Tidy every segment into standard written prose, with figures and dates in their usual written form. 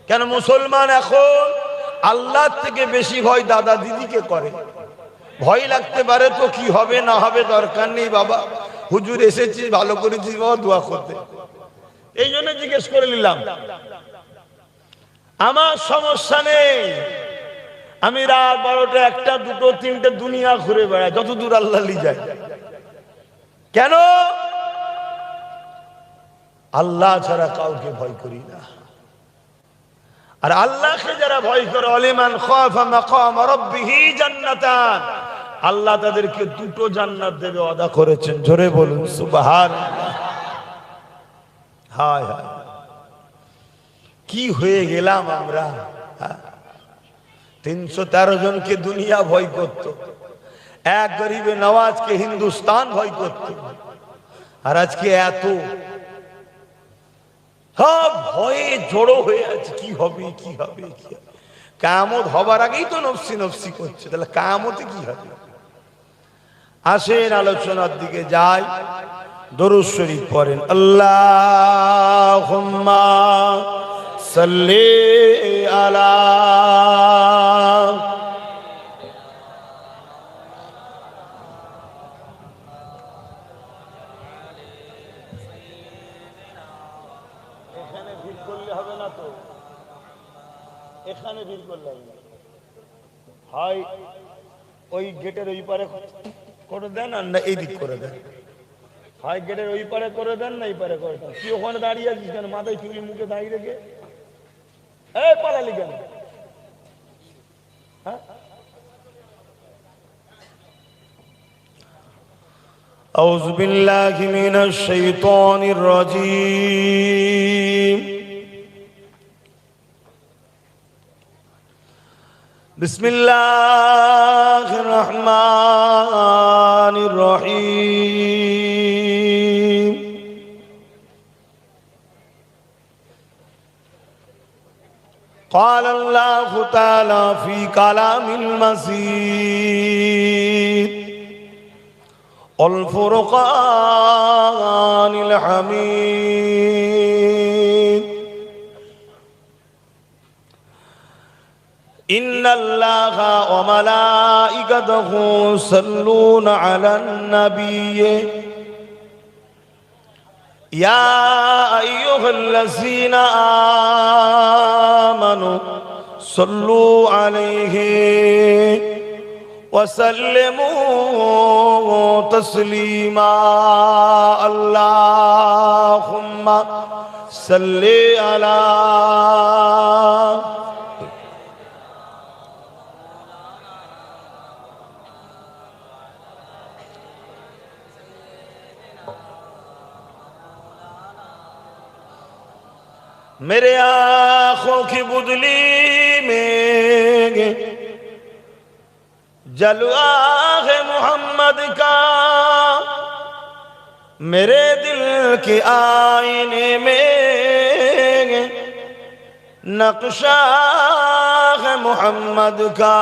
কেন মুসলমান এখন আল্লাহ থেকে বেশি ভয় দাদা দিদিকে করে। ভয় লাগতে পারে তো কি হবে না হবে দরকার নেই বাবা, হুজুর এসেছি ভালো করেছি বাবা দোয়া করতে, এই জন্য জিজ্ঞেস করে নিলাম। আমার সমস্যা নেই, আমি রাত 12টা 1টা 2টো 3টে দুনিয়া ঘুরে বেড়াই যত দূর আল্লাহ নিয়ে যায়। কেন? আল্লাহ ছাড়া কাউকে ভয় করি না। আর আল্লাহকে যারা ভয় করে, আলিমান খাফা মাকাম রাব্বিহি জান্নাতান, আল্লাহ তাদেরকে 2টো জান্নাত দেবে ওয়াদা করেছেন। জোরে বলুন সুবহানাল্লাহ। হায় হায় কি হয়ে গেলাম আমরা। 313 জনকে দুনিয়া ভয় করত, এক গরিবে নওয়াজকে হিন্দুস্তান ভয় করত, আর আজকে এত সব ভয়ে জড়ো হয়ে আছে। কি হবে কি হবে কি হবে? কিয়ামত হবার আগেই তো নফসি নফসি করছে, তাহলে কিয়ামতে কি হবে? আসেন আলোচনার দিকে যাই। দরুদ শরীফ পড়েন। আল্লাহুম্মা সাল্লি আলা এখানে ভিড় করলে হবে না, হয় ওই গেটের ওই পারে করে দেন আর না এই দিক করে দেন, হয় গেটের ওই পারে করে দেন না এই পারে করে দেন। কি ওখানে দাঁড়িয়ে আছিস কেন? মাথায় চুরি মুখে দাঁড়িয়ে রেখে এই পালালি কেন? হ্যাঁ, আউযু বিল্লাহি মিনাশ শাইতানির রাজীম। বিসমিল্লাহির রহমানির রহিম। قال الله تعالى في كلام المجيد والفرقان الحميد إن الله وملائكته يصلون على النبي يا أيها الذين آمنوا صلوا عليه وسلموا تسليما اللهم صل على मेरे आँखों की बुदली में जलवा है मोहम्मद का, मेरे दिल के आईने में नक्शा है मोहम्मद का।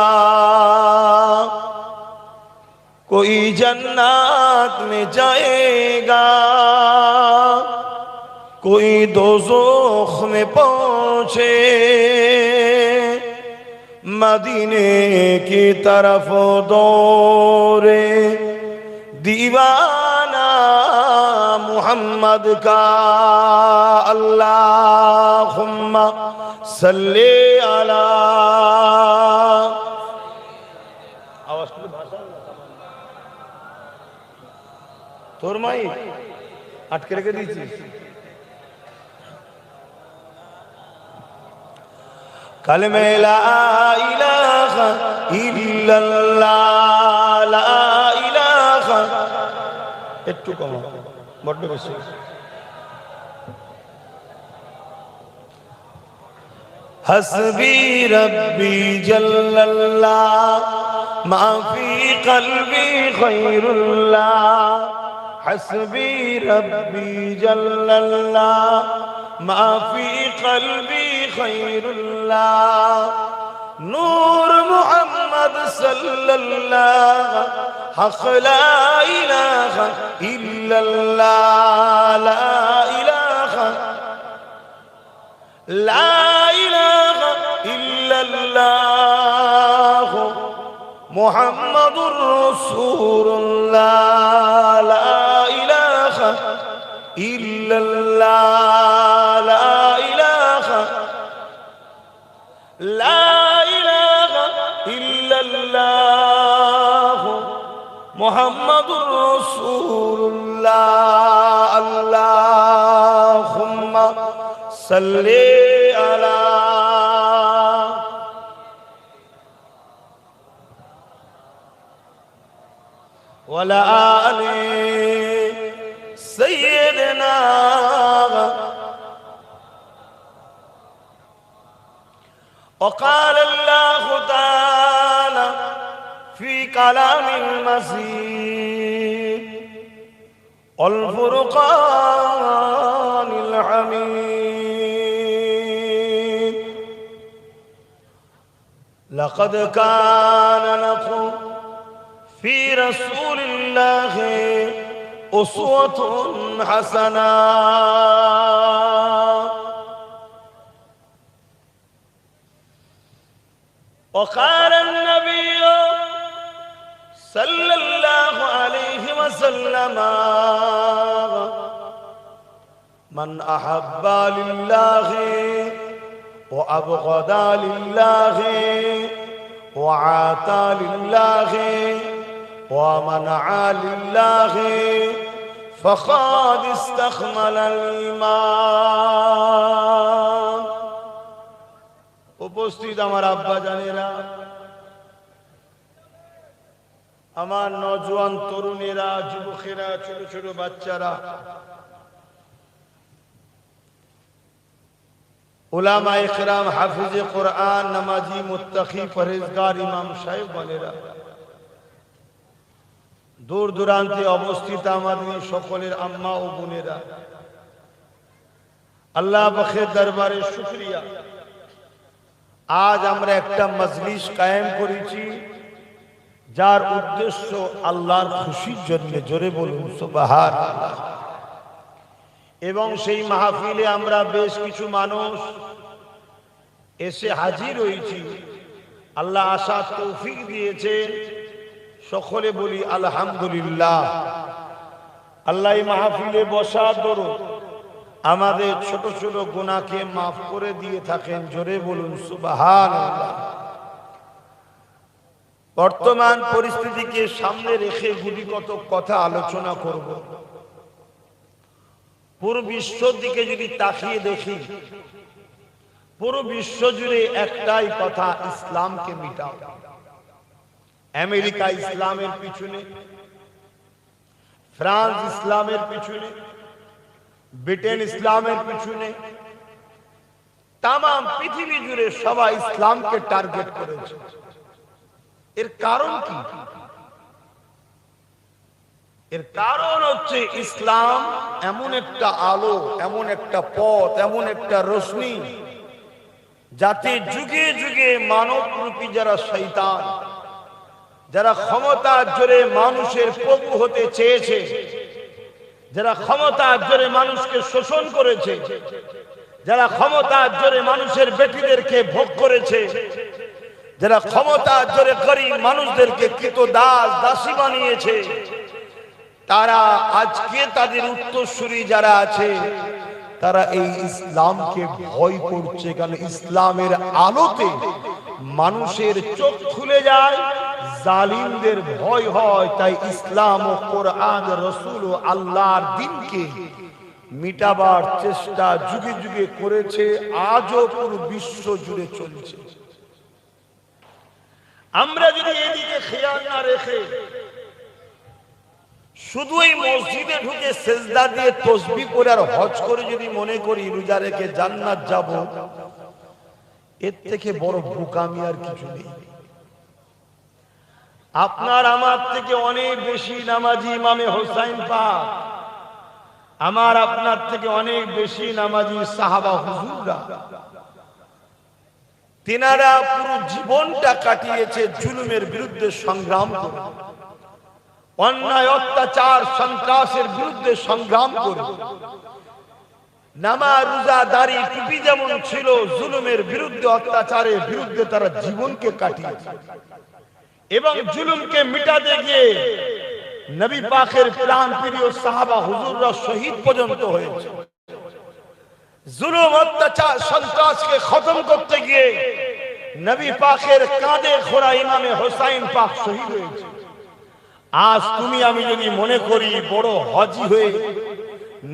कोई जन्नत में जाएगा, कोई दोज़ख में पहुंचे, मदीने की तरफ दौरे दीवाना मुहम्मद का। अल्लाहुम्मा सल्ले अला। आवाज की भाषा तोर माई अटके রেখে দিয়েছিস। कलमे ला इलाहा इल्लल्लाह ला इलाहा একটু কমা বড় বেশি। हस्बी रब्बी जल्लल्लाह मा फी क़ल्बी खैरुल्लाह। हस्बी रब्बी जल्लल्लाह मा फी क़ल्बी खैरुल्लाह। नूर मुहम्मद सल्लल्लाह हक़ ला इलाहा इल्लल्लाह ला इलाहा ला इलाहा ইল্লাল্লাহু মুহাম্মাদুর রাসূলুল্লাহ লা ইলাহা ইল্লাল্লাহ লা ইলাহা ইল্লাল্লাহু মুহাম্মাদুর রাসূলুল্লাহ আল্লাহুম্মা সাল্লি আলা ওয়ালা আলি সাইয়্যিদিনা وقال الله تعالى في كلام المسيح والفرقان الحميد لقد كان لكم في رسول الله أسوة حسنة وقال النبي صلى الله عليه وسلم من أحب لله وأبغض لله وعاتى لله ومنع لله فقد استكمل الإيمان উপস্থিত আমার আব্বা জানেরা, আমার নওজোয়ান তরুণেরা, যুবকেরা, ছোট ছোট বাচ্চারা, উলামায়ে কেরাম, হাফিজে কোরআন, নামাজি, মুত্তাকি, পরহেজগার ইমাম সাহেব বলেরা, দূর দূরান্তে অবস্থিত আমাদের সকলের আম্মা ও বোনেরা, আল্লাহ পাকের দরবারে শুকরিয়া। আজ আমরা একটা মজলিস কায়েম করেছি যার উদ্দেশ্য আল্লাহর খুশির জন্য, জোরে বলুন সুবহানাল্লাহ। এবং সেই মাহফিলে আমরা বেশ কিছু মানুষ এসে হাজির হয়েছি। আল্লাহ আসার তৌফিক দিয়েছে, সকলে বলি আলহামদুলিল্লাহ। আল্লাহ এই মাহফিলে বসার দরুন আমাদের ছোট ছোট গুনাহকে মাফ করে দিয়ে থাকেন, জোরে বলুন সুবহানাল্লাহ। বর্তমান পরিস্থিতিকে সামনে রেখে গুটি কত কথা আলোচনা করব। পুরো বিশ্বর দিকে যদি তাকিয়ে দেখি, পুরো বিশ্ব জুড়ে একটাই কথা, ইসলামকে মিটাও। আমেরিকা ইসলামের পিছনে, ফ্রান্স ইসলামের পিছনে, ব্রিটেন ইসলামের পিছনে, তাম পৃথিবী জুড়ে সবাই ইসলামকে টার্গেট করেছে। এর কারণ কি? এর কারণ হচ্ছে ইসলাম এমন একটা আলো, এমন একটা পথ, এমন একটা রশ্মি, যাতে যুগে যুগে মানব রূপী যারা শয়তান, যারা ক্ষমতার জোরে মানুষের প্রভু হতে চেয়েছে, যারা ক্ষমতার জোরে মানুষকে শোষণ করেছে, যারা ক্ষমতার জোরে মানুষের বেটিদেরকে ভোগ করেছে, যারা ক্ষমতার জোরে গরিব মানুষদেরকে কৃতদাস দাসী বানিয়েছে, তারা আজকে তাদের উত্তরসূরি যারা আছে, তারা এই ইসলামকে ভয় করছে। কারণ ইসলামের আলোতে মানুষের চোখ খুলে যায়, জালিমদের ভয় হয়। তাই ইসলাম ও কোরআন, রাসূল ও আল্লাহর দ্বীনকে মিটাবার চেষ্টা যুগে যুগে করেছে, আজও পুরো বিশ্ব জুড়ে চলছে। আমরা যদি এদিকে খেয়াল না রেখে শুধু এই মসজিদে ঢুকে সেজদা দিয়ে তাসবিহ করে আর হজ করে যদি মনে করি রোজা রেখে জান্নাত যাব, এর থেকে বড় বোকামি আর কিছু নেই। আপনার আমার থেকে অনেক বেশি নামাজি ইমামে হোসাইন পাক, আমার আপনার থেকে অনেক বেশি নামাজি সাহাবা হুজুররা, তিনারা পুরো জীবনটা কাটিয়েছে জুলুমের বিরুদ্ধে সংগ্রাম করে, অন্যায় অত্যাচার সন্ত্রাসের বিরুদ্ধে সংগ্রাম করে। নামাজ রোজা দাড়ি টুপি যেমন ছিল, জুলুমের বিরুদ্ধে অত্যাচারের বিরুদ্ধে তারা জীবনকে কাটিয়েছে এবং জুলুমকে মিটাতে গিয়ে নবী পাকের প্রাণ প্রিয় সাহাবা হুজুররা শহীদ পর্যন্ত হয়েছে। জুলুম অত্যাচার সন্ত্রাসকে খতম করতে গিয়ে নবী পাকের কাঁধে খোড়া ইমামে হোসাইন পাক শহীদ হয়েছে। আজ তুমি আমি যদি মনে করি বড় হাজী হয়ে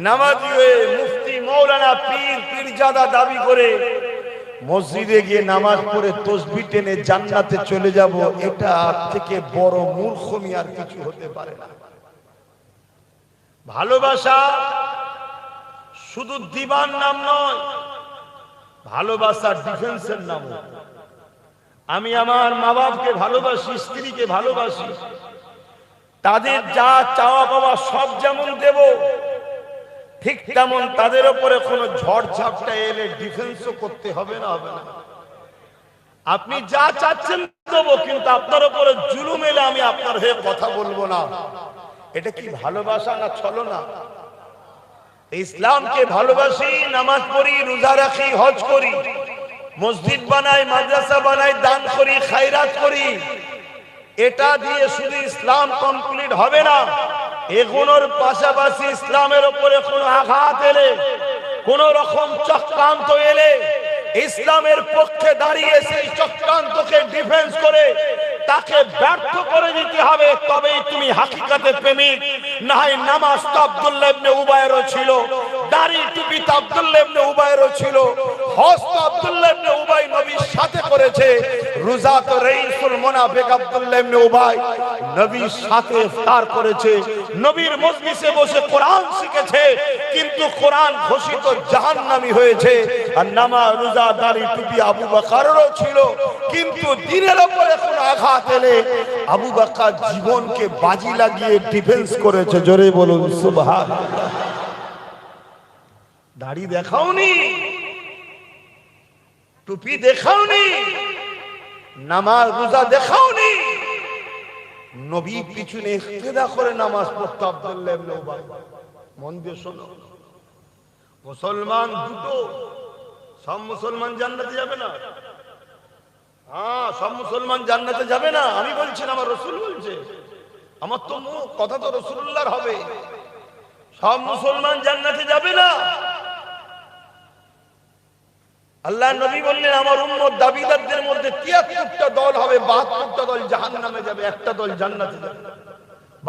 নামাজি হয়ে মুফতি মৌলানা পীর পীরজাদা দাবি করে মসজিদে গিয়ে নামাজ পড়ে তাসবিহ টেনে জান্নাতে চলে যাব, এটা থেকে বড় মূর্খমি আর কিছু হতে পারে না। ভালোবাসা শুধু দিবার নাম নয়, ভালোবাসা ডিফেন্সের নাম। আমি আমার মা বাপকে ভালোবাসি, স্ত্রীকে ভালোবাসি, তাদের যা চাওয়া পাওয়া সব যেমন দেব, ঠিক তেমন তাদের উপরে কোনো ঝড় ঝাপটা এলে ডিফেন্সও করতে হবে না, হবে না। আপনি যা চাচ্ছেন দেবো, কিন্তু আপনার উপরে জুলুম এলে আমি আপনার হয়ে কথা বলবো না। এটা কি ভালোবাসা না ছলনা? ইসলামকে ভালোবাসি, নামাজ পড়ি, রোজা রাখি, হজ করি, মসজিদ বানাই, মাদ্রাসা বানাই, দান করি, খায়রাত করি, এটা দিয়ে শুধু ইসলাম কমপ্লিট হবে না। এগুলোর পাশাপাশি ইসলামের উপরে কোনো আঘাত এলে, কোন রকম চক্রান্ত এলে, ইসলামের পক্ষে দাঁড়িয়ে সেই চক্রান্তকে ডিফেন্স করে তাকে ব্যর্থ করে দিতে হবে, তবেই তুমি হাকিকাতে প্রেমিক। না হয় নামাজ তো আব্দুল্লাহ ইবনে উবায়েরও ছিল, দাড়ি টুপি তো আব্দুল্লাহ ইবনে উবায়েরও ছিল, হজ তো আব্দুল্লাহ ইবনে উবাই নবীর সাথে করেছে, রোজা তো রাইসুল মুনাফিক আব্দুল্লাহ ইবনে উবাই নবীর সাথে ইফতার করেছে, নবীর মজলিসে বসে কোরআন শিখেছে, কিন্তু কোরআন ঘোষিত জাহান্নামী হয়েছে। আর নামাজ রোজা দাড়ি টুপি আবু বকরেরও ছিল, কিন্তু দিনের উপরে কোনো আঘাত এলে আবু বকর জীবনকে বাজি লাগিয়ে ডিফেন্স করেছে। জোরে বলুন সুবহানাল্লাহ। দাড়ি দেখাওনি, টুপি দেখাওনি, নামাজ রোজা দেখাওনি, নবী পিছনে ইক্তেদা করে নামাজ পড়তো আব্দুল্লাহ ইবনে উবাই। মন দিয়ে শোনো, মুসলমান দুটো, সব মুসলমান জান্নাতে যাবে না। হ্যাঁ, সব মুসলমান জান্নাতে যাবে না আমি বলছি না, আমার রাসূল বলছে। আমার তো মুখ কথা তো রাসূলুল্লাহর হবে। সব মুসলমান জান্নাতে যাবে না। আল্লাহ নবী বললেন আমার উম্মত দাবিদারদের মধ্যে ৭৩টা দল হবে, ৭২টা দল জাহান্নামে যাবে, একটা দল জান্নাতে যাবে।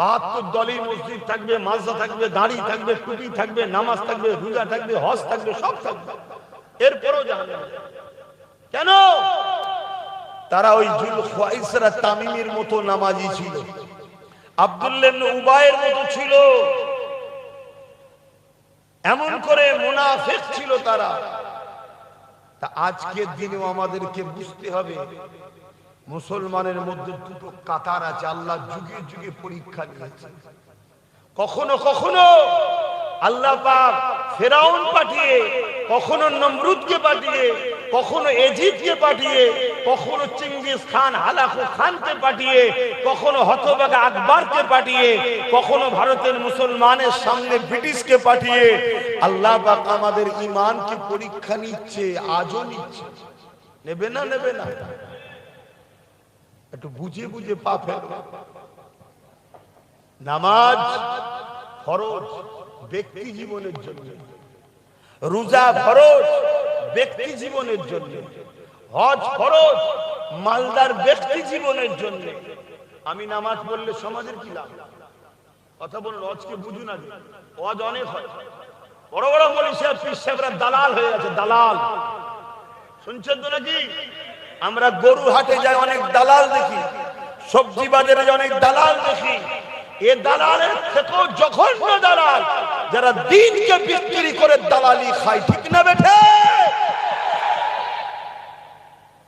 ৭২ দলই মসজিদ থাকবে, মাদ্রাসা থাকবে, দাড়ি থাকবে, টুপি থাকবে, নামাজ থাকবে, রোজা থাকবে, হজ থাকবে, সব থাকবে, এরপরও জাহান্নামে যাবে। কেন? তারা ওই জুল খুয়াইসরা তামিমের মতো নামাজি ছিল, আব্দুল্লাহ ইবনে উবাইয়ের মতো ছিল, এমন করে মুনাফিক ছিল তারা। তা আজকের দিনেও আমাদেরকে বুঝতে হবে মুসলমানের মধ্যে দুটো কাতার আছে। আল্লাহ যুগে যুগে পরীক্ষা নিয়েছে। কখনো কখনো আল্লাহ পাক ফেরাউন পাঠিয়ে, কখনো নমরুদকে পাঠিয়ে, কখনো ইজিপ্টকে পাঠিয়ে, কখনো চিঙ্গিস খান হালাকু খানকে পাঠিয়ে, কখনো হতভাগা আকবরকে পাঠিয়ে, কখনো ভারতের মুসলমানের সামনে ব্রিটিশকে পাঠিয়ে আল্লাহ পাক আমাদের ঈমানকে পরীক্ষা নিচ্ছে, আজও নিচ্ছে। নেবে না, নেবে না? একটু বুঝে বুঝে পা ফেলো। নামাজ ফরজ ব্যক্তি জীবনের জন্য, রোজা ফরজ ব্যক্তি জীবনের জন্য, হজ ফরজ মালদার ব্যক্তি জীবনের জন্য। আমি নামাজ পড়লে সমাজের কি লাভ? কথা বলুন, হজকে বুঝুন আগে। হজ অনেক হয়, বড় বড় মৌলভী সাহেব পীর সাহেবরা দালাল হয়ে গেছে, দালাল। শুনছেন তো নাকি? আমরা গরু হাটে যাই, অনেক দালাল দেখি, সবজি বাজারে যাই, অনেক দালাল দেখি। এ দালালের থেকেও জঘন্য দালাল যারা দ্বীনকে বিক্রি করে দালালি খায়। ঠিক না বেঠে?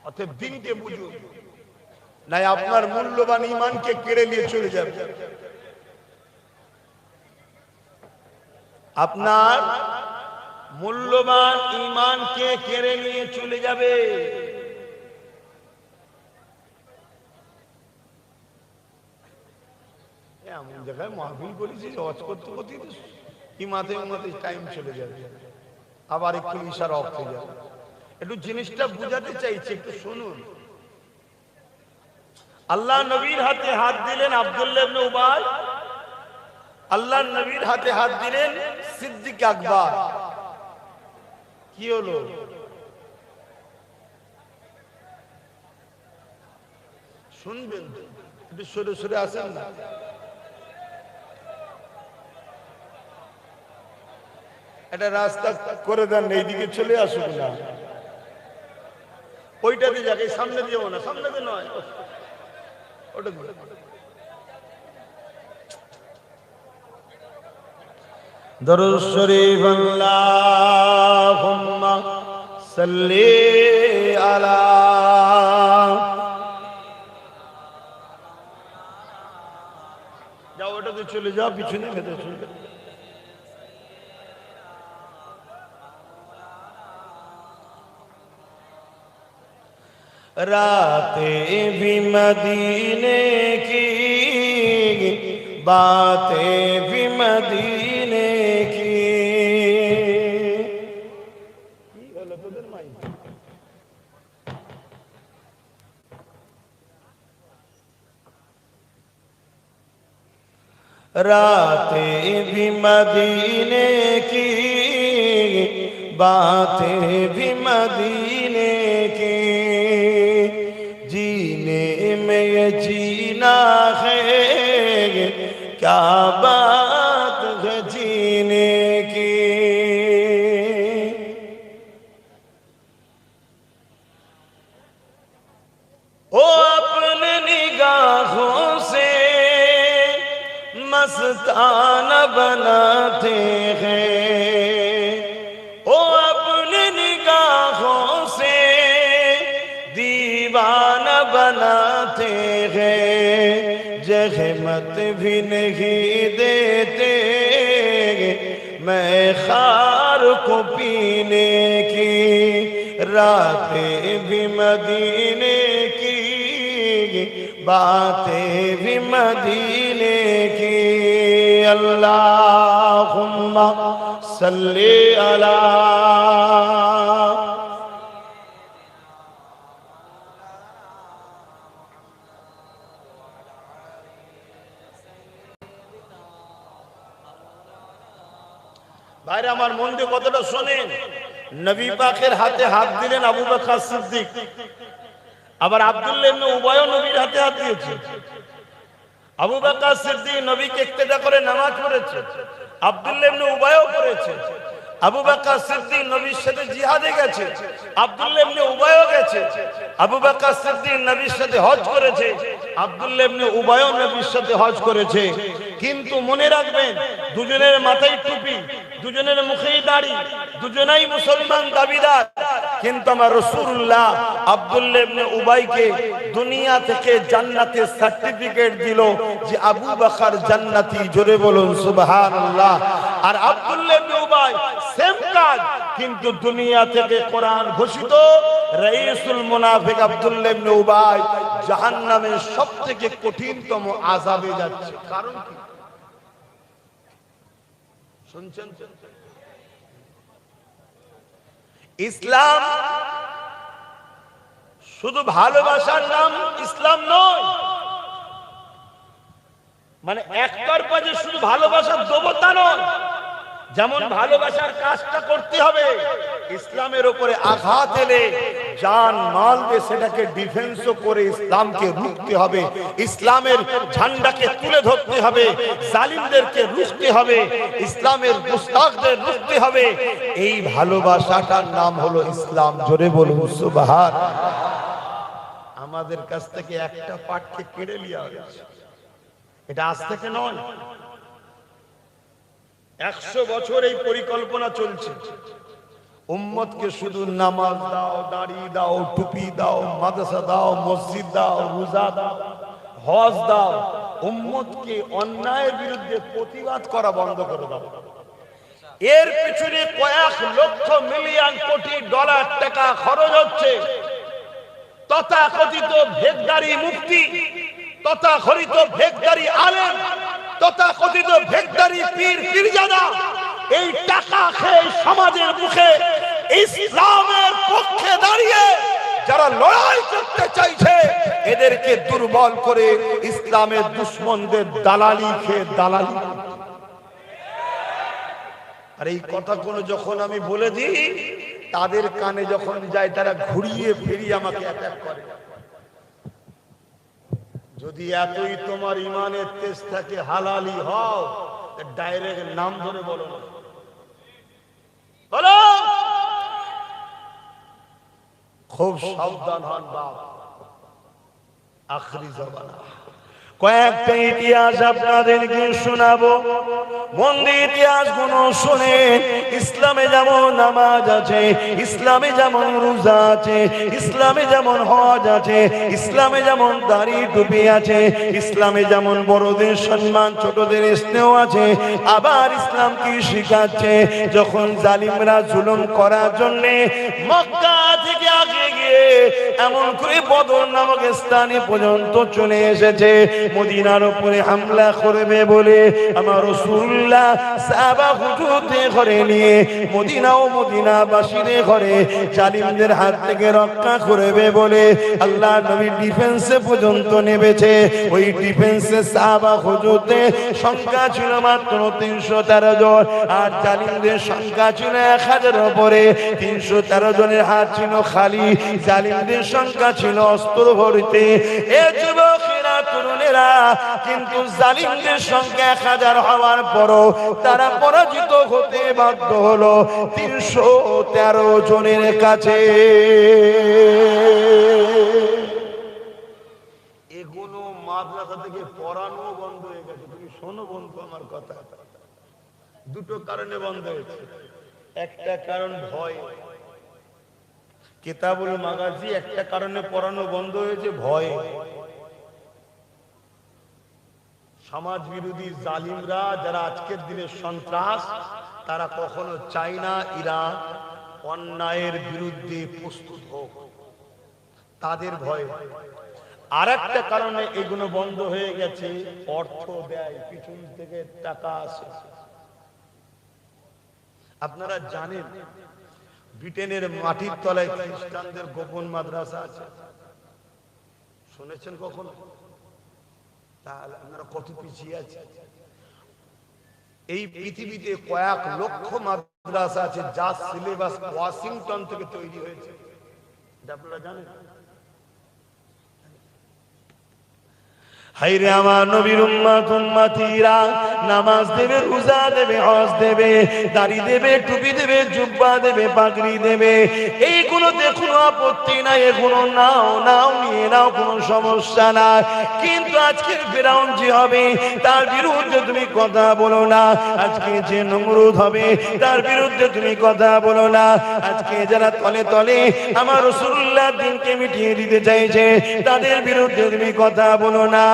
অতএব দ্বীনকে বুঝুন, নাই আপনার মূল্যবান ঈমানকে কেড়ে নিয়ে চলে যাবে। আপনার মূল্যবান ঈমানকে কেড়ে নিয়ে চলে যাবে। এমন জায়গায় মাহফিল করেছি, হজ করতে করতে ইমাতে টাইম চলে যাবে। আবার একটু ইশারা অফ হয়ে যাবে। একটু জিনিসটা বুঝাতে চাইছি, একটু শুনুন। আল্লাহ নবীর হাতে হাত দিলেন আব্দুল্লাহ ইবনে উবাই, আল্লাহ নবীর হাতে হাত দিলেন সিদ্দিক আকবর। কি হলো? শুনবেন তো, একটু সরে সরে আসেন না। একটা রাস্তা করে দেন, এইদিকে চলে আসুন না, ওইটাতে যাক, এই সামনে দিও না, সামনে দিয়ে নয়, ওটা দরুদ শরীফ আল্লাহুম্মা সাল্লি আলা। যাও ওটাতে চলে যাও, পিছনে ভেতরে চলে যাও। रातें भी मदीने की, बातें भी मदीने की। रातें भी मदीने की, बातें भी मदीने की। जीने में ये जीना है, क्या बात है जीने की। ओ अपने निगाहों से मस्ताना बनाते हैं, ओ अपने निगाहों से दीवाना बनाते हैं। जहमत भी नहीं देते मैं खार को पीने की। रातें भी मदीने की, बातें भी मदीने की। अल्लाहुम्मा सल्ली अला। ভাইরা আমার মন দিয়ে কতটা শোনেন। নবী পাকের হাতে হাত দিলেন আবু বকর সিদ্দিক, আবার আব্দুল্লাহ ইবনে উবাইও নবীর হাতে হাত দিয়েছে। আবু বকর সিদ্দিক নবীকে ইক্তেদা করে নামাজ পড়েছে, আব্দুল্লাহ ইবনে উবাইও পড়েছে। আবু বকর সিদ্দিক নবীর সাথে জিহাদে গেছে, আব্দুল্লাহ ইবনে উবাইও গেছে। আবু বকর সিদ্দিক নবীর সাথে হজ করেছে, আব্দুল্লাহ ইবনে উবাইও নবীর সাথে হজ করেছে। কিন্তু মনে রাখবেন, দুজনের মাথায় টুপি, দুজনের মুখেই দাড়ি, দুজনেই মুসলমান দাবিদার। কিন্তু আমার রাসূলুল্লাহ আব্দুল্লাহ ইবনে উবাইকে দুনিয়া থেকে জান্নাতের সার্টিফিকেট দিল যে আবু বকর জান্নাতি। জোরে বলুন সুবহানাল্লাহ। আর আব্দুল্লাহ ইবনে উবাই সেম কাজ, কিন্তু দুনিয়া থেকে কোরআন ঘোষিত রাইসুল মুনাফিক আব্দুল্লাহ ইবনে উবাই জাহান্নামের সবথেকে কঠিনতম আযাবে যাচ্ছে। কারণ কি শুনছেন? ইসলাম শুধু ভালোবাসার নাম ইসলাম নয়, মানে একতরফা যে শুধু ভালোবাসার দেবতা নয়। যেমন ভালোবাসার কাজটা করতে হবে, ইসলামের উপরে আঘাত এলে জান মাল দিয়ে সেটাকে ডিফেন্সও করে ইসলামকে রুখতে হবে, ইসলামের ঝান্ডাকে তুলে ধরতে হবে, জালিমদেরকে রুখতে হবে, ইসলামের মুস্তাকদের রুখতে হবে। এই ভালোবাসাটার নাম হলো ইসলাম। জোরে বলুন সুবহানাল্লাহ। আমাদের কাছ থেকে একটা পাঠকে কেড়ে নেওয়া হয়েছে, এটা আজ থেকে নয়, 100 বছর এই পরিকল্পনা চলছে। উম্মতকে শুধু নামাজ দাও, দাড়ি দাও, টুপি দাও, মাদ্রাসা দাও, মসজিদ দাও, রোজা দাও, হজ দাও। উম্মতকে অন্যায়ের বিরুদ্ধে প্রতিবাদ করা বন্ধ করে দাও। এর পিছনে কয়েক লক্ষ মিলিয়ন কোটি ডলার টাকা খরচ হচ্ছে। তথাকথিত ভেকদারি মুফতি, তথাকথিত ভেকদারি আলেম, তথাকথিত ভেকদারি পীর পীরজাদা এই টাকা খেয়ে সমাজের মুখে ইসলামের পক্ষে দাঁড়িয়ে যারা লড়াই করতে চাইছে এদেরকে দুর্বল করে ইসলামের দুশমনদের দালালি খেয়ে দালালি। আর এই কথাগুলো যখন আমি বলে দিই তাদের কানে যখন যায় তারা ঘুরিয়ে ফিরিয়ে আমাকে অ্যাটাক করে। যদি এতই তোমার ইমানের তেজ থাকে হালালি হও, ডাইরেক্ট নাম ধরে বলো না, বলো খুব সাবধান হন বাপ। আখরি জমানা কয়েকটা ইতিহাস আপনাদেরকে শোনাবো, মন দিয়ে ইতিহাস গুলো শুনে। ইসলামে যেমন নামাজ আছে, ইসলামে যেমন রোজা আছে, ইসলামে যেমন হজ আছে, ইসলামে যেমন দাড়ি টুপি আছে, ইসলামে যেমন বড়দের সম্মান ছোটদের স্নেহ আছে, আবার ইসলাম কি শিখাচ্ছে যখন জালিমরা জুলুম করার জন্য মক্কা থেকে আগে গিয়ে এমন করে বদর নামক স্থানে পর্যন্ত চলে এসেছে, মদিনার উপরে হামলা করবে বলে আমার রাসূলুল্লাহ সাহাবা হুজুরদের ঘরে নিয়ে মদিনা ও মদিনাবাসীদের ঘরে জালিমদের হাত থেকে রক্ষা করবে বলে আল্লাহ নবী ডিফেন্সে পর্যন্ত নেমেছে। ওই ডিফেন্সে সাহাবা হুজুরদের সংখ্যা ছিল মাত্র 313 জন, আর জালিমদের সংখ্যা ছিল 1000 উপরে। 313 জনের হাত ছিল খালি, জালিমদের সংখ্যা ছিল অস্ত্র ভর্তি। এ যুবকেরা তরুণেরা, কিন্তু জালিমদের সংখ্যা 1000 হওয়ার পরও তারা পরাজিত হতে বাধ্য হলো 313 জনের কাছে। এগুলো মাদ্রাসা থেকে পড়ানো বন্ধ হয়ে গেছে। তুমি শোনো বন্ধু আমার কথা, দুটো কারণে বন্ধ হয়েছে। একটা কারণ ভয়, কিতাবুল মাগাজি একটা কারণে পড়ানো বন্ধ হয়েছে, ভয়। সমাজ বিরোধী জালিমরা যারা আজকের দিনের সন্ত্রাস, তারা কখনো চায় না এরা অন্যায়ের বিরুদ্ধে প্রস্তুত হোক, তাদের ভয়। আর একটা কারণে এগুলো বন্ধ হয়ে গেছে, অর্থ ব্যয়, পিছন থেকে টাকা আসে। আপনারা জানেন ব্রিটেনের মাটির তলায় খ্রিস্টানদের গোপন মাদ্রাসা আছে, শুনেছেন কখনো? তাহলে আপনারা কত পিছিয়ে আছে। এই পৃথিবীতে কয়েক লক্ষ মাদ্রাসা আছে যার সিলেবাস ওয়াশিংটন থেকে তৈরি হয়েছে, এটা আপনারা জানেন? হায়রে আমার নবীর উম্মত উম্মতিরা, নামাজ দেবে, রোজা দেবে, হজ দেবে, দাড়ি দেবে, টুপি দেবে, জুব্বা দেবে, পাগড়ি দেবে, এইগুলোতে কোনো আপত্তি নাই, এগুলো নাও নাও নিয়ে নাও, কোনো সমস্যা নাই। কিন্তু আজকের ফিরাউন যে হবে তার বিরুদ্ধে তুমি কথা বলো না, আজকে যে নমরুদ হবে তার বিরুদ্ধে তুমি কথা বলো না, আজকে যারা তলে তলে আমার রাসূলুল্লাহর দ্বীনকে মিটিয়ে দিতে চাইছে তাদের বিরুদ্ধে তুমি কথা বলো না।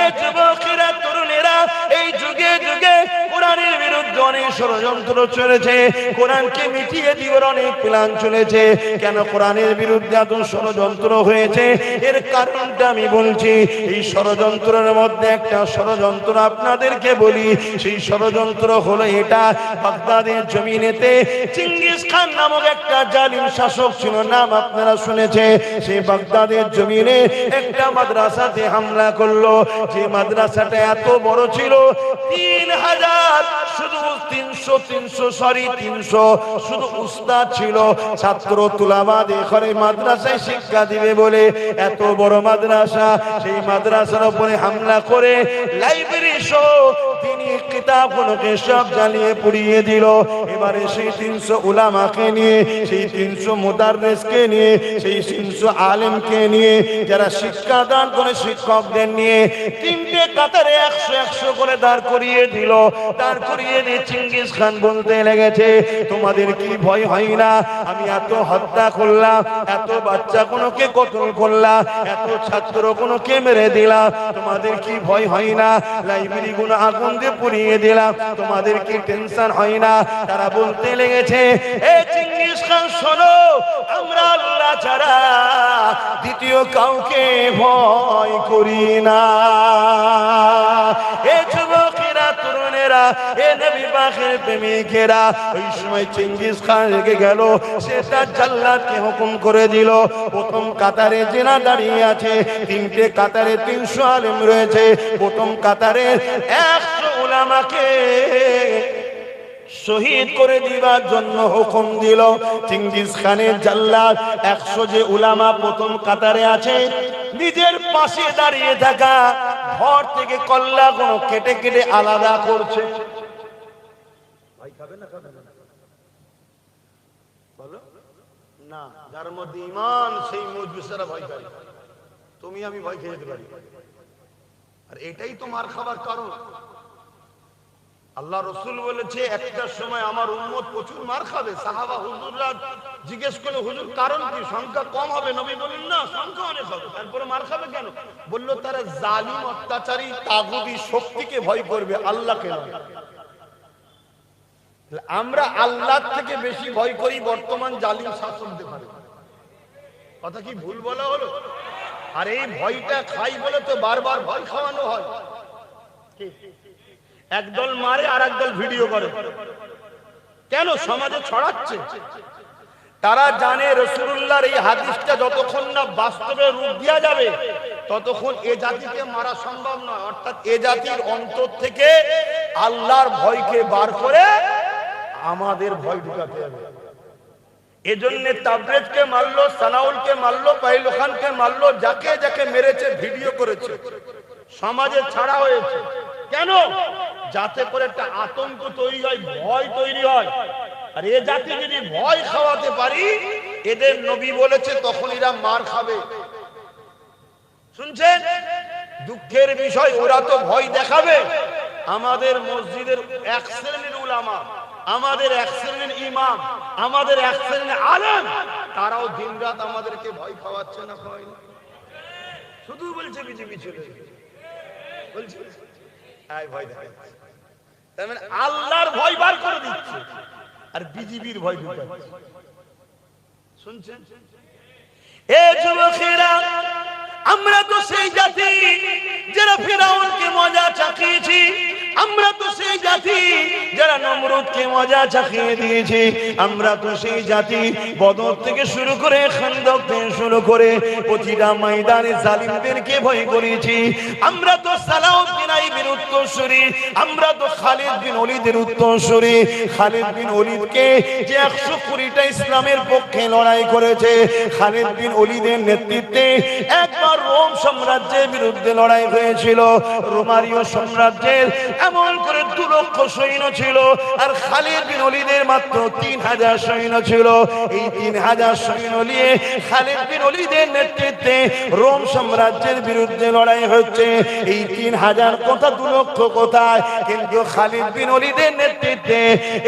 এই যুবকেরা তরুণেরা, এই যুগে যুগে কোরআনের বিরুদ্ধে অনেক ষড়যন্ত্র চলেছে, কোরআনকে মিটিয়ে দেওয়ার অনেক প্ল্যান চলেছে। কেন কোরআনের বিরুদ্ধে এত ষড়যন্ত্র হয়েছে এর কারণটা আমি বলছি। এই ষড়যন্ত্রের মধ্যে একটা ষড়যন্ত্র আপনাদেরকে বলি, সেই ষড়যন্ত্র হলো এটা, বাগদাদের জমিনেতে চেঙ্গিস খান নামক একটা জালিম শাসক ছিল, নাম আপনারা শুনেছে। সেই বাগদাদের জমিনে একটা মাদ্রাসাতে হামলা করলো, যে মাদ্রাসাটা এত বড় ছিল 3000, শুধু 300 শুধু উস্তাদ ছিল, ছাত্র তুলাবাদ এখানে মাদ্রাসায় শিক্ষা দিবে বলে এত বড় মাদ্রাসা, সেই মাদ্রাসার উপরে হামলা করে লাইব্রেরি সহ তিনি কিতাবগুলোকে সব জ্বালিয়ে পুড়িয়ে দিল। এবারে সেই 300 উলামাকে নিয়ে, সেই 300 মুদাররিসকে নিয়ে, সেই 300 আলেমকে নিয়ে, যারা শিক্ষা দান করে শিক্ষকদের নিয়ে তিনটে কাতারে 100 করে দাঁড় করিয়ে দিল। দাঁড় করিয়ে দিয়ে চেঙ্গিস খান বলতে লেগেছে, তোমাদের কি ভয় হয় না? আমি এত হত্যা করলাম, এত বাচ্চা কোনোকে কতল করলাম, এত ছাত্র কোনোকে মেরে দিলাম, তোমাদের কি ভয় হয় না? লাইব্রেরি গুলো আগুন দিয়ে পুড়িয়ে দিলাম, তোমাদের কি টেনশন হয় না? তারা বলতে লেগেছে, এ চেঙ্গিস খান শোনো, আমরা আল্লাহ ছাড়া দ্বিতীয় কাউকে ভয় করি না। এ যুবকেরা তরুণেরা, এ নবী পাকের প্রেমিকেরা, ওই সময় চেঙ্গিস খান রেগে গেল, সে তার জাল্লাদকে হুকুম করে দিল, প্রথম কাতারে জেনা দাঁড়িয়ে আছে, তিনটে কাতারে 300 আলেম রয়েছে, প্রথম কাতারে 100 উলামাকে শহীদ করে দিবার জন্য হুকুম দিল। চেঙ্গিস খানের জাল্লাদ 100 যে উলামা প্রথম কাতারে আছে, নিজের পাশে দাঁড়িয়ে থাকা ঘর থেকে কল্লা কোন কেটে কেটে আলাদা করছে। ভাই খাবে না, খাবে না, বলো না, যার মধ্যে ঈমান সেই মুজবিসারা ভয় করে। তুমি আমি ভয় খেয়ে যেতে পারি, আর এটাই তো মার খাবার কারণ। আল্লাহ রসুল বলেছে একটা সময় আমার উম্মত প্রচুর মার খাবে। সাহাবা হুজুররা জিজ্ঞেস করলো, হুজুর কারণ কি? সংখ্যা কম হবে। নবী বললেন না, সংখ্যা অনেক হবে। তারপরে মার খাবে কেন? বলল তারা জালিম, অত্যাচারী, তাগুতি শক্তিকে ভয় করবে, আল্লাহকে নয়। আমরা আল্লাহর থেকে বেশি ভয় করি বর্তমান জালিম শাসকদের। কথা কি ভুল বলা হলো? আর এই ভয়টা খাই বলে তো বারবার ভয় খাওয়ানো হয়। একদল মারে আর একদল ভিডিও করে, কেন? সমাজে ছড়াচ্ছে। তারা জানে রাসূলুল্লাহর এই হাদিসটা যতক্ষণ না বাস্তবে রূপ দেয়া যাবে ততক্ষণ এ জাতিকে মারা সম্ভব নয়। অর্থাৎ এ জাতির অন্তর থেকে আল্লাহর ভয়কে বার করে আমাদের ভয় ঢুকাতে হবে। এজন্য তাবরেজকে মারলো, সানাউলকে মারলো, পাইল খানকে মারলো, যাকে যাকে মেরেছে ভিডিও করেছে, সমাজে ছাড়া হয়েছে। কেন? যাতে করে একটা আতঙ্ক তৈরি হয়, ভয় তৈরি হয়। আর এ জাতি যদি ভয় খাওয়াতে পারি, এদের নবী বলেছে, তখন এরা মার খাবে। শুনছেন? দুঃখের বিষয়, ওরা তো ভয় দেখাবে। আমাদের মসজিদের এক শ্রেণীর উলামা, আমাদের এক শ্রেণীর ইমাম, আমাদের এক শ্রেণীর আলেম, তারাও দিনরাত আমাদেরকে ভয় খাওয়াচ্ছে না? ভয় শুধু বলছে বিজেপি চলে বলছে, ভয় দেখাচ্ছে। তার মানে আল্লাহর ভয় বার করে দিচ্ছে আর বিজেপির ভয় ঢুকাচ্ছে। শুনছেন? এ যুবকেরা, আমরা তো সেই জাতি যারা ফিরাউনকে মজা চাখিয়েছি, আমরা তো সেই জাতি যারা নমরুদকে মজা চাখিয়ে দিয়েছি, আমরা তো সেই জাতি বদর থেকে শুরু করে খান্দক থেকে শুরু করে প্রতিটা ময়দানে জালিমদেরকে ভয় করেছি। আমরা তো সালাউদ্দিন আইবির উত্তরসূরি, আমরা তো খালিদ বিন ওলীদের উত্তরসূরি। খালিদ বিন ওলীদকে যে 120টা ইসলামের পক্ষে লড়াই করেছে, খালিদ বিন ওলীদের নেতৃত্বে একবার রোম সাম্রাজ্যের বিরুদ্ধে লড়াই হয়েছিল। রোমানীয় সাম্রাজ্যের এমন করে 2 লক্ষ সৈন্য ছিল, আর খালিদ বিন ওলীদের মাত্র 3000 সৈন্য ছিল। এই 3000 সৈন্য নিয়ে খালিদ বিন ওলীদের নেতৃত্বে রোম সাম্রাজ্যের বিরুদ্ধে লড়াই হচ্ছে। এই 3000 কথা 2 লক্ষ কোথায়? কিন্তু খালিদ বিন ওলীদের নেতৃত্বে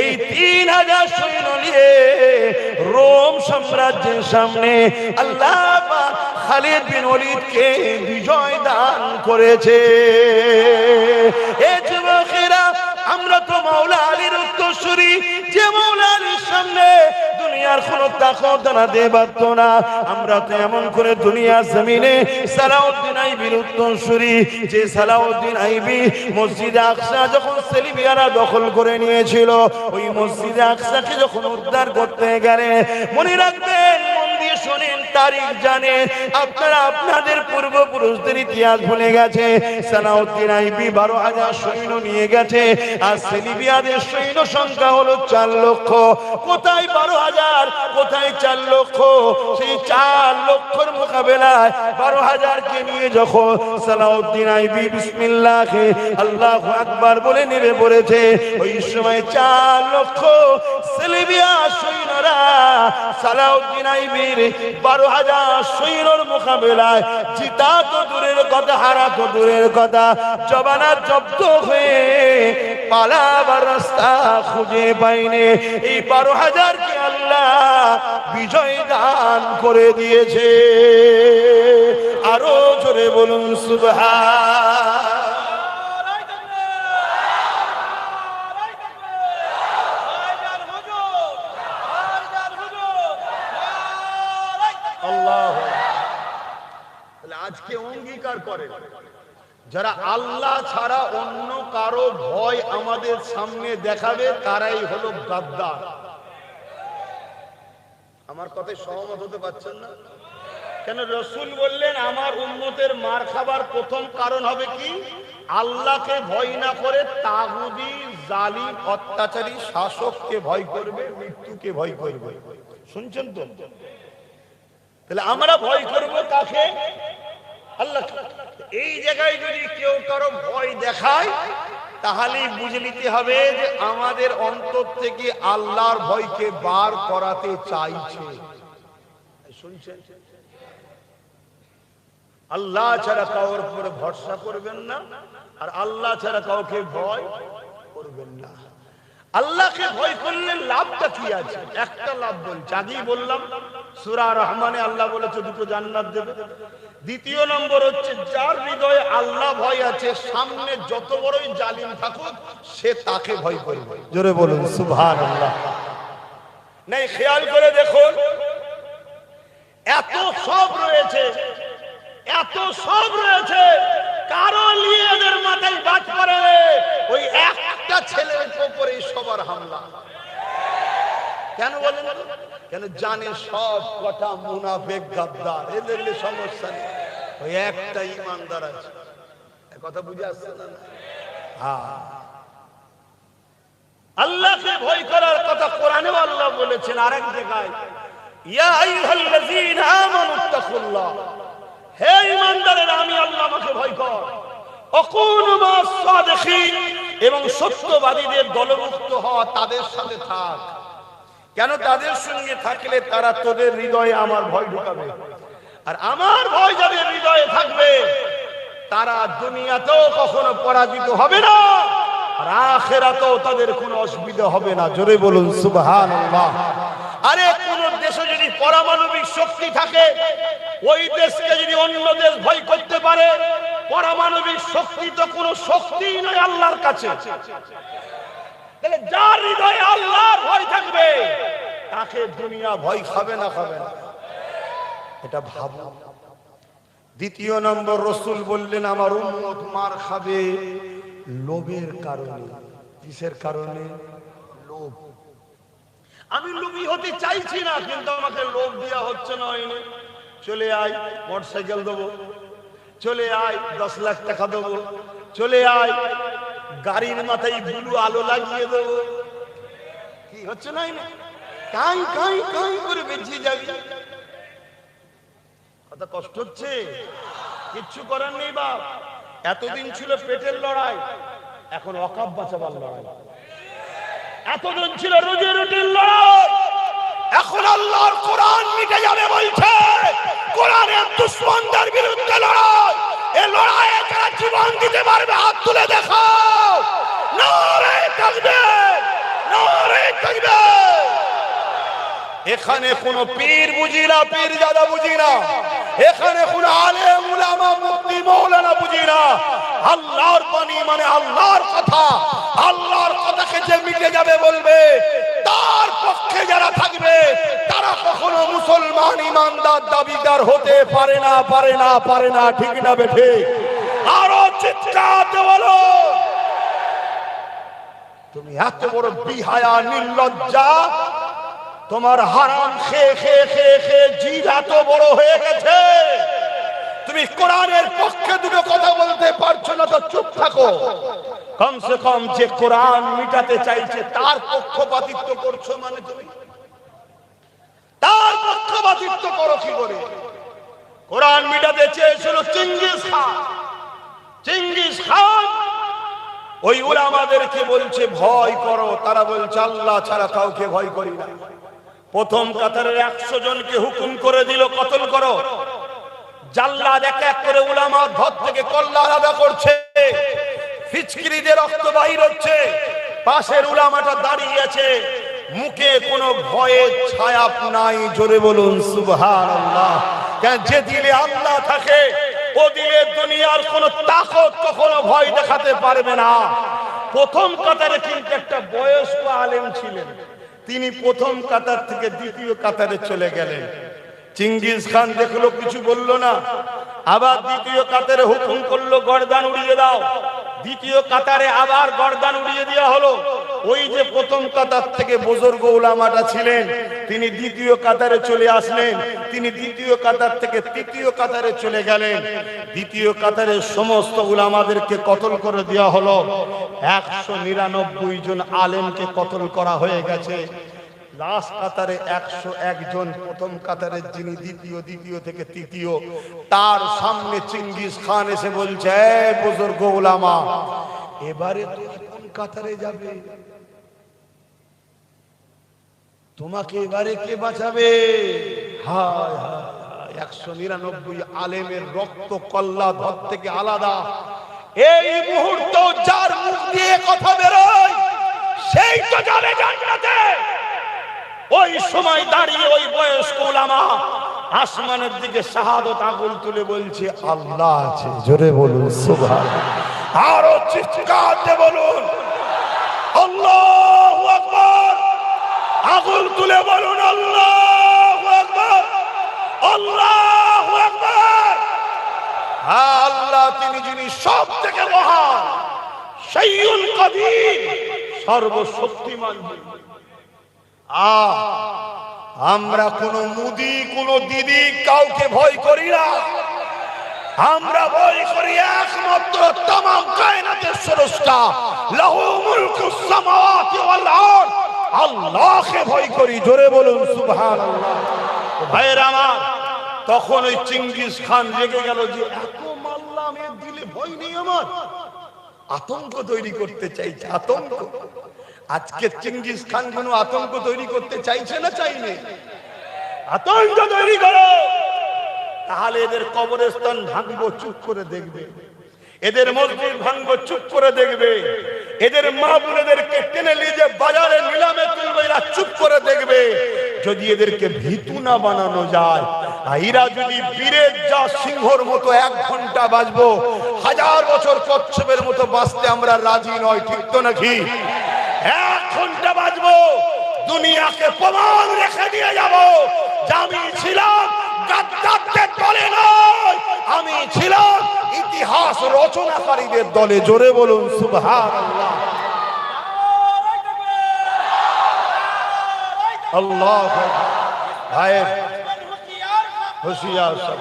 এই 3000 সৈন্য নিয়ে রোম সাম্রাজ্যের সামনে আল্লাহ পাক খালিদ বিন ওলীদকে বিজয় দান করেছে। এ যুবকেরা, আমরা তো মাওলা আলীর উত্তরসূরি, যে মাওলা আলীর সামনে দুনিয়ার কোন তাকত দাঁড়াতে পারত না। আমরা তো এমন করে দুনিয়ার জমিনে সালাউদ্দিন আইবির উত্তরসূরি, যে সালাউদ্দিন আইবি মসজিদে আকসা যখন সেলিবিয়ারা দখল করে নিয়েছিল, ওই মসজিদে আকসাকে যখন উদ্ধার করতে গেলে, মনে রাখবেন, মন দিয়ে শোনেন, তারিখ জানেন, আপনারা আপনাদের পূর্বপুরুষদের ইতিহাস ভুলে গেছে। সালাউদ্দিন আইবি 12,000 সৈন্য নিয়ে গেছে, আর সেলিবিয়াদের সৈন্য সংখ্যা হলো 4 লক্ষ। কোথায় 12,000, কোথায় 4 লক্ষ? সেই 4 লক্ষর মোকাবেলায় 12,000 কে নিয়ে যখন সালাউদ্দিন আইবি বিসমিল্লাহ আল্লাহু আকবার বলে নেমে পড়েছে, ওই সময় 4 লক্ষ সেলিবিয়া সৈন্যরা সালাউদ্দিন আইবির 12,000 সৈন্যর মোকাবেলায় জিতা তো দূরের কথা, হারা তো দূরের কথা, জবানা জব্দ হয়ে পালাবার রাস্তা খুঁজে পাইনি। এই 12,000 কে আল্লাহ বিজয় দান করে দিয়েছে। আরো জোরে বলুন সুবহান। আজকে অঙ্গীকার করে যারা আল্লাহ ছাড়া অন্য কারো ভয় আমাদের সামনে দেখাবে তারাই হলো গাদ্দার। আমার কথায় সহমত হতে পারছেন না কেন? রাসূল বললেন আমার উম্মতের মার খাবার প্রথম কারণ হবে কি? আল্লাহকে ভয় না করে তাগুতি জালিম অত্যাচারী শাসককে ভয় করবে, মৃত্যুকে ভয় করবে। শুনছেন তো? তাহলে আমরা ভয় করব কাকে? আল্লাহ। এই জায়গায় যদি কেউ কারো ভয় দেখায় তাহলেই বুঝে নিতে হবে যে আমাদের অন্তর থেকে আল্লাহর ভয়কে বার করাতে চাইছে। শুনছেন? আল্লাহ ছাড়া কারোর উপরে ভরসা করবেন না, আর আল্লাহ ছাড়া কাউকে ভয় করবেন না। আল্লাহকে ভয় করলে লাভটা কি আছে? একটা লাভ বলছি, আগেই বললাম সূরা রহমানে আল্লাহ বলেছে দুটো জান্নাত দেবে। দ্বিতীয় নম্বর হচ্ছে যার হৃদয়ে আল্লাহ ভয় আছে, সামনে যত বড়ই জালিম থাকুক সে তাকে ভয় করবে। জোরে বলুন সুবহানাল্লাহ। নাই খেয়াল করে দেখুন, এত সব রয়েছে, এত সব রয়েছে, কারো নিয়ে এদের মাথায় বাজ পড়ে ওই একটা ছেলের উপরে সবার হামলা। কেন বলেন? কেন জানে সব কটা মুনাফিক গাদ্দার, এদের সমস্যা নেই, ওই একটা ইমানদার আছে। কথা বুঝে আসছে না? হ্যাঁ, আল্লাহকে ভয় করার কথা কোরআনে আল্লাহ বলেছেন আরেক জায়গায়, ইয়া আইয়ুহাল্লাযীনা আমানুত্তাকুল্লাহ, হে ঈমানদারেরা আমি আল্লাহকে ভয় কর, ওয়াকুনু মাস সাদিকিন, এবং সত্যবাদীদের দলভুক্ত হওয়া, তাদের সাথে থাক। কেন? তাদের সঙ্গে থাকলে তারা তোদের হৃদয়ে আমার ভয় ঢুকাবে, আর আমার ভয় যাদের হৃদয়ে থাকবে তারা দুনিয়াতেও কখনো পরাজিত হবে না, আর আখিরাতেও তাদের কোনো অসুবিধা হবে না। জোরে বলুন সুবহানাল্লাহ। আরে কোন দেশে যদি পারমাণবিক শক্তি থাকে, ওই দেশকে যদি অন্য দেশ ভয় করতে পারে, পারমাণবিক শক্তি তো কোনো শক্তিই নয় আল্লাহর কাছে। তাহলে যার হৃদয়ে আল্লাহর ভয় থাকবে তাকে দুনিয়া ভয় খাবে না, খাবে না, এটা ভাবো। দ্বিতীয় নম্বর, রাসূল বললেন আমার উম্মত মার খাবে লোভের কারণে। কিসের কারণে? লোভ। আমি লোভী হতে চাইছি না, কিন্তু আমাকে লোভ দেওয়া হচ্ছে না। হয়নি, চলে আয় মোটরসাইকেল দেবো, চলে আয় 10 লাখ টাকা দেবো, চলে আয় গাড়ির মাথায় ব্লু আলো লাগিয়ে দেবো। কি হচ্ছে না? কাই কাই কাই করে বেঁচে যাবি। কথা কষ্ট হচ্ছে, কিচ্ছু করার নেই বাপ। এতদিন ছিল পেটের লড়াই, এখন অকাপ বাঁচাবার লড়াই। এতদিন ছিল রোজে রুটির লড়াই, এখন আল্লাহর কোরআন মিটে যাবে বলছে। কোরআনের দুশমনদের বিরুদ্ধে লড়াই। এই লড়াইয়ে যারা জীবন দিতে পারবে হাত তুলে দেখাও। নারে তাকবীর, নারে তাকবীর। এখানে কোন পীর বুঝি না, পীরজাদা বুঝি না, এখানে কোন আলেম উলামা মুফতি মাওলানা বুঝি না। আল্লাহর বাণী মানে আল্লাহর কথা। আল্লাহর কথাকে যে মিটে যাবে বলবে, তার পক্ষে যারা থাকবে তারা কখনো মুসলমান ইমানদার দাবিদার হতে পারে না, পারে না, পারে না। ঠিক না বেঠে? আরো চিৎকার দিয়ে বলো, তুমি এত বড় বিহায়া নির্লজ্জা, তোমার হারাম খেয়ে খেয়ে খেয়ে খেয়ে জিভ এত বড় হয়ে গেছে, তুমি কোরআনের পক্ষে দুটো কথা বলতে পারছো না, তো চুপ থাকো। কমসে কম যে কোরআন মিটাতে চাইছে তার পক্ষপাতিত্ব করছো, মানে তুমি তার পক্ষপাতিত্ব করো কি করে? কোরআন মিটাতে চেয়েছিল চেঙ্গিস খান। চেঙ্গিস খান ওই উলামাদেরকে বলছে ভয় করো, তারা বলছে আল্লাহ ছাড়া কাউকে ভয় করি না। প্রথম কাতারের 100 জনকে হুকুম করে দিল কতল করো। জাল্লাদ এক এক করে উলামা ধর থেকে কল্লা আলাদা করছে, ফিচকিরিতে রক্ত বাইর হচ্ছে। পাশের উলামাটা দাঁড়িয়ে আছে, মুখে কোনো ভয়ের ছায়া নাই। জোরে বলুন সুবহানাল্লাহ। কারণ যে দিলে আল্লাহ থাকে, ও দিলে দুনিয়ার কোনো তাকত কখনো ভয় দেখাতে পারবে না। প্রথম কাতারে কিন্তু একটা বয়স্ক আলেম ছিলেন, তিনি প্রথম কাতার থেকে দ্বিতীয় কাতারে চলে গেলেন। চিঙ্গিস খান দেখলো, কিছু বলল না। আবার দ্বিতীয় কাতারে হুকুম করলো গর্দান উড়িয়ে দাও। দ্বিতীয় কাতারে আবার গর্দান উড়িয়ে দেওয়া হলো। ওই যে প্রথম কাতার থেকে বুজুর্গ উলামাটা ছিলেন, তিনি দ্বিতীয় কাতারে চলে আসলেন। তিনি দ্বিতীয় কাতার থেকে তৃতীয় কাতারে চলে গেলেন। দ্বিতীয় কাতারে সমস্ত উলামাদেরকে কতল করে দেওয়া হলো। 199 জন আলেমকে কতল করা হয়ে গেছে। লাস্ট কাতারে 101 জন, প্রথম কাতারে যিনি দ্বিতীয় থেকে তৃতীয়, তার সামনে চিঙ্গিস খান এসে বলছে, এই বুজুর্গ উলামা, এবারে তুমি কোন কাতারে যাবে? তোমাকে এবারে কে বাঁচাবে? হায় হায়, 199 আলেমের রক্ত কল্লা ধর থেকে আলাদা। এই মুহূর্ত যার মুখ দিয়ে কথা বেরোয় সেই তো যাবে জান্নাতে। ওই সময় দাঁড়িয়ে ওই বয়স্ক উলামা আসমানের দিকে শাহাদত আঙুল তুলে বলছে, আল্লাহ আছে। জোরে বলুন সুবহানাল্লাহ। আরো চিৎকার দিয়ে বলুন আল্লাহু আকবার। আঙুল তুলে বলুন আল্লাহু আকবার, আল্লাহু আকবার। আল্লাহ তিনি যিনি সব থেকে মহান, শাইউল কাদির, সর্বশক্তিমান। আমরা কোন মুদি, কোন দিদি, কাউকে ভয় করি না। আমরা ভয় করি একমাত্র तमाम কায়নাতের স্রষ্টা, লাহু মুলকুস সামাওয়াতি ওয়াল আরদ, আল্লাহকে ভয় করি। জোরে বলুন সুবহানাল্লাহ। ভাইরা আমার, তখন ওই চিঙ্গিস খান রেগে গেল যে এত মারলাম, এর দিলে ভয় নেই আমার। আতঙ্ক তৈরি করতে চাইছে, আতঙ্ক। আজকে চিঙ্গিস খান কোনো আতঙ্ক তৈরি করতে চাইছে না চাইনি? আতঙ্ক তৈরি করো, তাহলে এদের কবরস্থান ভাঙবো, চুপ করে দেখবে। এদের মসজিদ ভাঙবো, চুপ করে দেখবে। এদের মা বোনেদেরকে টেনে নিয়ে যে বাজারে নিলামে তুলবে, এরা চুপ করে দেখবে। যদি এদেরকে ভীতু না বানানো যায়, এরা যদি বীরের যা সিংহর মতো 1 ঘন্টা বাঁচবো, 1000 বছর কচ্ছপের মতো বাঁচতে আমরা রাজি নয়। ঠিক তো নাকি? 1 ঘন্টা বাঁচবো, দুনিয়াকে প্রমাণ রেখে দিয়ে যাব যে আমি ছিলাম গাদ্দারদের দলে নয়, আমি ছিলাম ইতিহাস রচনাকারীদের দলে। জোরে বলুন সুবহানাল্লাহ। আল্লাহু আকবার। ভাইয়ের হুঁশিয়ার সব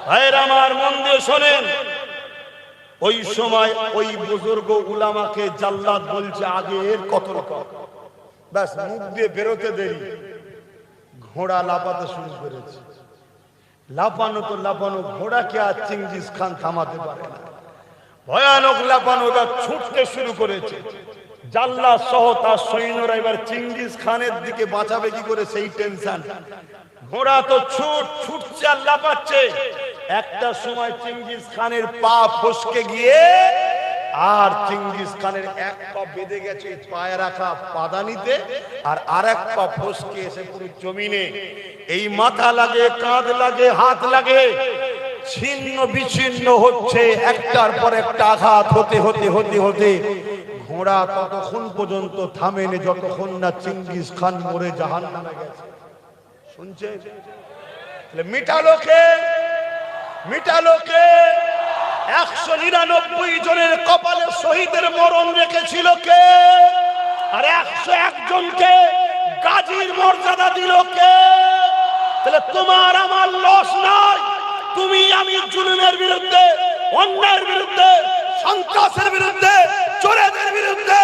ভাইয়ের আমার, মন দিয়ে শোনেন। ওই সময় ওই বুজুর্গ উলামাকে জাল্লাদ বলছে, আগে এর কতল কর। ব্যাস, মুখ দিয়ে বেরোতে দেরি, ঘোড়া লাফাতে শুরু করেছে। লাফানো তো লাফানো, ঘোড়াকে আর চিঙ্গিস খান থামাতে পারে না। ভয়ানক লাফানোটা ছুটতে শুরু করেছে। জাল্লাদ সহ তার সৈন্যরা এবার চিঙ্গিস খানের দিকে বাঁচাবে কি করে, সেই টেনশন। ঘোড়া তো ছুটছে আর লাফাচ্ছে। একটা সময় চিঙ্গিস খানের পা ফসকে গিয়ে, আর চিঙ্গিস খানের 1 পা বেঁধে গেছে পায়ে রাখা পাদানিতে, আর আরেক পা ফসকে এসে পুরো জমিনে। এই মাথা লাগে, কাঁধ লাগে, হাত লাগে, ছিন্ন বিচ্ছিন্ন হচ্ছে। একটার পর একটা আঘাত হতে হতে হতে হতে ঘোড়া ততক্ষণ পর্যন্ত থামেনি যতক্ষণ না চিঙ্গিস খান মরে জাহান্নামে গেছে। শুনছেন? মিটালো কে? মিটালো কে? 199 জনের কপালে শহীদের মরণ রেখেছিল কে? আর 101 জনকে গাজীর মর্যাদা দিল কে? তাহলে তোমার আমার লস নাই। তুমি আমি জুলুমের বিরুদ্ধে, অন্যায়ের বিরুদ্ধে, সন্ত্রাসের বিরুদ্ধে, চোরেদের বিরুদ্ধে,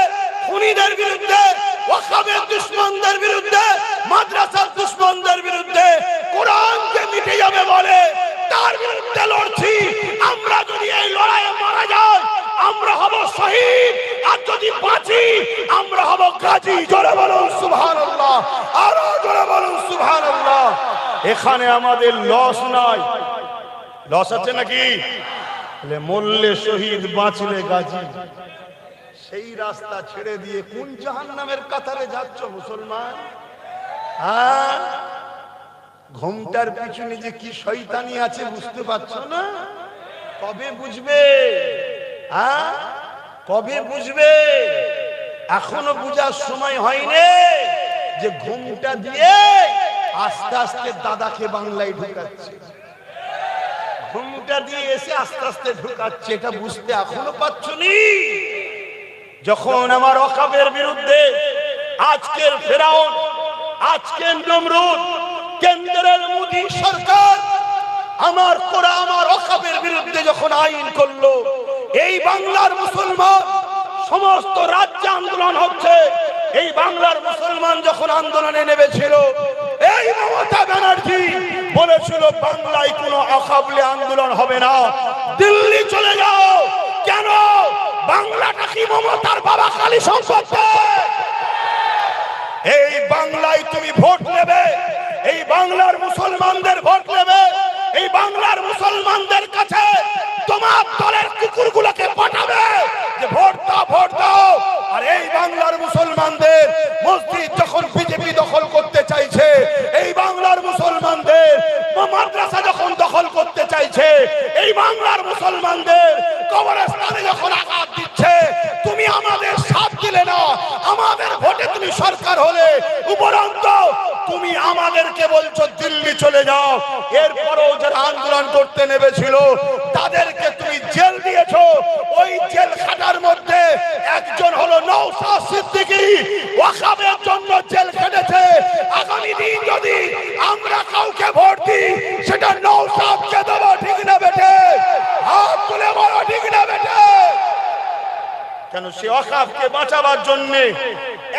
খুনিদের বিরুদ্ধে, ওয়াকাবের দুশমনদের বিরুদ্ধে, মাদ্রাসার দুশমনদের বিরুদ্ধে, কোরআনকে মিটে যাবে বলে তার বিরুদ্ধে লড়ছি। আমরা যদি এই লড়াইয়ে মারা যাই, আমরা হব শহীদ, আর যদি বাঁচি আমরা হব গাজী। জোরে বলুন সুবহানাল্লাহ, আরো জোরে বলুন সুবহানাল্লাহ। এখানে আমাদের লস নাই। লস আছে নাকি? মরলে শহীদ, বাঁচলে গাজী। সেই রাস্তা ছেড়ে দিয়ে কোন জাহান্নামের কাতারে যাচ্ছ মুসলমান? ঘোমটার পিছনে যে কি শয়তানি আছে বুঝতে পারছো না? কবে বুঝবে? কবে বুঝবে? এখনো বুঝার সময় হয়নি যে ঘোমটা দিয়ে আস্তে আস্তে দাদাকে বাংলায় ঢুকাচ্ছে, ঘুমটা দিয়ে এসে আস্তে আস্তে ঢুকাচ্ছে। এটা বুঝতে এখনো পাচ্ছনি? যখন আমার ওয়াকফের বিরুদ্ধে আজকের ফেরাউন, আজকের নমরুদ, কেন্দ্রের মোদী সরকার আমার কোরআন, আমার ওয়াকফের বিরুদ্ধে যখন আইন করলো, এই বাংলার মুসলমান সমস্ত রাজ্যে আন্দোলন হচ্ছে। এই বাংলার মুসলমান যখন আন্দোলনে নেমেছিল, এই মমতা ব্যানার্জি বলেছিল বাংলায় কোনো ওয়াকফে আন্দোলন হবে না, দিল্লি চলে যাও। কেন? বাংলাটা কি মমতার বাবা খালি সম্পত্তি? এই বাংলায় তুমি ভোট নেবে, এই বাংলার মুসলমানদের ভোট নেবে, এই বাংলার মুসলমানদের কাছে তোমার দলের কুকুরগুলোকে পাঠাবে যে ভোট দাও, ভোট দাও। আর এই বাংলার মুসলমানদের মসজিদ যখন বিজেপি দখল করতে চাইছে, এই বাংলার মুসলমানদের মাদ্রাসা যখন দখল করতে চাইছে, এই বাংলার মুসলমানদের কবরস্থানে যখন আঘাত দিচ্ছে, তুমি আমাদের সাথ দিলে না, আমাদের ভোটে তুমি সরকার হলে, উপরন্ত তুমি আমাদেরকে বলছো দিল্লি চলে যাও। এরপরও যারা আন্দোলন করতে নেমেছিল তাদেরকে তুমি জেল দিয়েছো। ওই জেল খাটার মধ্যে একজন হলো নওশাদ সিদ্দিকী, ওয়াকফের জন্য জেল খেটেছে। আগামী দিন যদি আমরা কাউকে ভোট দিই, সেটা নওশাদকে দেব, ঠিক না বেটে? হাত তুলে বলো, ঠিক না বেটে? কেন? সে ওয়াকফকে বাঁচাবার জন্য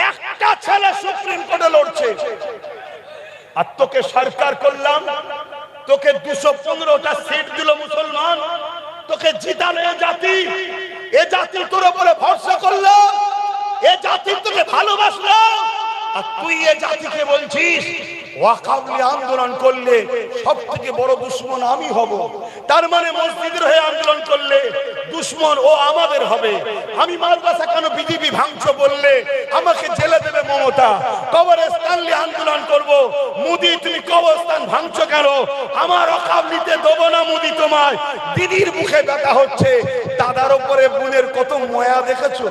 একটা ছেলে সুপ্রিম কোর্টে লড়ছে। আর তোকে সরকার করলাম, তোকে 215টা সিট দিল মুসলমান, তোকে জিতালো এ জাতি, এ জাতি তোর উপরে ভরসা করলো, এ জাতি তোকে ভালোবাসলো। আর তুই এ জাতিকে বলছিস ওয়াকফ আন্দোলন করলে সব থেকে বড় দুশ্মন আমি হব। তার মানে মসজিদের হয়ে আন্দোলন করলে দুশ্মন ও আমাদের হবে। আমি মাদ্রাসা কেন বিজেপি ভাঙছো বললে আমাকে জেলে দেবে মমতা। কবরস্থান নিয়ে আন্দোলন করব, মোদি তুমি কবরস্থান ভাঙছো কেন? আমার ওয়াকফ নিতে দেবো না মোদি তোমায়। দিদির মুখে ব্যথা হচ্ছে, দাদার উপরে বোনের কত ময়া দেখেছো?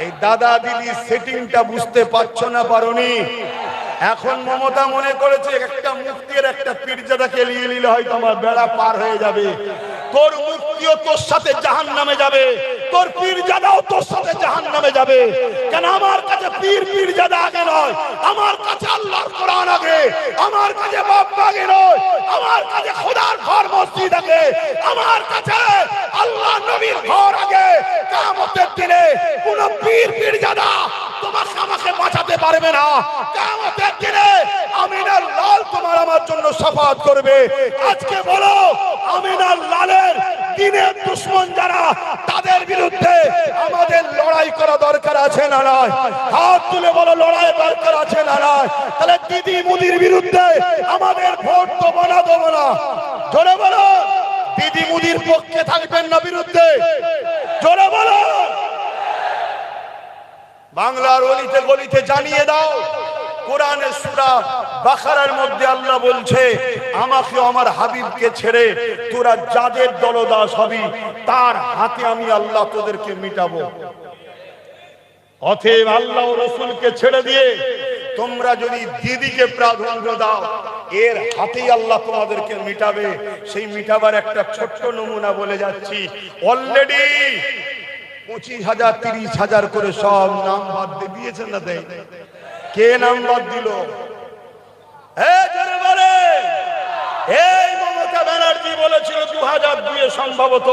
এই দাদা দিদি সেটিংটা বুঝতে পারছো না, পারোনি? এখন মমতা মনে করেছে একটা মুফতির একটা পীরজাদাকে নিয়ে নিলে হয়তো আমার বেড়া পার হয়ে যাবে। তোর মুফতিও তোর সাথে জাহান্নামে যাবে, তোর পীরজাদাও তোর সাথে জাহান্নামে যাবে। কেন? আমার কাছে পীরজাদা আগে নয়, আমার কাছে আল্লাহর কোরআন আগে, আমার কাছে বাপ আগে নয়, আমার কাছে খোদার ঘর মসজিদ আগে, আমার কাছে আল্লাহ নবীর ঘর আগে। কিয়ামতের দিনে কোন পীরজাদা তোমাকে আমাকে বাঁচাতে পারবে না। কিয়ামতের দিনে আমিনার লাল তোমার আমার জন্য শাফাআত করবে। আজকে বলো, আমিনার লালের দিনের দুশমন যারা, তাদের বিরুদ্ধে আমাদের লড়াই করা দরকার আছে না নয়? হাত তুলে বলো, লড়াই দরকার আছে না নয়? তাহলে দিদি মুদির বিরুদ্ধে আমাদের ভোট দেবো না, দেবো না? জোরে বলো, দিদি মুদির পক্ষে থাকবেন না বিরুদ্ধে? জোরে বলো। বাংলার অলিতে গলিতে জানিয়ে দাও, কোরআনের সূরা বাকারার মধ্যে আল্লাহ বলছে আমাকে আমার হাবিবকে ছেড়ে তোরা যাদের দলদাস হবি তার হাতে আমি আল্লাহ তোদেরকে মিটাবো। অতএব আল্লাহ ও রাসূলকে ছেড়ে দিয়ে তোমরা যদি দিদিকে প্রাধান্য দাও, এর হাতেই আল্লাহ তোমাদেরকে মিটাবে। সেই মিটাবার একটা ছোট্ট নমুনা বলে যাচ্ছি। অলরেডি 25,000 30,000 করে সব নাম বাদ দিয়েছেন না? দেয় কে নাম বাদ দিল? এই মমতা ব্যানার্জি বলেছিল 2002 সম্ভবত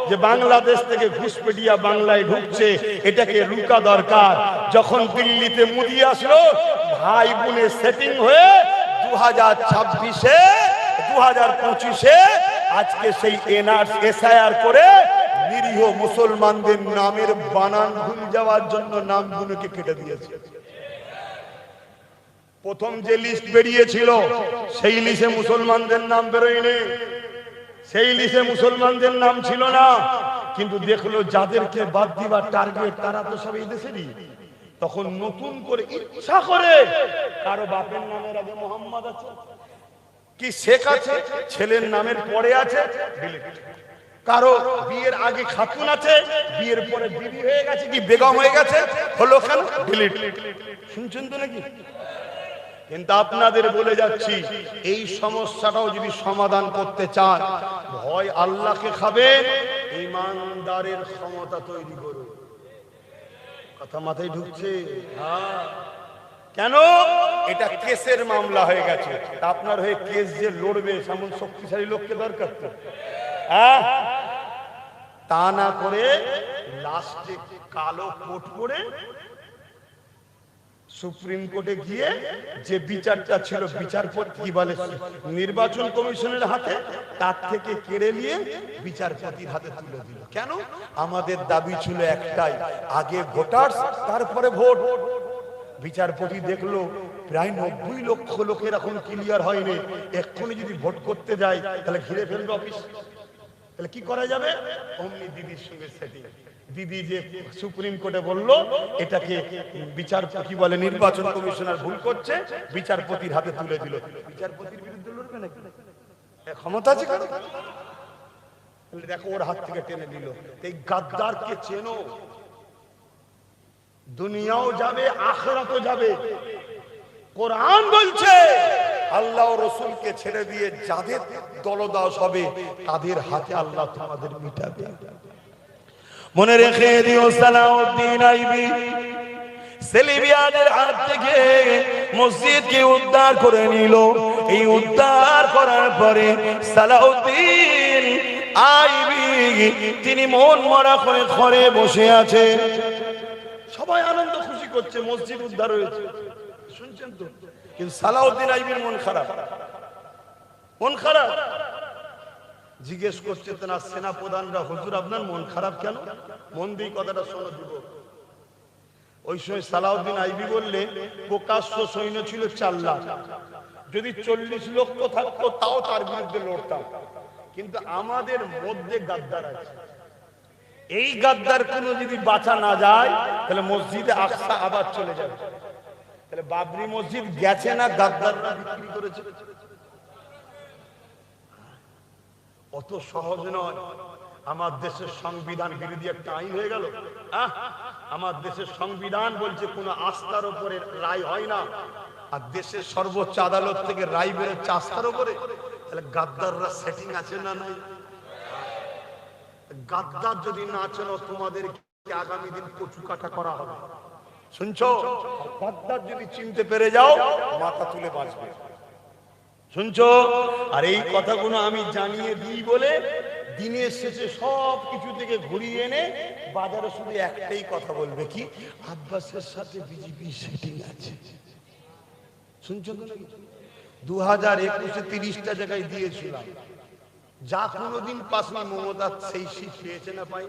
যে বাংলাদেশ থেকে ঘুষপেটিয়া বাংলায় ঢুকছে, এটাকে রুকা দরকার। যখন দিল্লিতে মোদি আসলো, ভাই বোনের সেটিং হয়ে 2026-এ 2025-এ আজকে সেই এসআইআর করে নিরীহ মুসলমানদের নামের বানান ভুল যাওয়ার জন্য নামগুলোকে কেটে দিয়েছে। প্রথম যে লিস্ট বেরিয়েছিল সেই লিস্টে মুসলমানদের নাম বেরোয়নি, সেই লিস্টে মুসলমানদের নাম ছিল না। কিন্তু দেখলো যাদেরকে বাদ দিবার টার্গেট তারা তো সব এই দেশেরই। তখন নতুন করে ইচ্ছা করে কারো বাপের নামের আগে মোহাম্মদ আছে কি শেখ আছে, ছেলের নামের পরে আছে ডিলিট। কারো বিয়ের আগে খাতুন আছে, বিয়ের পরে বিবি হয়ে গেছে কি বেগম হয়ে গেছে, হলো কেন ডিলিট। শুনছেন তো নাকি? কিন্তু আপনাদের বলে যাচ্ছি, এই সমস্যাটাও যদি সমাধান করতে চান, ভয় আল্লাহকে খাবে, ইমানদারের ক্ষমতা তৈরি করুন। কথা মাথায় ঢুকছে? হ্যাঁ। কেন? এটা কেসের মামলা হয়ে গেছে। তা আপনার হয়ে কেস যে লড়বে এমন শক্তিশালী লোককে দরকার তো, হ্যাঁ? তা না করে লাস্টে কালো কোট পরে সুপ্রিম কোর্টে গিয়ে যে বিচারটা ছিল, বিচারপতি কি বলে, নির্বাচন কমিশনের হাতে, তার থেকে কেড়ে নিয়ে বিচারপতির হাতে তুলে দিল। কেন? আমাদের দাবি ছিল একটাই, আগে ভোটার্স তারপরে ভোট। বিচারপতি দেখলো প্রায় 90 লক্ষ লোকের এখন ক্লিয়ার হয়নি, এক্ষুনি যদি ভোট করতে যায় তাহলে ঘিরে ফেলবে অফিস। তাহলে কি করা যাবে? অমনি দিদির সঙ্গে সেটিং। দিদি যে সুপ্রিম কোর্টে বললো এটাকে বিচারপতি বলে নির্বাচন কমিশনার ভুল করছে, বিচারপতির হাতে তুলে দিল। বিচারপতির বিরুদ্ধে লড়বে নাকি? ক্ষমতা আছে কারো? দেখো ওর হাত থেকে টেনে নিল। এই গাদ্দারকে চেনো, দুনিয়াও যাবে আখিরাতও যাবে। কোরআন বলছে আল্লাহ ও রাসূলকে ছেড়ে দিয়ে যাদের দলদাস হবে তাদের হাতে আল্লাহ তোমাদের মিটাবে। মনে রেখে দিও, সালাউদ্দিন আইবি সেলিবিয়াদের হাত থেকে মসজিদকে উদ্ধার করে নিল। এই উদ্ধার করার পরে সালাউদ্দিন আইবি তিনি মন মরা করে ঘরে বসে আছে। সবাই আনন্দ খুশি করছে, মসজিদ উদ্ধার হয়েছে, শুনছেন তো? কিন্তু সালাউদ্দিন আইবির মন খারাপ। মন খারাপ। জিজ্ঞেস করছে তার সেনা প্রধানরা, হুজুর আপনার মন খারাপ কেন? মন দিয়ে কথাটা শোনো দিব। ওই সময় সালাউদ্দিন আইবি বললে প্রকাশ্য সৈন্য ছিল 4 লাখ, যদি 40 লক্ষ থাকতো তাও তার বিরুদ্ধে লড়তাম, কিন্তু আমাদের মধ্যে গাদ্দার আছে। এই গাদ্দার কোন যদি বাঁচা না যায় তাহলে মসজিদে আকসা আবার চলে যাবে। তাহলে বাবরি মসজিদ গেছে না, গাদ্দাররা বিক্রি করেছে। অত সহজ নয়। আমার দেশের সংবিধান বিরোধী একটা আইন হয়ে গেল। আমার দেশের সংবিধান বলছে কোন আস্থার উপরে রায় হয় না, আর দেশের সর্বোচ্চ আদালত থেকে রায় বেরোচ্ছে আস্থার উপরে। তাহলে গাদ্দাররা সেটিং আছে না নাই? গাদ্দার যদি না চেনো তোমাদের আগামী দিন কচু কাটা করা হবে। শুনছো? গাদ্দার যদি চিনতে পেরে যাও মাথা তুলে বাঁচবে। শুনছো? আর এই কথাগুলো আমি জানিয়ে দিই বলে দিনের শেষে সব কিছু থেকে ঘুরিয়ে এনে বাজারে শুধু একটাই কথা বলবে, কি আব্বাসের সাথে বিজেপি সেটিং আছে। শুনছো তো? 2021-এ 30টা জায়গায় দিয়েছিলাম, যা কোনোদিন পাসনি মমতা সেই শীত পেয়েছে না পাই,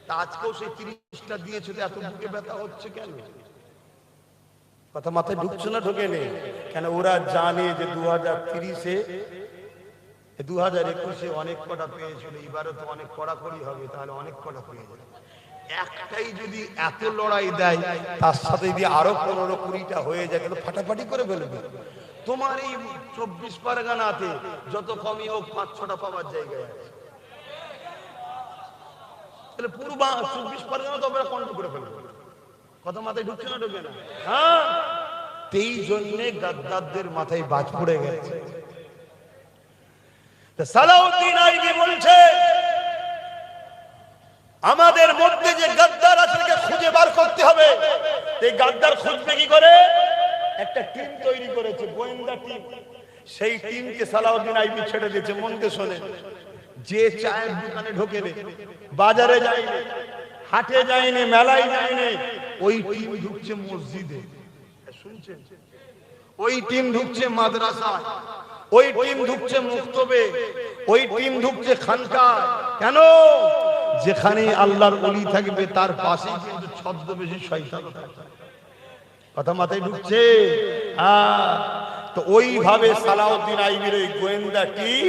তা আজকেও সেই 30টা দিয়েছে। এত বুকে ব্যথা হচ্ছে কেন? কথা মাথায় ঢুকছে না? ঢোকে নেই কেন? ওরা জানে যে 2030-এ 2021-এ অনেক কটা পেয়েছিল, এবারে তো অনেক কড়াকড়ি হবে, তাহলে অনেক কটা পেয়ে যাবে। একটাই যদি এত লড়াই দেয়, তার সাথে যদি আরো 15-20টা হয়ে যায় তাহলে ফাটাফাটি করে ফেলবে। তোমার এই 24 পরগনাতে যত কমই হোক 5-6টা পাওয়ার জায়গায় আছে, তাহলে পুরো 24 পরগনা তো আমরা কন্ট্রোল করে ফেলবো। কথা মাথায় ঢুকছে না? ঢুকে না? হ্যাঁ, এই জন্যে গাদ্দারদের মাথায় বাজ পড়ে গেছে। সালাউদ্দিন আইবি বলছে আমাদের মধ্যে যে গাদ্দার আছে খুঁজে বার করতে হবে। এই গাদ্দার খুঁজবে কি করে? একটা টিম তৈরি করেছে, গোয়েন্দা টিম। সেই টিমকে সালাউদ্দিন আইবি ছেড়ে দিয়েছে। মনকে শোনে, যে চায়ের দোকানে ঢোকে নে, বাজারে যায়নি, হাটে যায়নি, মেলায় যায়নি, ওই টিম ঢুকছে মসজিদে। শুনছেন? ওই টিম ঢুকছে মাদ্রাসায়, ওই টিম ঢুকছে মুক্তবে, ওই টিম ঢুকছে খানকায়। কেন? যেখানে আল্লাহর ওলি থাকবে তার পাশেই কিন্তু ছদ্মবেশী শয়তান থাকবে। কথা মাথায় ঢুকছে? তো ওইভাবে সালাউদ্দিন আইবির ওই গোয়েন্দা টিম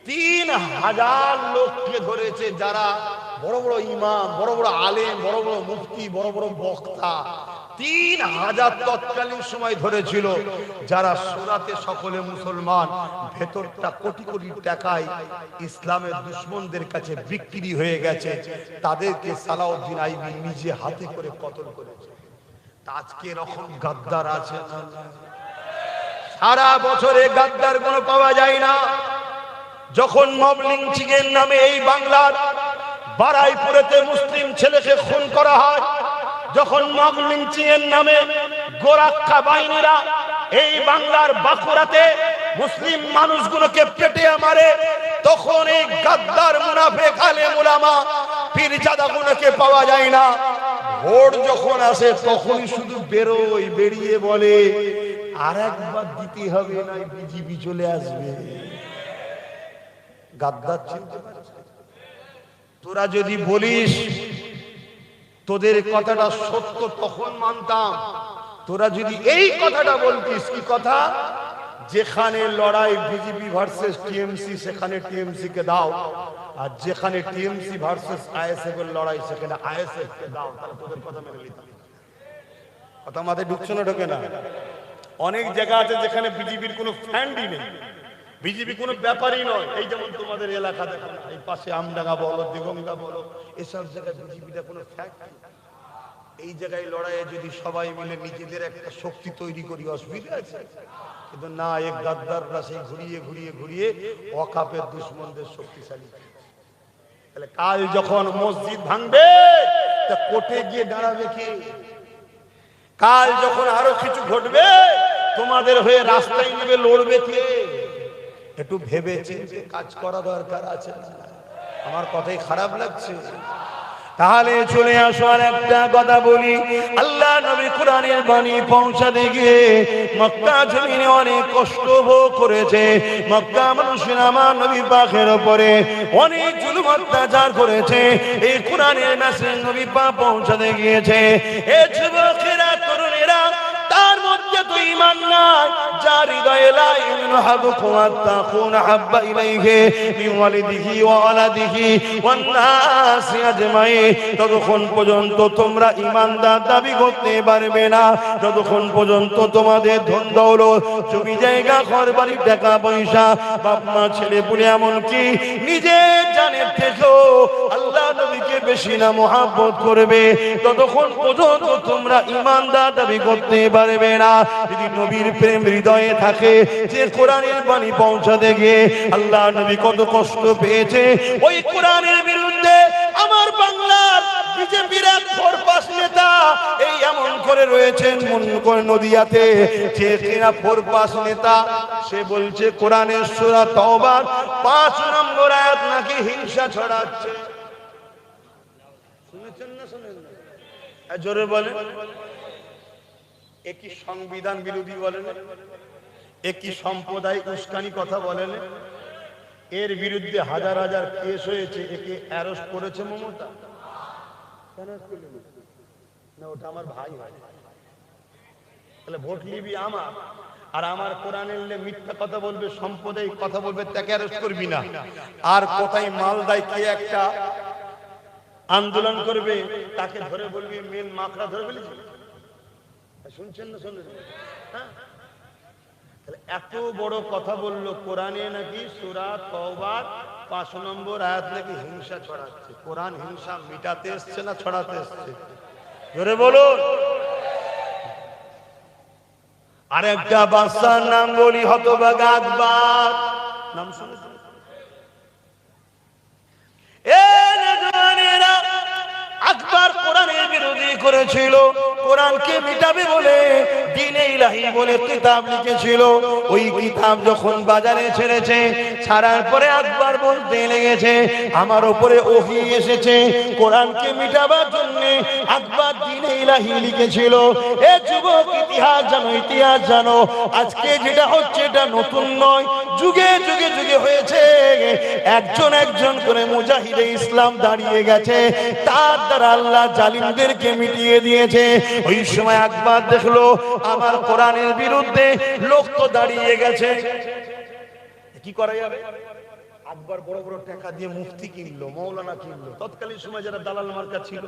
3000 লোককে ধরেছে, যারা বড় বড় ইমাম, বড় বড় আলেম, বড় বড় মুফতি, বড় বড় বক্তা। 3000 তৎকালীন সময় ধরেছিল, যারা সুরাতে সকলে মুসলমান, ভেতরটা কোটি কোটি টাকায় ইসলামের দুশমনদের কাছে বিক্রি হয়ে গেছে। তাদেরকে সালাউদ্দিন আইবি নিজে হাতে করে কতল করেছে। আজকে এরকম গাদ্দার আছে না? সারা বছরে গাদ্দার কোনো পাওয়া যায় না। যখন মব লিঞ্চিং এর নামে এই বাংলার বারাইপুরেতে মুসলিম ছেলেকে খুন করা হয়, যখন মব লিঞ্চিং এর নামে গোরাক্ষা বাহিনীরা এই বাংলার বাঁকুড়াতে মুসলিম মানুষগুলোকে পেটে মারে, তখন এই গাদ্দার মুনাফিক আলেম উলামা পীরজাদাগুলোকে পাওয়া যায় না। ভোট যখন আসে তখনই শুধু বেরিয়ে বলে আর একবার দিতে হবে, না বিজেপি চলে আসবে। গাদ্দার চিনতে পারছে? তোরা যদি বলিস তোদের কথাটা সত্য তখন মানতাম। তোরা যদি এই কথাটা বলতিস, কি কথা, যেখানে লড়াই বিজেপি ভার্সেস টিএমসি সেখানে টিএমসি কে দাও, আর যেখানে টিএমসি ভার্সেস আইএসএফ এর লড়াই সেখানে আইএসএফ কে দাও, তাহলে তোদের কথা মেনে নিতাম। কথা মাথায় ঢুকছে না ঢোকে না? অনেক জায়গা আছে যেখানে বিজেপির কোনো ফ্যান্ডই নেই, বিজেপি কোনো ব্যাপারই নয়। এই যেমন তোমাদের এলাকা দেখো, এই পাশে আমডাঙ্গা বলো, দিগঙ্গা বলো, এসব জায়গায় বিজেপিটা কোনো ফ্যাক্ট। এই জায়গায় লড়াইয়ে যদি সবাই মিলে নিজেদের একটা শক্তি তৈরি করি, অসুবিধা আছে? কিন্তু না, এক গাদ্দাররা সেই ঘুরিয়ে ঘুরিয়ে ঘুরিয়ে ওয়াকাফের দুশমনদের শক্তিশালী। তাহলে কাল যখন মসজিদ ভাঙবে তা কোর্টে গিয়ে দাঁড়াবে কে? কাল যখন আরো কিছু ঘটবে তোমাদের হয়ে রাস্তায় নেবে লড়বে কে? একটু ভেবে চিন্তে কাজ করা দরকার আছে। আমার কথাই খারাপ লাগছে? তাহলে চলে আসো আর একটা কথা বলি। আল্লাহ নবী কোরআনের বাণী পৌঁছাতে গিয়ে মক্কা জমিনে অনেক কষ্ট ভোগ করেছে। মক্কা মানুষের আমার নবী পাকের উপরে অনেক জুলুম অত্যাচার করেছে। এই কোরআনের মেসেজ নবী পাক পৌঁছাতে গিয়েছে। এ যুবকেরা, তরুণেরা, তার মধ্যে তো ঈমান নাই, যার হৃদয়ে লা ইউমিনু আহাদুকুম হাত্তা আকুনা হাব্বা ইলাইহি মিন ওয়ালিদিহি ওয়া ওয়ালাদিহি ওয়ান নাসি আজমাইন, ততক্ষণ পর্যন্ত তোমরা ঈমানদার দাবি করতে পারবে না যতক্ষণ পর্যন্ত তোমাদের ধন দৌলত, জমি জায়গা, ঘর বাড়ি, টাকা পয়সা, বাপ মা, ছেলে পুলে, এমনকি নিজের জানের থেকেও আল্লাহ নবীকে বেশি না মহব্বত করবে, ততক্ষণ পর্যন্ত তোমরা ঈমানদার দাবি করতে পারবে না। যদি নবীর প্রেম হৃদয়ে থাকে, যে কোরআনের বাণী পৌঁছাতে গিয়ে আল্লাহ নবী কত কষ্ট পেয়েছে, ওই কোরআনের বিরুদ্ধে আমার বাংলার বিজেপির এক ফোরপাস নেতা এই এমন করে রয়েছেন নদিয়াতে, যে কিনা ফোরপাস নেতা, সে বলছে কোরআনের সূরা তাওবার 5 নম্বর আয়াত নাকি হিংসা ছড়াচ্ছে। শুনেছেন না শুনেন না? জোরে বলেন। একই সংবিধান বিরোধী বলেন, একই সম্প্রদায় উস্কানি কথা বলেন, এর বিরুদ্ধে হাজার হাজার কেস হয়েছে। একে অ্যারেস্ট করেছে মমতা? না, ওটা আমার ভাই হয়। তাহলে ভোট নিবি আমার, আর আমার কোরআনের মিথ্যা কথা বলবে, সম্প্রদায় কথা বলবে, তাকে অ্যারেস্ট করবি না। আর কোথায় মালদায় কে একটা আন্দোলন করবে, তাকে ধরে বলবি মেন মাকড়া ধরে বলেছি। শুনছেন না শুনলেন? হ্যাঁ, তাহলে এত বড় কথা বললো, কোরআনে নাকি সূরা তাওবার 5 নম্বর আয়াত নাকি হিংসা ছড়াচ্ছে। কোরআন হিংসা মিটাতে এসছে না ছড়াতে এসছে? জোরে বলো। আরেকটা বাদশার নাম বলি, হতভাগা আকবর। নাম শুনেছেন? আকবর কোরআনের বিরোধী করেছিল, কোরআনকে মিটাবে বলে দ্বীন ইলাহি বলে কিতাব লিখেছিল। ওই কিতাব যখন বাজারে ছেড়েছে, ছাড়ার পরে আকবর বলতে লেগেছে আমার উপরে ওহী এসেছে কোরআনকে মিটাবার জন্য। আকবর দ্বীন ইলাহি লিখেছিল। এ যুবক, ইতিহাস জানো, ইতিহাস জানো। আজকে যেটা হচ্ছে এটা নতুন নয়, যুগে যুগে যুগে হয়েছে। একজন একজন করে মুজাহিদে ইসলাম দাঁড়িয়ে গেছে, তার দ্বারা আল্লাহ জালিমদেরকে মিটিয়ে দিয়েছে। ওই সময় আকবর দেখলো আমার কোরআনের বিরুদ্ধে লোক তো দাঁড়িয়ে গেছে, কি করা যাবে? আকবর বড় বড় টাকা দিয়ে মুফতি কিনলো, মৌলানা কিনলো। তৎকালীন সময় যারা দালাল মার্কা ছিল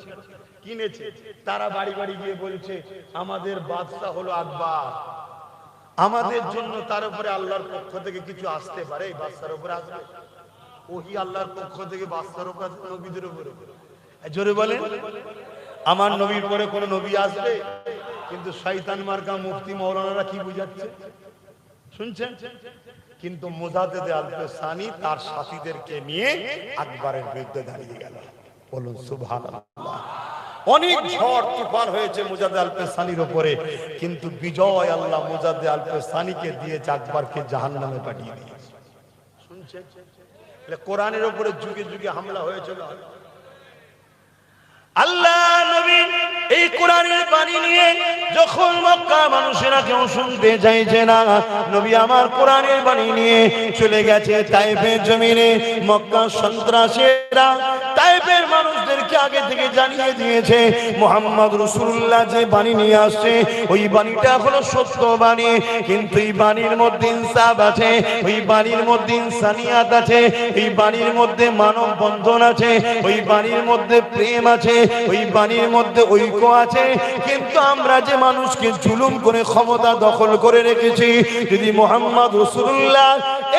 কিনেছে, তারা বাড়ি বাড়ি গিয়ে বলছে আমাদের বাদশা হলো আকবর, আমাদের জন্য তার উপরে আল্লাহর পক্ষ থেকে কিছু আসতে পারে। এই বাদশার উপরে আসবে ওহী, আল্লাহর পক্ষ থেকে বাদশার উপরে, নবীদের উপরে। জোরে বলেন, আমার নবীর পরে কোন নবী আসবে? কিন্তু শয়তান মার্কা মুফতি মৌলানারা কি বুঝাচ্ছে? শুনছেন? কিন্তু মুজাদ্দেদে আল-ফেসানি তার সাথীদেরকে নিয়ে আকবরের বিরুদ্ধে দাঁড়িয়ে গেল। বলুন সুবহানাল্লাহ। অনেক ঝড় তুফান হয়েছে মুজাদ্দেদ আল-ফেসানির উপরে, কিন্তু বিজয় আল্লাহ মুজাদ্দেদ আল-ফেসানিকে দিয়েছে, আকবরকে জাহান্নামে পাঠিয়ে দিয়েছে। শুনছেন? কোরআনের উপরে যুগে যুগে হামলা হয়েছিল। আল্লাহ নবী এই কোরআনের বাণী নিয়ে যখন মক্কা মানুষেরা কেউ শুনতে চাইছে না, নবী আমার কোরআনের বাণী নিয়ে চলে গেছে তায়েফের জমিনে। মক্কা সন্ত্রাসীরা তায়েফের মানুষদেরকে আগে থেকে জানিয়ে দিয়েছে মুহাম্মদ রাসূলুল্লাহ যে বাণী নিয়ে আসছে ওই বাণীটা হলো সত্য বাণী, কিন্তু এই বাণীর মধ্যে ইনসাফ আছে, ওই বাণীর মধ্যে ইনসানিয়াত আছে, এই বাণীর মধ্যে মানব বন্ধন আছে, ওই বাণীর মধ্যে প্রেম আছে, ওই বাণীর মধ্যে ঐক্য আছে। কিন্তু আমরা যে মানুষকে জুলুম করে ক্ষমতা দখল করে রেখেছি, যদি মুহাম্মদ রাসূলুল্লাহ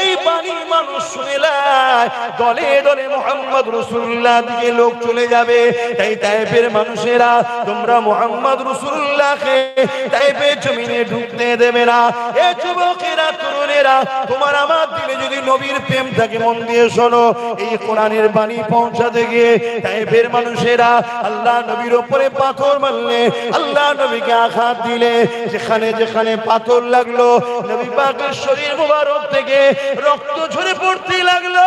এই বাণী মানুষ শুনে নেয়, দলে দলে মুহাম্মদ রাসূলুল্লাহ দিকে লোক চলে যাবে। তাই তায়েফের মানুষেরা তোমরা মুহাম্মদ রাসূলুল্লাহকে তায়েফের জমিনে ঢুকতে দেবে না। এ যুবকেরা, তরুণেরা, তোমার আমার দিলে যদি নবীর প্রেম থাকে মন দিয়ে শোনো, এই কোরআনের বাণী পৌঁছাতে গিয়ে তায়েফের মানুষেরা আল্লাহ নবীর উপরে পাথর মারলে, আল্লাহ নবীকে আঘাত দিলে, যেখানে যেখানে পাথর লাগলো নবী পাকের শরীর মোবারক থেকে রক্ত ঝরে পড়তে লাগলো।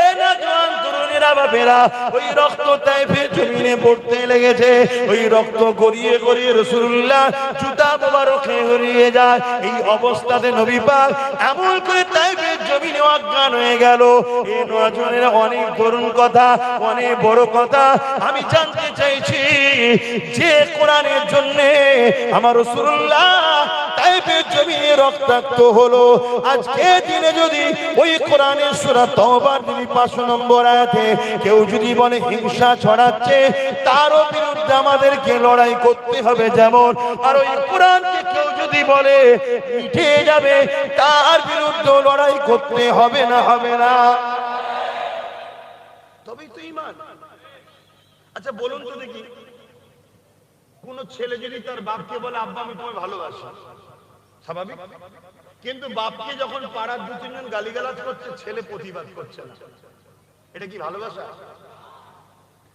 এ না জওয়ান তরুণেরা, বাপেরা, ওই রক্ত তায়েফের জমিনে পড়তে লেগেছে। ওই রক্ত গড়িয়ে গড়িয়ে রাসূলুল্লাহ জুতা মোবারকে গড়িয়ে যায়। এই অবস্থাতে নবী পাক এমন করে তায়েফের জমিনে অজ্ঞান হয়ে গেল। এই নজনের অনেক তরুণ কথা, অনেক বড় কথা আমি জানতে চাইছি, যে কোরআনের জন্য আমার রাসূলুল্লাহ তায়েফের জমিনে রক্তাক্ত হলো, আজকে দিনে যদি ওই কোরআনের সূরা তাওবার 5 নম্বর আয়াতে কেউ যদি বলে হিংসা ছড়াচ্ছে, তারও বিরুদ্ধে আমাদেরকে লড়াই করতে হবে যেমন, আর ওই কোরআনকে কেউ যদি বলে মিটে যাবে, তার বিরুদ্ধে লড়াই করতে হবে না, হবে না? তবেই তো ঈমান। আচ্ছা বলুন তো দেখি, কোন ছেলে যদি তার বাপকে বলে আব্বা আমি তোমায় ভালোবাসি, স্বাভাবিক? কিন্তু বাপকে যখন পাড়ার 2-3 জন গালিগালাজ করছে, ছেলে প্রতিবাদ করছে না, এটা কি ভালোবাসা?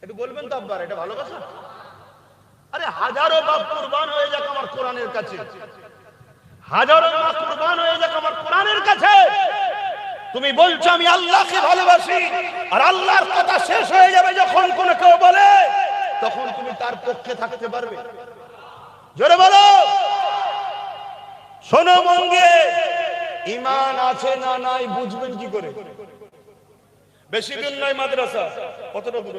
একটু বলবেন তো আব্বার, এটা ভালোবাসা? আরে হাজারো বাপ কুরবান হয়ে যাক আমার কোরআনের কাছে, হাজারো মা কুরবান হয়ে যাক আমার কোরআনের কাছে, তুমি বলছো আমি আল্লাহকে ভালোবাসি, আর আল্লাহর কথা শেষ হয়ে যাবে যখন কোন কেউ বলে, তখন তুমি তার পক্ষে থাকতে পারবে? জোরে বলো। শোনো মঙ্গে, ঈমান আছে না নাই বুঝবেন কি করে? বেশি দিন নয় মাদ্রাসা, কতটা দূর?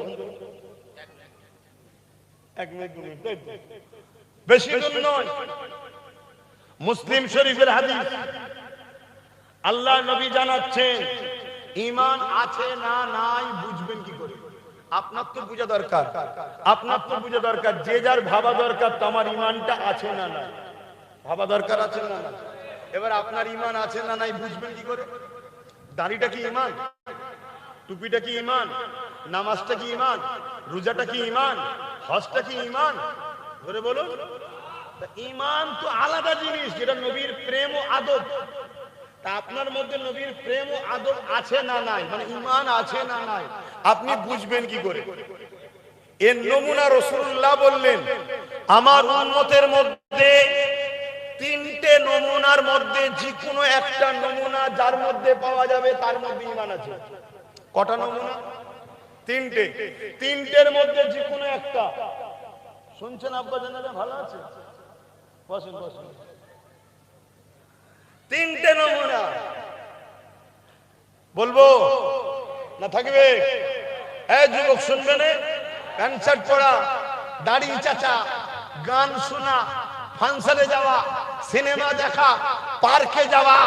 1 মিনিট 2 মিনিট, বেশি দিন নয়। মুসলিম শরীফের হাদিস, আল্লাহ নবী জানাচ্ছেন ঈমান আছে না নাই বুঝবেন কি করে? আপনার তো বোঝা দরকার, আপনার তো বোঝা দরকার, যে যার ভাবা দরকার তো আমার ঈমানটা আছে না নাই, ভাবা দরকার আছে না নাই। এবার আপনার ঈমান আছে না নাই বুঝবেন কি করে? দাড়িটা কি ঈমান? টুপিটা কি ঈমান? নামাজটা কি ঈমান? রোজাটা কি ঈমান? হজটা কি ঈমান? ধরে বলুন। ঈমান তো আলাদা জিনিস, যেটা নবীর প্রেম ও আদব। তা আপনার মধ্যে নবীর প্রেম ও আদব আছে না নাই, মানে ঈমান আছে না নাই, আপনি বুঝবেন কি করে? এর নমুনা রাসূলুল্লাহ বললেন, আমার উম্মতের মধ্যে 3টে নমুনার মধ্যে যে কোনো একটা নমুনা যার মধ্যে পাওয়া যাবে তার মধ্যে ঈমান আছে। কটা নমুনা? 3টে। 3টের মধ্যে যে কোনো একটা। শুনছেন আব্বা জানেন? ভালো আছে, বসেন বসেন। 3টে নমুনা বলবো না থাকবে? এই যুবক শুনবে না? প্যান্ট শার্ট পরা, দাড়ি চাচা, গান শোনা, ফাংশনে যাওয়া, সিনেমা দেখা, পার্কে যাওয়া,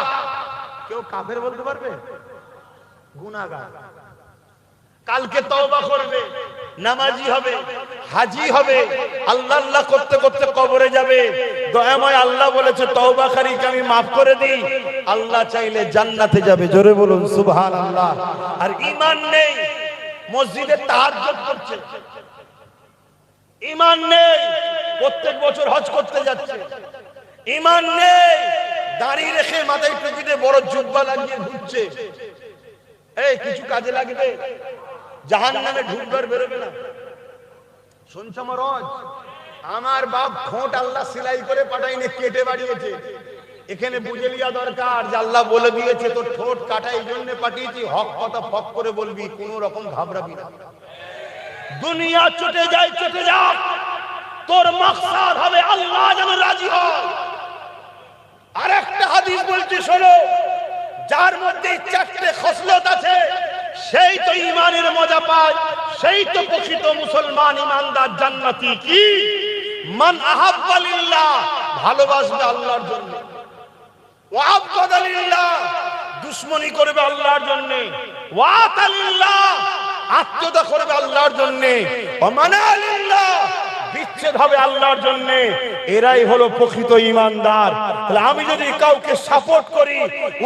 কেউ কাফের বলতে পারবে? গুনাহগার। কালকে তওবা করবে, নামাজি হবে, হাজি হবে, আল্লাহ আল্লাহ করতে করতে কবরে যাবে। দয়াময় আল্লাহ বলেছে তওবাকারীকে আমি মাফ করে দিই, আল্লাহ চাইলে জান্নাতে যাবে। জোরে বলুন সুবহানাল্লাহ। আর ঈমান নেই, মসজিদে তাহাজ্জুদ করছে, ঈমান নেই, প্রত্যেক বছর হজ করতে যাচ্ছে, ঈমান নেই, দাড়ি রেখে মাথায় টুপিতে বড় জুব্বা লাগিয়ে ঘুরছে, এই কিছু কাজে লাগবে? জাহান্নামে ঢুকবার বেরোবে না। শুনছ মরজ, আমার বাপ ঠোঁট আল্লাহ সেলাই করে পাঠাইনি, কেটে বাড়িয়েছে। এখানে বুঝে লিয়া দরকার যে আল্লাহ বলে দিয়েছে তোর ঠোঁট কাটা এই জন্য পাঠিয়েছি, হক কথা ফক করে বলবি, কোন রকম ঘাবড়াবি না। দুনিয়া চটে যায়, চটে যাক, তোর মাকসাদ হবে আল্লাহ যেন রাজি হয়। আর একটা হাদিস বলছি শোনো, যার মধ্যে চারটে খসলত আছে সেই তো ইমানের মজা পায়, সেই তো প্রকৃত মুসলমান ইমানদার জান্নাতি। কি? মান আহাব্বা লিল্লাহ, ভালোবাসবে আল্লাহর জন্য, ওয়া আবগাদা লিল্লাহ, দুশমনি করবে আল্লাহর জন্য, ওয়া আতা লিল্লাহ, আত্মীয়তা করবে আল্লাহর জন্য, ওয়া মানা লিল্লাহ, বিচ্ছেদ হবে আল্লাহর জন্য। এরাই হলো প্রকৃত ইমানদার। তাহলে আমি যদি কাউকে সাপোর্ট করি,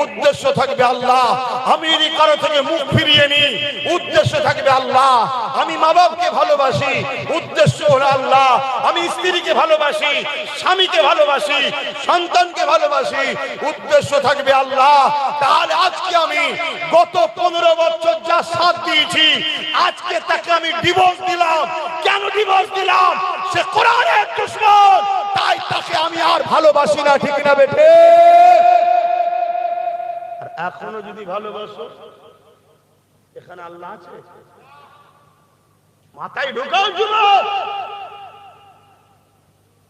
উদ্দেশ্য থাকবে আল্লাহ। আমি যদি কারো থেকে মুখ ফিরিয়ে নিই, উদ্দেশ্য থাকবে আল্লাহ। আমি মা বাপকে ভালোবাসি, উদ্দেশ্য হলো আল্লাহ। আমি স্ত্রীকে ভালোবাসি, স্বামীকে ভালোবাসি, সন্তানকে ভালোবাসি, উদ্দেশ্য থাকবে আল্লাহ। তাহলে আজকে আমি গত 15 বছর যা সাথ দিয়েছি, আজকে তাকে আমি ডিভোর্স দিলাম। কেন ডিভোর্স দিলাম? সে কোরআনের দুশমন, তাই তাকে আমি আর ভালোবাসি না। ঠিক না বেঠে? আর এখনো যদি ভালোবাসো, এখানে আল্লাহ আছে, মাথায় ঢোকাও যুবক।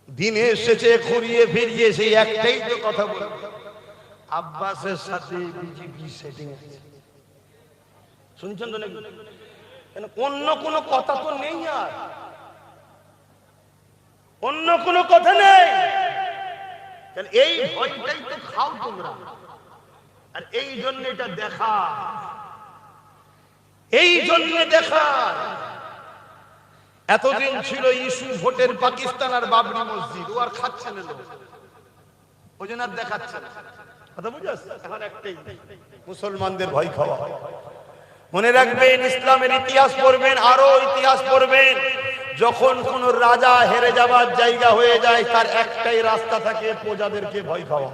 দিনে এসেছে ঘুরিয়ে ফিরিয়ে সেই একটাই তো কথা বলে, আব্বাসের সাথে বিজেপি সেটিং আছে। শুনছেন তো নাকি? অন্য কোনো কথা তো নেই, আর অন্য কোনো কথা নেই। এই ভয়টাই তো খাও তোমরা, আর এই জন্য এটা দেখা, এই জন্য দেখা। এতদিন ছিল ইস্যু ভোটের পাকিস্তান আর বাবরি মসজিদ, ও আর খাচ্ছে না লোক, ওই জন্য আর দেখাচ্ছে না। কথা বুঝে আসছে? এখন একটাই, মুসলমানদের ভয় খাওয়া। মনে রাখবেন, ইসলামের ইতিহাস পড়বেন, আরো ইতিহাস পড়বেন, যখন কোন রাজা হেরে যাবার জায়গা হয়ে যায়, তার একটাই রাস্তা থাকে, প্রজাদেরকে ভয় খাওয়া।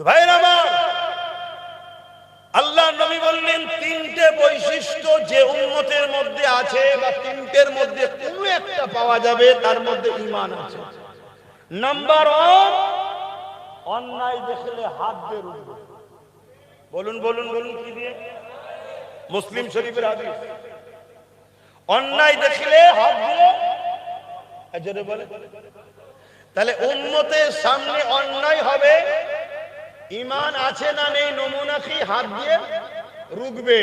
তো ভাইরা আমার, আল্লাহ নবী বললেন তিনটে বৈশিষ্ট্য যে উম্মতের মধ্যে আছে, বা তিনটের মধ্যে কোনো একটা পাওয়া যাবে, তার মধ্যে ঈমান আছে। নাম্বার 1, অন্যায় দেখলে হাত দিয়ে রুখবে। বলুন বলুন বলুন, কি দিয়ে? মুসলিম শরীফের হাদিস। অন্যায় দেখলে হাত দিয়ে জোরে বলে। তাহলে উম্মতের সামনে অন্যায় হবে, ঈমান আছে না নেই নমুনা কি? হাত দিয়ে রুখবে।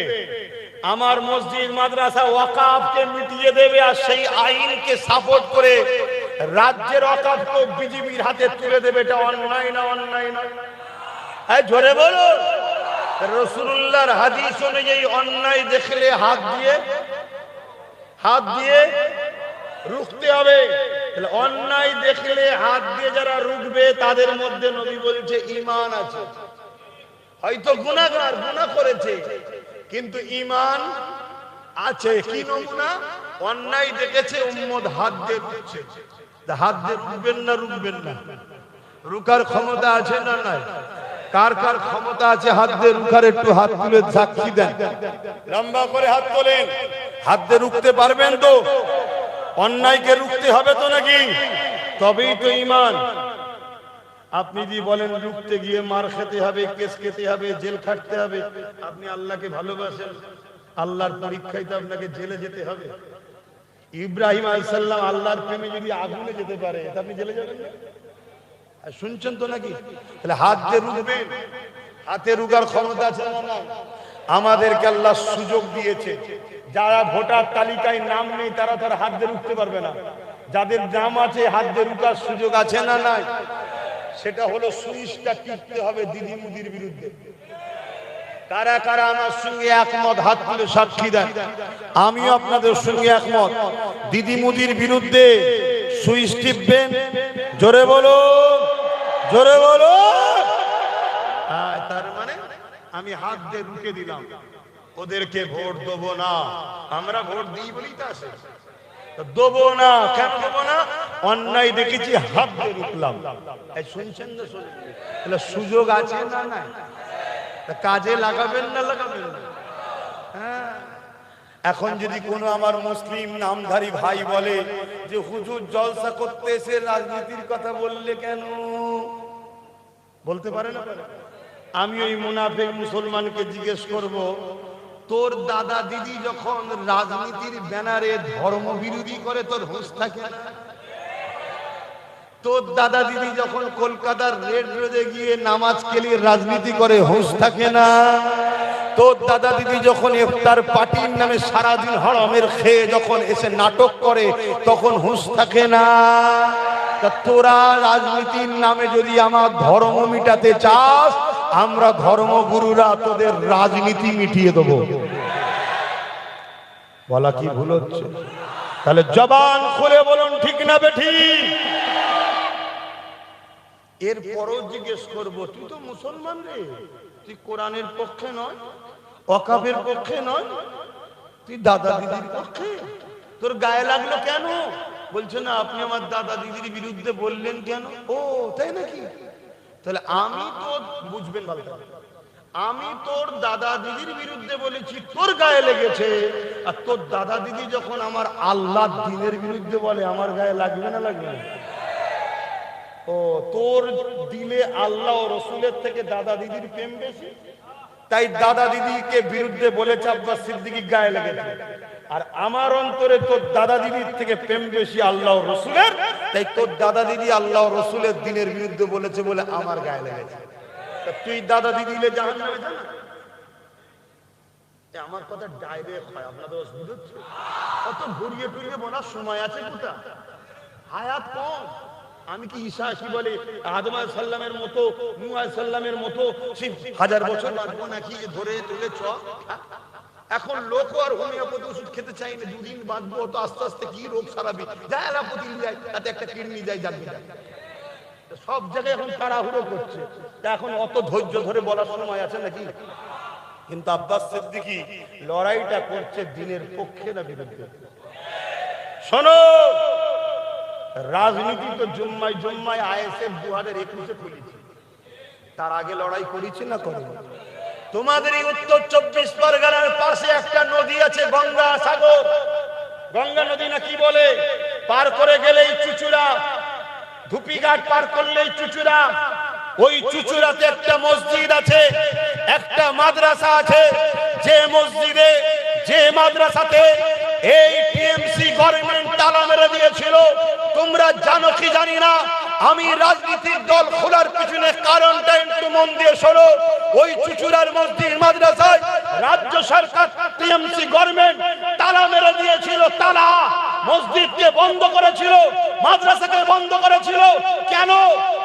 আমার মসজিদ মাদ্রাসা ওয়াকাফকে মিটিয়ে দেবে, আর সেই আইনকে সাপোর্ট করে রাজ্যের ওয়াকাফকে বিজেপির হাতে তুলে দেবে। এটা অন্যায় না? অন্যায় না? হ্যাঁ, জোরে বলো। রাসূলুল্লাহর হাদিস অনুযায়ী অন্যায় দেখলে হাত দিয়ে রুখতে হবে। তাহলে অন্যায় দেখলে হাত দিয়ে যারা রুখবে, তাদের মধ্যে নবী বলছে ঈমান আছে। হয়তো গুনাহগার, গুনাহ করেছে, কিন্তু ঈমান আছে। কি নমুনা? অন্যায় দেখেছে, উম্মত হাত দিয়ে রুখছে। হাত দিয়ে রুখবেন না? রুখবেন না? রুকার ক্ষমতা আছে না নাই? কার কার ক্ষমতা আছে হাত দিয়ে রুখার? একটু হাত তুলে সাক্ষী দেন, লম্বা করে হাত তোলেন। হাত দিয়ে রুখতে পারবেন তো? অন্যায়কে রুখতে হবে তো নাকি? তবেই তো ঈমান। আপনি যদি বলেন রুখতে গিয়ে মার খেতে হবে, কেস খেতে হবে, জেল খাটতে হবে, আপনি আল্লাহকে ভালোবাসেন, আল্লাহর পরীক্ষায় তো আপনাকে জেলে যেতে হবে। ইব্রাহিম আলাইহিস সালাম আল্লাহর প্রেমে যদি আগুনে যেতে পারে, তা আপনি জেলে যাবেন না? শুনছেন তো নাকি? তাহলে হাত দিয়ে রুখবেন। হাতে রুখার ক্ষমতা আছে না না? আমাদেরকে আল্লাহ সুযোগ দিয়েছে, যারা ভোটার তালিকায় নাম নেই তারা তার হাত দিয়ে রুখতে পারবে না। যাদের নাম আছে হাত দিয়ে রুখার সুযোগ আছে না নাই? সেটা হলো সুইচটা টিপতে হবে দিদি মুদির বিরুদ্ধে। কারা কারা আমার সঙ্গে একমত? হাত তুলে সাক্ষী দেন। আমিও আপনাদের সঙ্গে একমত। দিদি মুদির বিরুদ্ধে সুইচ টিপবেন। জোরে বলো, জোরে বলো। তার মানে আমি হাত দিয়ে রুখে দিলাম, ওদেরকে ভোট দেবো না। আমরা ভোট দিই বলেই তো আসে, দেবো না। কেন দেবো না? অন্যায় দেখেছি হাত দিয়ে রুখলাম। এই শুনছেন না? শুনছেন? তাহলে সুযোগ আছে না নাই? কাজে লাগাবেন না লাগাবেন না? হ্যাঁ। এখন যদি কোনো আমার মুসলিম নামধারী ভাই বলে যে হুজুর জলসা করতে এসে রাজনীতির কথা বললে কেন, বলতে পারে না? আমি ওই মুনাফিক মুসলমানকে জিজ্ঞেস করব, তোর দাদা দিদি যখন রাজনীতির ব্যানারে ধর্ম বিরোধী করে তোর হুঁশ থাকে না? তোর দাদা দিদি যখন কলকাতার রেড রোডে গিয়ে নামাজ কেলিয়ে রাজনীতি করে হুঁশ থাকে না? তোর দাদা দিদি যখন ইফতার পার্টির নামে সারাদিন হরামের খেয়ে যখন এসে নাটক করে তখন হুঁশ থাকে না? তা তোরা রাজনীতির নামে যদি আমার ধর্ম মিটাতে চাস, আমরা ধর্মগুরুরা তোদের রাজনীতি মিটিয়ে দেবো। বলা কি ভুল হচ্ছে? তাহলে জবান খুলে বলুন ঠিক না বেঠিক? এরপরও জিজ্ঞেস করবো, তুই তো মুসলমান রে, তুই কোরআনের পক্ষে নয়, ওয়াকাফের পক্ষে নয়, তুই দাদা দিদির পক্ষে, তোর গায়ে লাগলো কেন? বলছে না, আপনি আমার দাদা দিদির বিরুদ্ধে বললেন কেন? ও তাই নাকি? তাহলে আমি তো, বুঝবেন ভালো, আমি তোর দাদা দিদির বিরুদ্ধে বলেছি, তোর গায়ে লেগেছে। আর তোর দাদা দিদি যখন আমার আল্লাহ দ্বীনের বিরুদ্ধে বলে, আমার গায়ে লাগবে না লাগবে না? ও, তোর দিলে আল্লাহ ও রসুলের থেকে দাদা দিদির প্রেম বেশি, তাই দাদা দিদিকে বিরুদ্ধে বলেছে আব্বাস সিদ্দিকী, গায়ে লেগেছে। আর আমার অন্তরে তোর দাদা দিদির থেকে প্রেম বেশি আল্লাহ ও রসুলের, তাই তোর দাদা দিদি আল্লাহ ও রসুলের দ্বীনের বিরুদ্ধে বলেছে বলে আমার গায়ে লেগেছে। তুই দাদা দিদি জাহান্নামে যা। আমার কথা ডাইরেক্ট হয়, আপনাদের অসুবিধা হচ্ছে? কত ঘুরিয়ে ফিরিয়ে বলার সময় আছে কোথা? হায়াত কম। আমি কি ঈসা আসি বলে আদম আলাইহিস সালামের মতো, নূহ আলাইহিস সালামের মতো 1000 বছর লাগবো নাকি ধরে তুলে চ? এখন লোক আর হোমিওপ্যাথি ওষুধ খেতে চাই না, দুদিন বাঁচবো তো আস্তে আস্তে কি রোগ সারাবি, যা অ্যালোপ্যাথি নিয়ে যায়, তাতে একটা কিডনি যায়, যাবে সব জায়গায় এখন তাড়াহুড়ো করছে। এখন অত ধৈর্য ধরে বলার সময় আছে নাকি? কিন্তু আব্বাস সিদ্দিকী লড়াইটা করছে দ্বীনের পক্ষে না বিরুদ্ধে? শোনো, রাজনীতি তো জুম্মায় জুম্মায় আইএসএফ 2021-এ খুলেছে, তার আগে লড়াই করেছে না করে? তোমাদের এই উত্তর 24 পরগনার পাশে একটা নদী আছে, গঙ্গা সাগর, গঙ্গা নদী না কি বলে, পার করে গেলেই চুচুড়া, ধুপিঘাট পার করলেই চুচুড়া। ওই চুচুড়াতে একটা মসজিদ আছে, একটা মাদ্রাসা আছে। যে মসজিদে, যে মাদ্রাসাতে এই টিএমসি গভর্নমেন্ট তালা মেরে দিয়েছিল, তোমরা জানো কি জানি না, আমি রাজনীতির দল খোলার পিছনে কারণটা একটু মন দিয়ে শোনো। ওই চুচুড়ার মসজিদ মাদ্রাসায় রাজ্য সরকার টিএমসি গভর্নমেন্ট তালা মেরে দিয়েছিল। তালা, মসজিদকে বন্ধ করেছিল, মাদ্রাসাকে বন্ধ করেছিল। কেন?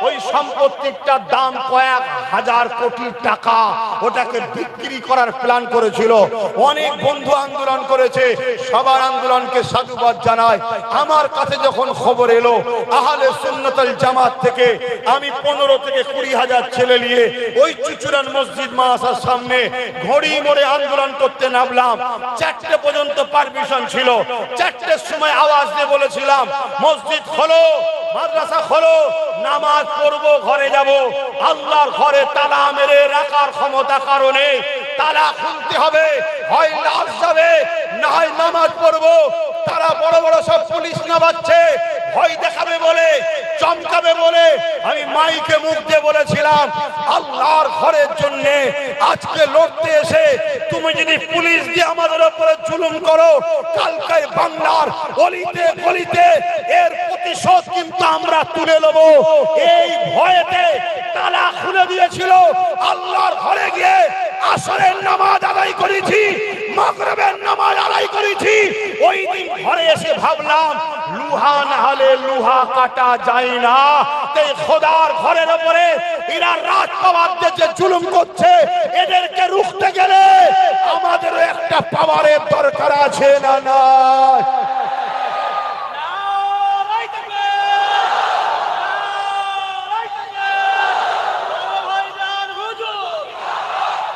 ওই সম্পত্তিটার দাম কয়েক হাজার কোটি টাকা, ওটাকে বিক্রি করার প্ল্যান করেছিল। অনেক বন্ধু আন্দোলন করেছে, সবার আন্দোলনকে সাধুবাদ জানায়। আমার কাছে যখন খবর এলো, আহলে সুন্নাত ওয়াল জামাত থেকে আমি 15 থেকে 20 হাজার ছেলে নিয়ে ওই চুচুড়ার মসজিদ মাদ্রাসার সামনে ঘড়ি মোড়ে আন্দোলন করতে নামলাম। 4টে পর্যন্ত পারমিশন ছিল। 4টের সময় আওয়াজ দিয়ে বলেছিলাম, মসজিদ খোলো, মাদ্রাসা খোলো, নামাজ পড়বো, ঘরে যাব। আল্লাহর ঘরে তালা মেরে রাখার ক্ষমতা কারণে তালা খুলতে হবে, হয় লাশ যাবে না হয় নামাজ পড়বো। তারা বড় বড় সব পুলিশ নামাচ্ছে, ভয় দেখাবে বলে, চমকাবে বলে আমি মাইকে মুখ দিয়ে বলেছিলাম, আল্লাহর ঘরের জন্য আজকে লড়তে এসে তুমি যদি পুলিশ দিয়ে আমাদের উপরে জুলুম করো, কালকে বাংলার অলিতে গলিতে এর প্রতিশোধ কিন্তু আমরা তুলে নেব। এই ভয়েতে তালা খুলে দিয়েছিল। আল্লাহর ঘরে গিয়ে আসরের নামাজ আদায় করেছি, মাগরিবের নামাজ আদায় করেছি। ওই দিন ঘরে এসে ভাবলাম, লুহা না হলে লুহা কাটা যায় না। তাই খোদার ঘরের উপরে এরা রাজপাওয়ারদের যে জুলুম করছে, এদেরকে রুখতে গেলে আমাদেরও একটা পাওয়ারের দরকার আছে না? না,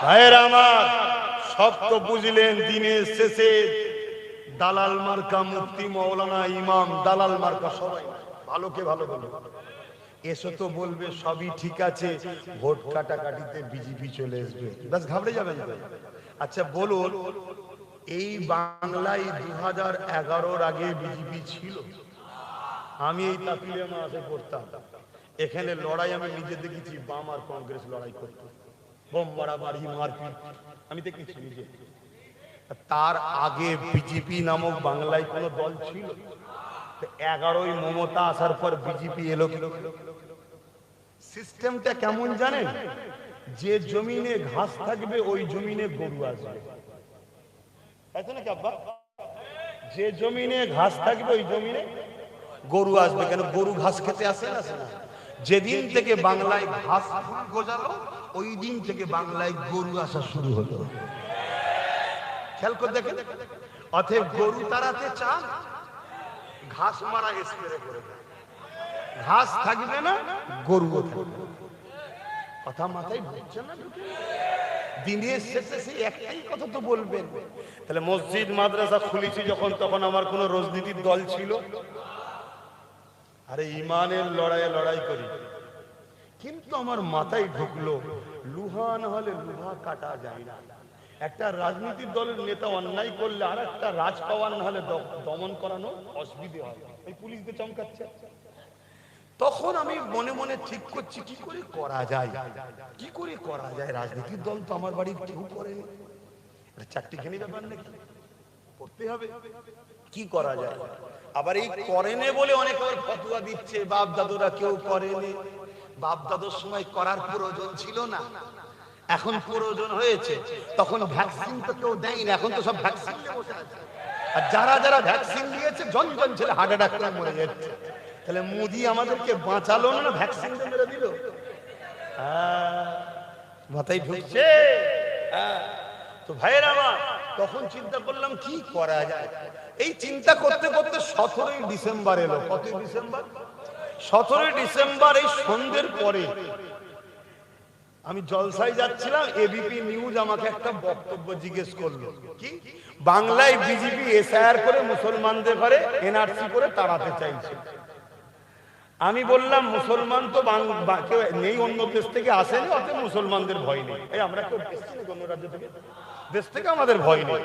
ভাইয়েরা আমার, সব তো বুঝলেন। দিনের শেষে দালাল মার্কা মুফতি, মাওলানা, ইমাম, দালাল মার্কা সবাই। ভালোকে ভালো বলবে, এসো তো বলবে সবই ঠিক আছে, ভোট কাটাকাটিতে বিজেপি চলে আসবে, ব্যাস ঘাবড়ে যাবেন তো। আচ্ছা বলুন, এই বাংলায় 2011-র আগে বিজেপি ছিল? আমি এই তাপিলে মাসে পড়তাম, এখানে লড়াই আমি নিজে দেখেছি, বাম আর কংগ্রেস লড়াই করত, বোম মারামারি মারপিট আমি দেখেছি নিজে। তার আগে বিজেপি নামক বাংলায় কোন দল ছিল? 11ই মমতা আসার পর বিজেপি এলো। সিস্টেমটা কেমন জানেন? যে জমিনে ঘাস থাকবে ওই জমিনে গরু আসবে, তাই তো নাকি আব্বা? যে জমিনে ঘাস থাকবে ওই জমিনে গরু আসবে। কেন গরু ঘাস খেতে আসে না? যেদিন থেকে বাংলায় ঘাস গজালো ওই দিন থেকে বাংলায় গরু আসা শুরু হলো। খেয়াল করে দেখেন, অতএব গরু তাড়াতে চান, ঘাস মারা স্প্রে করে দেন, ঘাস থাকবে না, গরু থাকবে। কথা মাথায় ঢুকছে না? দিনের শেষে সেই একটাই কথা তো বলবেন। তাহলে মসজিদ মাদ্রাসা খুলেছি যখন, তখন আমার কোন রাজনীতির দল ছিল? আরে ইমানের লড়াইয়ে লড়াই করি, কিন্তু আমার মাথায় ঢুকলো লুহা না হলে লুহা কাটা যায় না। একটা রাজনীতির দলের নেতা অন্যায় করলে আর একটা রাজ পাওয়ার না হলে দমন করানো অসুবিধে হয়, এই পুলিশকে চমকাচ্ছে। তখন আমি মনে মনে ঠিক করছি কি করে করা যায়, কি করে করা যায়। রাজনীতির দল তো আমার বাড়ির কেউ করেনি, চারটিখানি ব্যাপার নাকি, করতে হবে, কি করা যায়। আবার এই করেনে বলে অনেক ফতোয়া দিচ্ছে, বাপ দাদুরা কেউ করেনি। বাপ দাদুর সময় করার প্রয়োজন ছিল না, এখন প্রয়োজন হয়েছে। তখন ভ্যাকসিন তো কেউ দেয় না, এখন তো সব ভ্যাকসিন নিয়ে বসে আছে। আর যারা যারা ভ্যাকসিন দিয়েছে জন জন ছেলে হার্ট অ্যাটাক করে মরে যাচ্ছে। তাহলে মোদি আমাদেরকে বাঁচালো না, ভ্যাকসিন মেরে দিল? মাথায় ঢুকছে? তো ভাইয়েরা আমার, তখন চিন্তা করলাম কি করা যায়। এই চিন্তা করতে করতে 17ই ডিসেম্বর এলো। কত ডিসেম্বর? 17ই ডিসেম্বর এই সন্ধ্যের পরে আমি জলসায় যাচ্ছিলাম, এবিপি নিউজ আমাকে একটা বক্তব্য জিজ্ঞেস করলো, কি বাংলায় বিজেপি এসআইআর করে মুসলমানদের ঘরে এনআরসি করে তাড়াতে চাইছে। আমি বললাম মুসলমান তো কেউ নেই, অন্য দেশ থেকে আসেনি, অতএব মুসলমানদের ভয় নেই। এই আমরা কেউ এসেছি না অন্য রাজ্য থেকে, দেশ থেকে আমাদের ভয় নেই।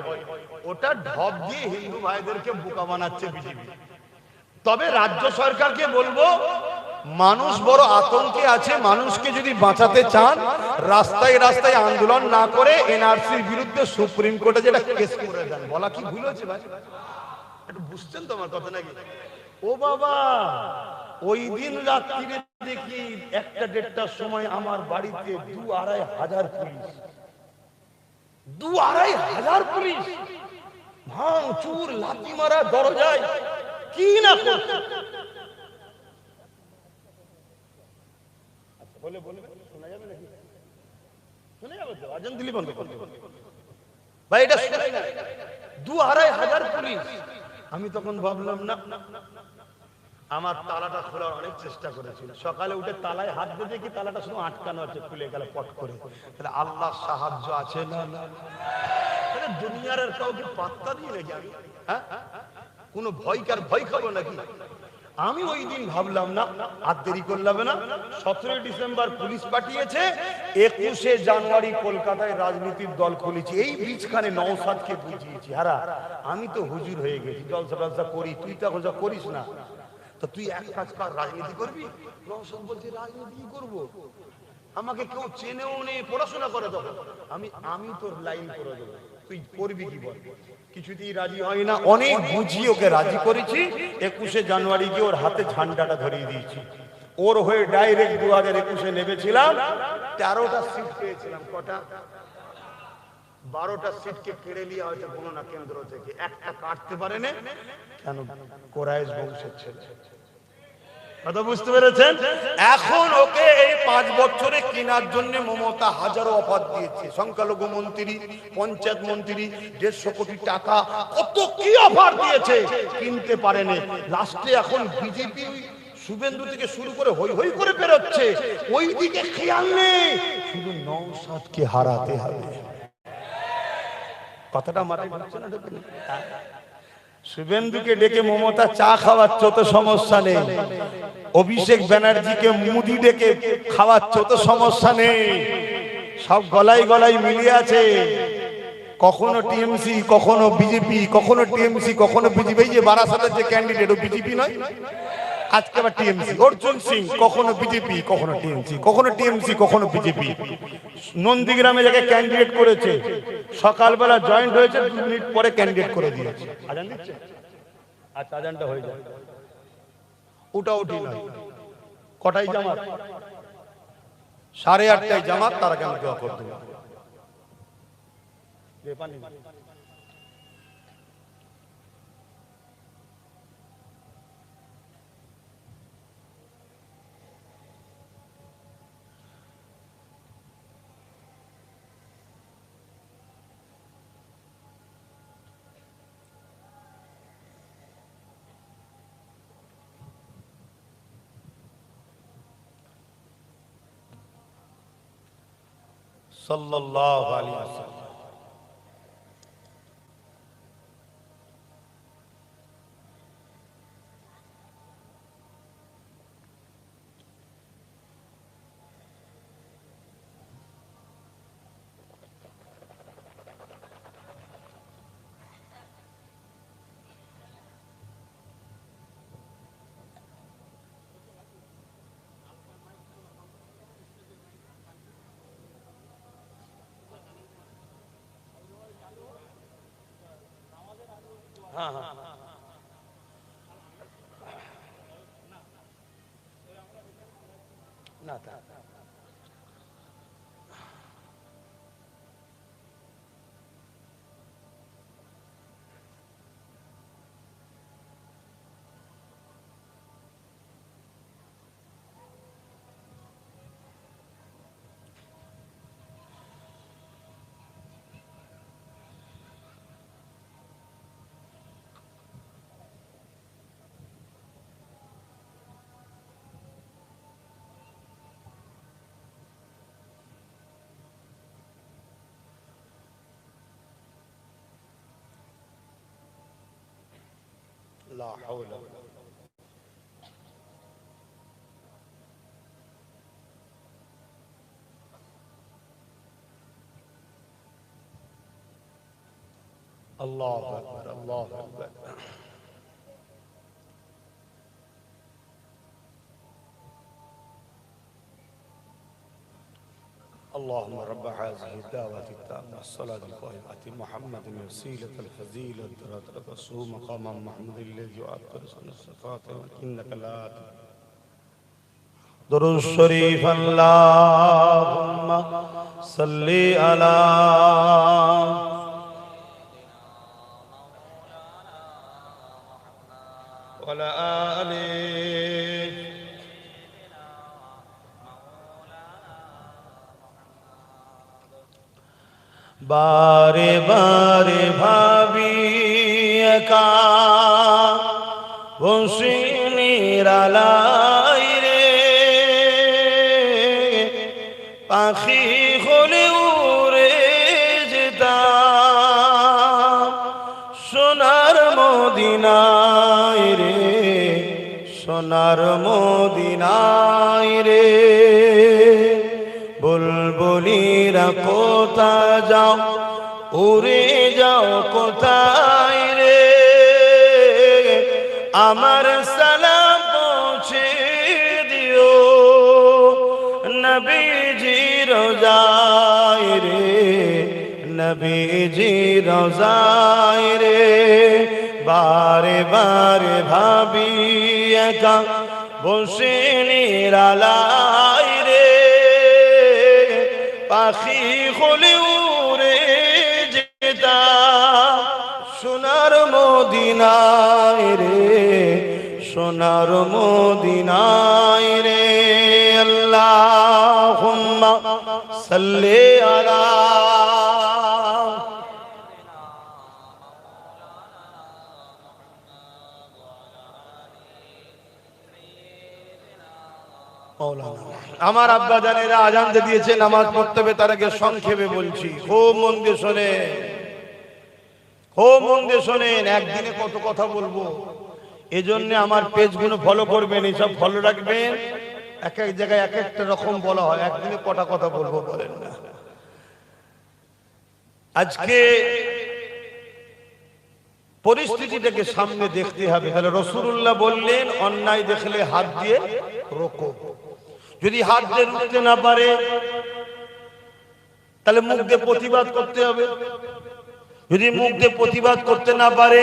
ওটা ঢপ দিয়ে হিন্দু ভাইদেরকে বোকা বানাচ্ছে বিজেপি। তবে রাজ্য সরকারকে বলবো, মানুষ বড় আতঙ্কে আছে, মানুষকে যদি বাঁচাতে চান রাস্তায় রাস্তায় আন্দোলন না করে এনআরসির বিরুদ্ধে সুপ্রিম কোর্টে যেটা কেস করে দেন। বলা কি ভুল হয়েছে ভাই? একটু বুঝছেন তো আমার কথা নাকি? ও বাবা, ওই দিন রাত্রিরে দেখি 1টা-1:30টার সময় আমার বাড়িতে 2-2.5 হাজার পুলিশ, 2-2.5 হাজার পুলিশ ভাঙ চুর লাথি মারা দরজায় কি না করছে। আচ্ছা বলে শোনা যাবে নাকি? শোনা যাবে তো? আজান দিলি বন্ধ করতে ভাই, এটা শোনাই না। 2-2.5 হাজার পুলিশ। আমি তখন ভাবলাম না, আমার তালাটা খোলার অনেক চেষ্টা করেছিল। সকালে উঠে তালায় হাত দিয়ে দেখি তালাটা শুধু আটকানো আছে, খুলে গেল পট করে। তাহলে আল্লাহর সাহায্য আছে না? দুনিয়ার আর কাউকে পাত্তা দিই নাকি আমি? হ্যাঁ, কোন ভয় খাবো নাকি? আমি ওই দিন ভাবলাম না, আর দেরি করলাম না। 17ই ডিসেম্বর পুলিশ পাঠিয়েছে, 21শে জানুয়ারি কলকাতায় রাজনীতির দল খুলেছি। এই বীজখানে নওশাদকে বুঝিয়েছি, হারা আমি তো হুজুর হয়ে গেছি, জলসা টলসা করি, তুই তো এখন করিস না, তো তুই এক কাজ কর, রাজনীতি করবি। নওশাদ বলছে রাজনীতি করব, আমাকে কেউ চেনেও নেই, পড়াশোনা করে তখন। আমি তোর লাইন করে দেবো, তুই করবি কি বল? কিছুতেই রাজি হয় না। অনেক বুঝিয়ে ওকে রাজি করেছি। 21শে জানুয়ারি গিয়ে ওর হাতে ঝান্ডাটা ধরিয়ে দিয়েছি। ওর হয়ে ডাইরেক্ট 2021-এ নেমেছিলাম। 13টা সিট পেয়েছিলাম। কটা? 12টা সিটকে কেড়ে নিয়ে হয়তো গণনা কেন্দ্র থেকে একটা কাটতে পারেনি। কেন? কোরাইশ বংশের ছেলে। কথা বুঝতে পেরেছেন? এখন ওকে এই 5 বছরে কেনার জন্য মমতা হাজারো অফার দিয়েছে। সংখ্যালঘু মন্ত্রী, পঞ্চায়েত মন্ত্রী, 150 কোটি টাকা, কত কি অফার দিয়েছে, কিনতে পারেনি। লাস্টে এখন বিজেপি শুভেন্দু থেকে শুরু করে হই হই করে বেরোচ্ছে, ওই দিকে খেয়াল নেই, শুধু নওশাদকে হারাতে হবে। কথাটা মাথায় ঢুকছে না? শুভেন্দুকে ডেকে মমতা চা খাওয়াচ্ছ তো সমস্যা নেই, অভিষেক ব্যানার্জিকে মুদি ডেকে খাওয়াচ্ছ তো সমস্যা নেই, সব গলায় গলায় মিলিয়ে আছে। কখনো টিএমসি, কখনো বিজেপি, কখনো টিএমসি, কখনো বিজেপি। এই যে বারাসাতের যে ক্যান্ডিডেট, ও বিজেপি নয়, আজকে আবার টিএমসি। অর্জুন সিং কখনো বিজেপি, কখনো টিএমসি, কখনো টিএমসি, কখনো বিজেপি। নন্দীগ্রামে যাকে ক্যান্ডিডেট করেছে, সকালবেলা জয়েন্ট হয়েছে, 2 মিনিট পরে ক্যান্ডিডেট করে দিয়েছে। আজান দিচ্ছে, আচ্ছা আজানটা হয়ে যায়, ওটা উঠি নয়। কটাই জামাত? 8:30টায় জামাত, তারা কেন দোয়া করতে হবে? সাল্লাল্লাহু আলাইহি ওয়াসাল্লাম। হ্যাঁ হ্যাঁ না তা লা হাওলা আল্লাহু আকবার, আল্লাহু আকবার। اللهم رب هذه الدعوة التامة الصلاة القائمة محمد الوسيلة الفضيلة درجة الرسول مقام محمود الذي يؤثر الصفات إنك لا درود الشريف اللهم صل على وعلى آله বারে বারে ভাবি একা বসে নিরালাই রে, পাখি হলে উড়ে যেতাম সোনার মদিনায় রে, সোনার মদিনায় রে। বুলবুলিরা কোথা যাও, উড়ে যাও কোথায় রে, আমার সালাম পৌঁছে দিও নবীজি রোজায় রে, নবীজি রোজায় রে। বারে বারে ভাবি একা বসে নিরালায় রে, পাখি হলে উড়ে যেতাম সোনার মদিনায় রে, সোনার মদিনায় রে। আল্লাহুম্মা সাল্লি আলা আমার আব্বা জানেরা আজান দিয়েছে, নামাজ পড়তে হবে, তার আগে সংক্ষেপে বলছি, খুব মন দিয়ে শোনে। ও মন দিয়ে শোনেন, একদিনে কত কথা বলবো, এজন্য আমার পেজগুলো ফলো করবেন, এইসব ফলো রাখবেন। এক এক জায়গায় এক একটা রকম বলা হয়, একদিনে কটা কথা বলবো বলেন না। আজকে পরিস্থিতিটাকে সামনে দেখতে হবে। তাহলে রাসূলুল্লাহ বললেন অন্যায় দেখলে হাত দিয়ে রোকো, যদি হাত দিয়ে রুখতে না পারে তাহলে মুখ দিয়ে প্রতিবাদ করতে হবে, যদি মুখ দিয়ে প্রতিবাদ করতে না পারে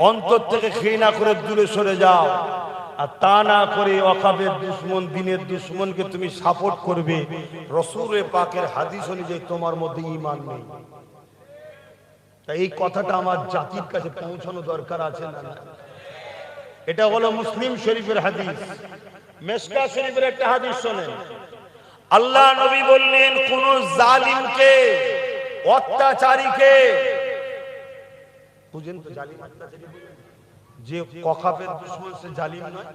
অন্তর থেকে ঘৃণা করে দূরে সরে যাও। আর তা না করে ওয়াকাবের দুশমন, দ্বীনের দুশমনকে তুমি সাপোর্ট করবে, রাসূল পাকের হাদিস অনুযায়ী তোমার মধ্যে ঈমান নেই। তাই এই কথাটা আমার জাতির কাছে পৌঁছানো দরকার আছে না? এটা হলো মুসলিম শরীফের হাদিস, মিশকাত শরীফের একটা হাদিস শোনেন। আল্লাহ নবী বললেন কোন জালিমকে, অত্যাচারীকে, বুঝেন তো জালিম অত্যাচারী, যে ওয়াকাবের দুশমন সে জালিম নয়,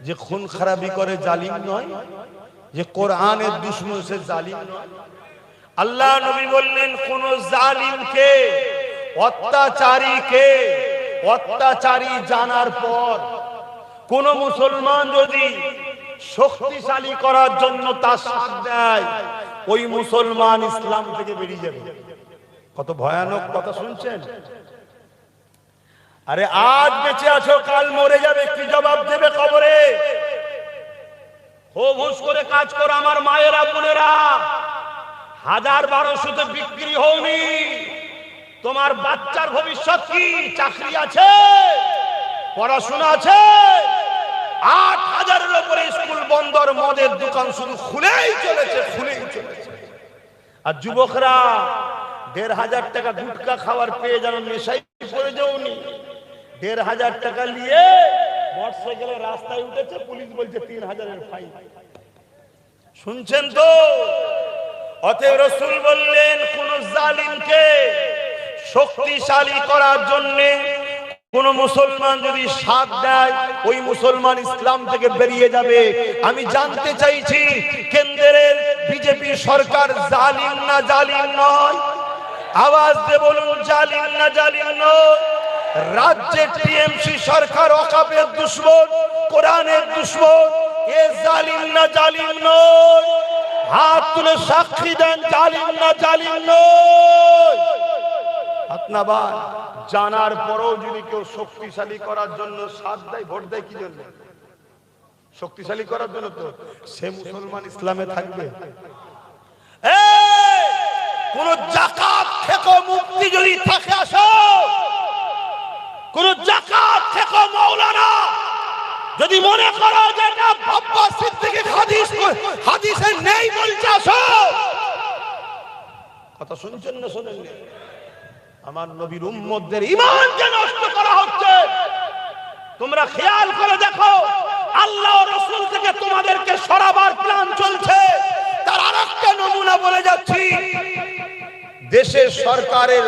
যে খুন খারাপি করে জালিম নয়, যে কোরআনের দুশমন সে জালিম নয়। আল্লাহ নবী বললেন কোন জালিমকে, অত্যাচারীকে, অত্যাচারী জানার পর কোন মুসলমান যদি শক্তিশালী করার জন্য তার সাথ দেয়, ওই মুসলমান ইসলাম থেকে বেরিয়ে যাবে। কত ভয়ানক কথা শুনছেন? আরে আজ বেঁচে আছো, কাল মরে যাবে, কি জবাব দেবে কবরে? হো হুস করে কাজ করো আমার মায়েরা বোনেরা, 1000-1200 বিক্রি হওনি, তোমার বাচ্চার ভবিষ্যৎ কি? চাকরি আছে, পড়াশোনা আছে, 8000-এর উপরে স্কুল বন্দর, মদের দোকান শুধু খুলেই চলেছে, খুলেই চলেছে। আর যুবকরা 1500 টাকা গুটকা খাওয়ার পেয়ে যেন নেশাই পড়ে যাওনি, 1500 টাকা নিয়ে মোটরসাইকেলে রাস্তায় উঠেছে, পুলিশ বলছে 3000-এর ফাইন। শুনছেন তো? অতএব রাসূল বললেন কোন জালিমকে শক্তিশালী করার জন্য কোন মুসলমান যদি সাথ দেয়, ওই মুসলমান ইসলাম থেকে বেরিয়ে যাবে। আমি জানতে চাইছি কেন্দ্রের বিজেপি সরকার জালিম না জালিম নয়? আওয়াজ দিয়ে বলুন জালিম না জালিম নয়? রাজ্যের টিএমসি সরকার ওয়াকাবের দুশমন, কোরআনের দুশমন, এ জালিম না জালিম নয়? হাত তুলে সাক্ষী দেন জালিম না জালিম নয়? আপনার জানার পরেও যদি কেউ শক্তিশালী করার জন্য সাথ দেয়, ভোট দেয় কি জন্য? শক্তিশালী করার জন্য। তো সে মুসলমান ইসলামে থাকবে? কোন জাকাত থেকে মুক্তি যদি থাকে, আসো, কোন জাকাত থেকে মাওলানা যদি মনে করো যে এটা আব্বাস সিদ্দিকী হাদিসে নেই বলছে, আসো। কথা শুনছেন না শোনেন? আমার নবীর উম্মতদের ঈমানকে নষ্ট করা হচ্ছে। তোমরা খেয়াল করে দেখো, আল্লাহ ও রাসূল থেকে তোমাদেরকে সরাবার প্ল্যান চলছে। তার আরেকটা নমুনা বলে যাচ্ছি, দেশের সরকারের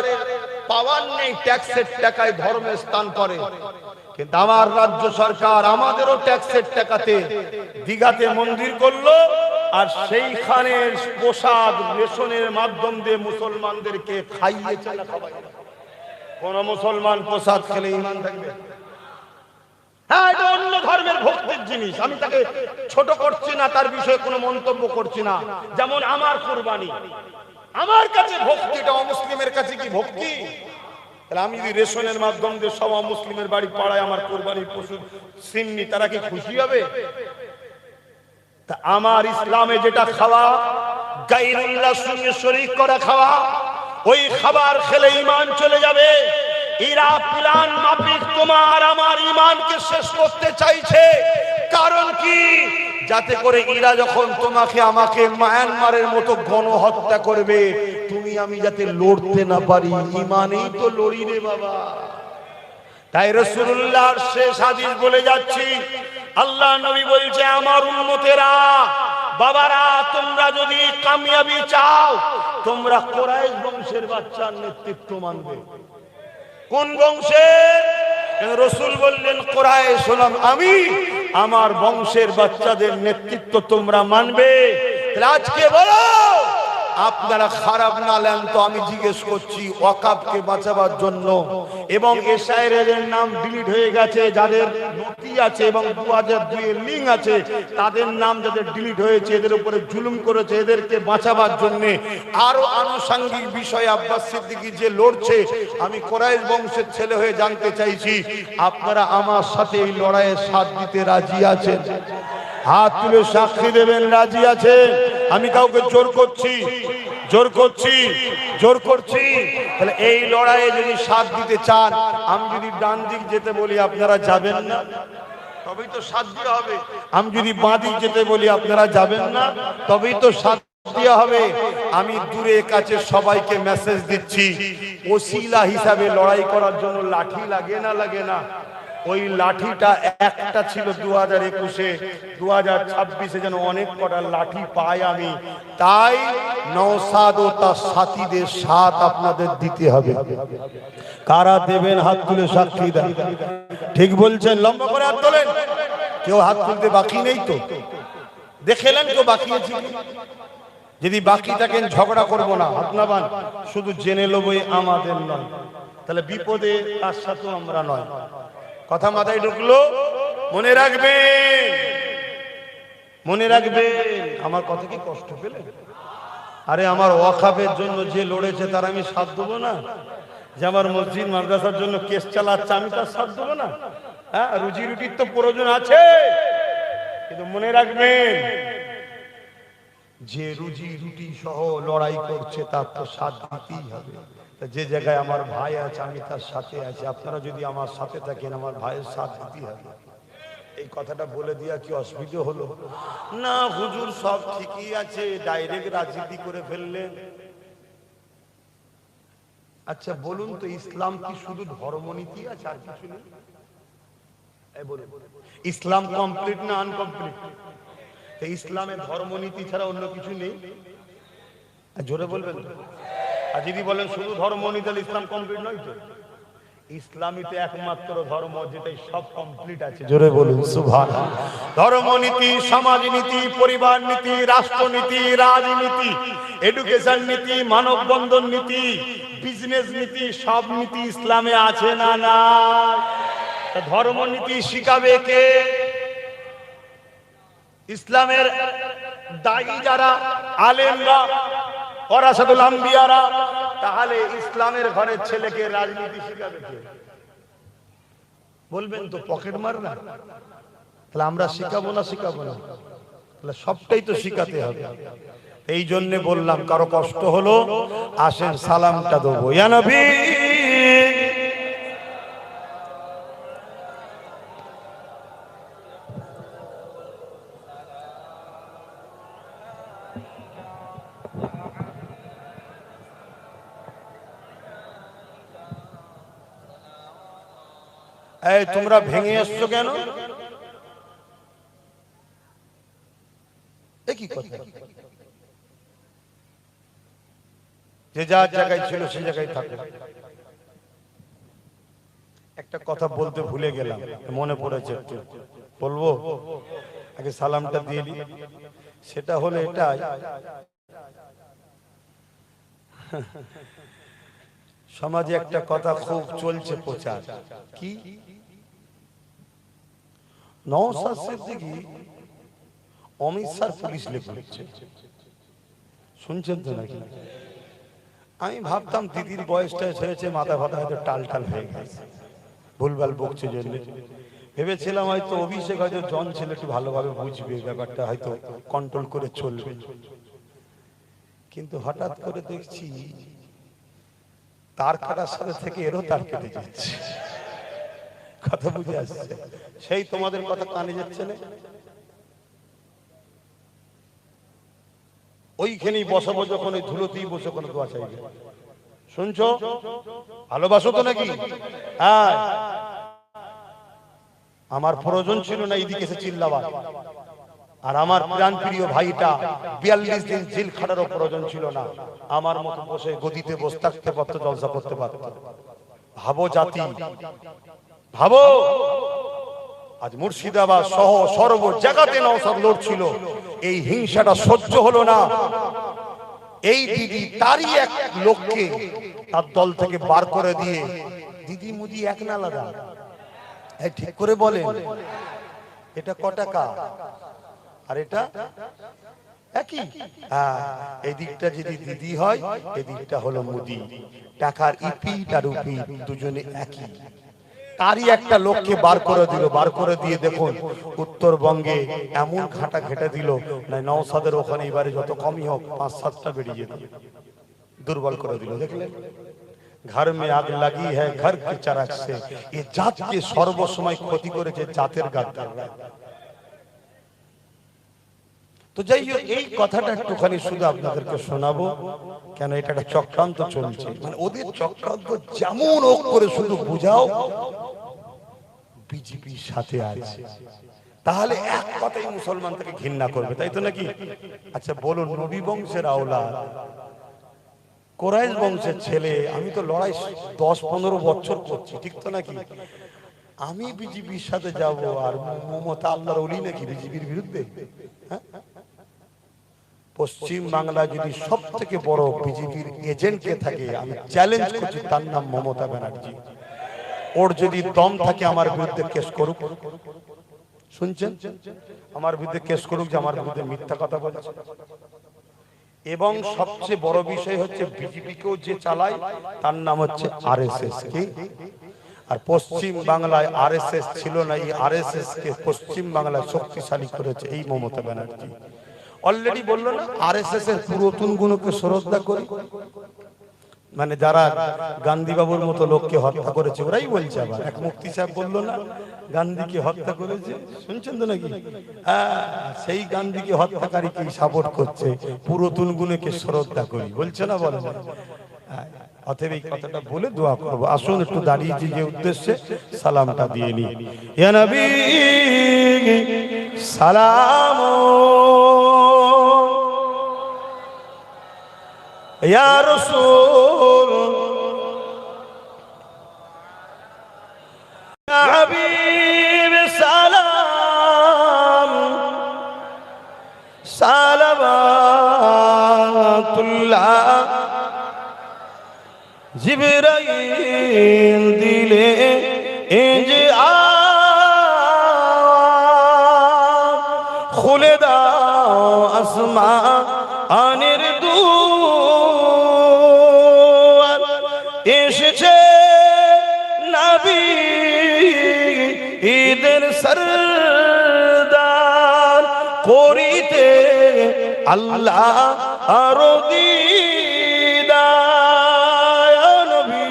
পাওয়ার নেই, ট্যাক্সের টাকায় ধর্মের স্থান করে, কিন্তু আমার রাজ্য সরকার আমাদেরও ট্যাক্সের টাকাতে দিঘাতে মন্দির করলো, আর সেইখানে প্রসাদ রেশনের মাধ্যম দিয়ে মুসলমানদেরকে খাইয়েছে না খাওয়াই? কোন মুসলমান প্রসাদ খেলে ঈমান থাকবে? হ্যাঁ, এটা অন্য ধর্মের ভক্তির জিনিস, আমি তাকে ছোট করছি না, তার বিষয়ে কোনো মন্তব্য করছি না। যেমন আমার কুরবানি আমার কাছে ভক্তি, এটা অমুসলিমের কাছে কি ভক্তি? তাহলে আমি যদি রেশনের মাধ্যম দিয়ে সব মুসলিমের বাড়ি পাড়ায় আমার কুরবানির পশু সিন্নি, তারা কি খুশি হবে? তা আমার ইসলামে যেটা খাওয়া, গায়রুল্লাহর সঙ্গে শরীক করা খাওয়া, ওই খাবার খেলে ঈমান চলে যাবে। এরা প্ল্যান মাফিক তোমার আমার ঈমানকে শেষ করতে চাইছে। কারণ কি? যাতে করে এরা যখন তোমাকে আমাকে মায়ানমারের মতো গণহত্যা করবে, তুমি আমি যাতে লড়তে না পারি। ঈমানেই তো লড়ি রে বাবা। তাই রাসূলুল্লাহর শেষ হাদিস বলে যাচ্ছি, আল্লাহ নবী বলছে আমার উম্মতেরা, বাবারা, তোমরা যদি কামিয়াবি চাও, তোমরা কুরাইশ বংশের বাচ্চার নেতৃত্ব মানবে। কোন বংশের? রাসূল বললেন কুরাইশ হলাম আমি, আমার বংশের বাচ্চাদের নেতৃত্ব তোমরা মানবে। আজকে বলো আপনারা খারাপ না নেন তো আমি জিজ্ঞেস করছি ওয়াকাফকে বাঁচাবার জন্য এবং এসআইয়ের নাম ডিলিট হয়ে গেছে, যাদের নথি আছে এবং 2002 এর লিঙ্ক আছে তাদের নাম যাদের ডিলিট হয়েছে, এদের উপরে জুলুম করেছে, এদেরকে বাঁচাবার জন্য আরো আনুষঙ্গিক বিষয় আব্বাস সিদ্দিকী যে লড়ছে, আমি কোরাইশ বংশের ছেলে হয়ে জানতে চাইছি আপনারা আমার সাথে এই লড়াইয়ে সাথ দিতে রাজি আছেন? হাত তুলে সাক্ষী দেবেন রাজি আছে? আমি কাউকে জোর করছি তাহলে এই লড়াইয়ে যদি সাথ দিতে চান, আমি যদি ডান দিক যেতে বলি আপনারা যাবেন না, তবেই তো সাথ দেওয়া হবে। আমি যদি বাঁ দিক যেতে বলি আপনারা যাবেন না, তবেই তো সাথ দেওয়া হবে। আমি দূরে কাছে সবাইকে মেসেজ দিচ্ছি, ওসিলা হিসাবে লড়াই করার জন্য লাঠি লাগে না? ওই লাঠিটা একটা ছিল 2021-এ, 2026-এ যেন অনেক কটা লাঠি পাই আমি। তাই নওশাদ ও তার সাথীদের সাথ আপনাদের দিতে হবে। কারা দেবেন হাত তুলে সাক্ষী দেন। ঠিক বলছেন? লম্বা করে হাত তোলেন। কেউ হাত তুলতে বাকি নেই তো? দেখেলেন কেউ বাকি আছে? যদি বাকি থাকেন ঝগড়া করব না, হাত নামান, শুধু জেনে লবই আমাদের নয়, তাহলে বিপদে তার সাথেও আমরা নয়। কথা মাথায় ঢুকলো? মনে রাখবেন। আমার কথা কি কষ্ট পেলেন? আরে আমার ওয়াকাফের জন্য যে লড়েছে তার আমি সাথ দেবো না? যে আমার মসজিদ মাদ্রাসার জন্য কেস চালাচ্ছে আমি তার সাথ দেবো না? হ্যাঁ, রুজি রুটির তো প্রয়োজন আছে, কিন্তু মনে রাখবেন যে রুজি রুটি সহ লড়াই করছে তার তো সাথ দিতেই হবে। যে জায়গায় আমার ভাই আছে আমি তার সাথে আছি, আপনারা যদি আমার সাথে থাকেন আমার ভাইয়ের সাথ দিতে হবে। এই কথাটা বলে দিয়া কি অসুবিধা হলো? না হুজুর সব ঠিকই আছে, ডাইরেক্ট রাজনীতি করে ফেললেন। আচ্ছা বলুন তো, ইসলাম কি শুধু ধর্মনীতি আছে আর কিছু নেই? ইসলাম কমপ্লিট না আনকমপ্লিট? ইসলামের ধর্মনীতি ছাড়া অন্য কিছু নেই? জোরে বলবেন। আর যদি বলেন শুধু ধর্মনীতি তাহলে ইসলাম কমপ্লিট নয় তো? ইসলামই তো একমাত্র ধর্ম যেটাই সব কমপ্লিট আছে। জোরে বলুন সুবহানাল্লাহ। ধর্মনীতি, সমাজনীতি, পরিবার নীতি, রাষ্ট্রনীতি, রাজনীতি, এডুকেশন নীতি, মানব বন্ধন নীতি, বিজনেস নীতি, সব নীতি ইসলামে আছে না? না। ধর্মনীতি শিখাবে কে? ইসলামের দায়ী যারা আলেমরা, ওরাসাতুল আম্বিয়ারা, তাহলে ইসলামের ঘরের ছেলেকে রাজনীতি শিখাবে কে? বলবেন তো পকেট মার না? তাহলে আমরা শিখাবো না? তাহলে সবটাই তো শিখাতে হবে। এই জন্য বললাম কারো কষ্ট হলো আসেন সালামটা দেবো। ইয়া নবী, এই তোমরা ভেঙে এসছো কেন? একই কথা, যে যার জায়গায় ছিল সে জায়গায় থাকে। একটা কথা বলতে ভুলে গেলাম, মনে পড়েছে, একটু বলবো। আগে সালামটা দিয়ে দিই। সেটা হলো এটাই, সমাজে একটা কথা খুব চলছে প্রচার, কি নওশাদ সিদ্দিকী অমিত শাহ পুলিশ লেখছে, শুনছেন তো নাকি? আমি ভাবতাম দিদির বয়সটা ছেড়েছে, মাথা ফাতা হয়তো টাল হয়ে গেছে, ভুলভাল বকছে জন্য ভেবেছিলাম হয়তো অভিষেক হয়তো জন ছেলে একটু ভালোভাবে বুঝবে ব্যাপারটা, হয়তো কন্ট্রোল করে চলবে। কিন্তু হঠাৎ করে দেখছি তার কাটার সাথে থেকে এরও তার কেটে যাচ্ছে। কথা বুঝে আসছে? সেই তোমাদের কথা কানে যাচ্ছে না? ওইখানেই বসাবো, যখন ওই ধুলোতেই বসে কোনো দোয়া চাইবে। শুনছো? ভালোবাসো তো নাকি? হ্যাঁ, আমার প্রয়োজন ছিল না এইদিকে এসে চিল্লাবার, আর আমার প্রাণ প্রিয় ভাইটা 42 দিন জেল খাটারও প্রয়োজন ছিল না। আমার মতো বসে গদিতে বসে থাকতে পারতো, জলসা করতে পারতো। ভাবো জাতি, ভাবো আজ মুর্শিদাবাদ সহ সর্ব জায়গাতে নওশাদ লড়ছিল, এই হিংসাটা সহ্য হলো না। এই দিদি তারই এক লোককে তার দল থেকে বার করে দিয়ে, দিদি মুদি এক না আলাদা? এই ঠিক করে বলেন, এটা ক টাকা আর এটা একই? এই দিকটা যদি দিদি হয়, এই দিকটা হলো মুদি। টাকার ইপিট আর উপিট দুজনে একই। তারই একটা লোককে বার করে দিল, বার করে দিয়ে দেখুন উত্তরবঙ্গে এমন ঘাটা ঘেটে দিল, না নওসাদের ওখানে এবারে যত কমই হোক 5-7টা বেরিয়ে যেত, দুর্বল করে দিল। দেখলেন, ঘর মে আগ লাগি হ্যায় ঘর কে চারাক সে। এই জাতকে সর্বসময় ক্ষতি করেছে জাতের গাদ্দাররা। তো যাই হোক, এই কথাটা একটুখানি শুধু আপনাদেরকে শোনাবো, কেন এটা একটা চক্রান্ত চলছে। মানে ওদের চক্রান্ত যেমন হোক করে শুধু বুঝাও বিজেপির সাথে আছে, তাহলে এক কথাই মুসলমান তাকে ঘৃণা করবে, তাই তো নাকি? আচ্ছা বলুন, নবী বংশের আওলাদ, কোরাইশ বংশের ছেলে, আমি তো লড়াই 10-15 বছর করছি, ঠিক তো নাকি? আমি বিজেপির সাথে যাব, আর মমতা আল্লাহর ওলি নাকি বিজেপির বিরুদ্ধে? পশ্চিম বাংলা যদি সব থেকে বড় বিজেপির এজেন্ট কে থাকে, আমি চ্যালেঞ্জ করছি, তার নাম মমতা ব্যানার্জি। ওর যদি দম থাকে আমার বিরুদ্ধে কেস করুক, শুনছেন? আমার বিরুদ্ধে কেস করুক যে আমার বিরুদ্ধে মিথ্যা কথা বলছে। এবং সবচেয়ে বড় বিষয় হচ্ছে, বিজেপিকেও যে চালায় তার নাম হচ্ছে আরএসএস। কি? আর পশ্চিম বাংলায় আরএসএস ছিল না, এই আরএসএস কে পশ্চিম বাংলায় শক্তিশালী করেছে এই মমতা ব্যানার্জি। অলরেডি বললো না, আরএসএস এর পুরাতন গুণকে শ্রদ্ধা করি, মানে যারা গান্ধী বাবুর মতো লোককে হত্যা করেছে ওরাই বলছে। আবার এক মুফতি সাহেব বললো না, গান্ধীকে হত্যা করেছে, শুনছেন তো নাকি? সেই গান্ধীকে হত্যাকারীকে সাপোর্ট করছে, পুরাতন গুণকে শ্রদ্ধা করি বলছে না, বলে না? অতএব এই কথাটা বলে দোয়া করবো। আসুন একটু দাঁড়িয়ে যে উদ্দেশ্যে সালামটা দিয়ে নি। ইয়া নবী সালাম, ইয়া রাসূল, ইয়া হাবিব সালাম, সালাওয়াতুল্লাহ। জিবরাইল দিলে যে খুলে দাও আসমানের দুয়ার, এসেছে নবী ঈদের সরদার, করিতে আল্লাহ আরো দিদার। নবী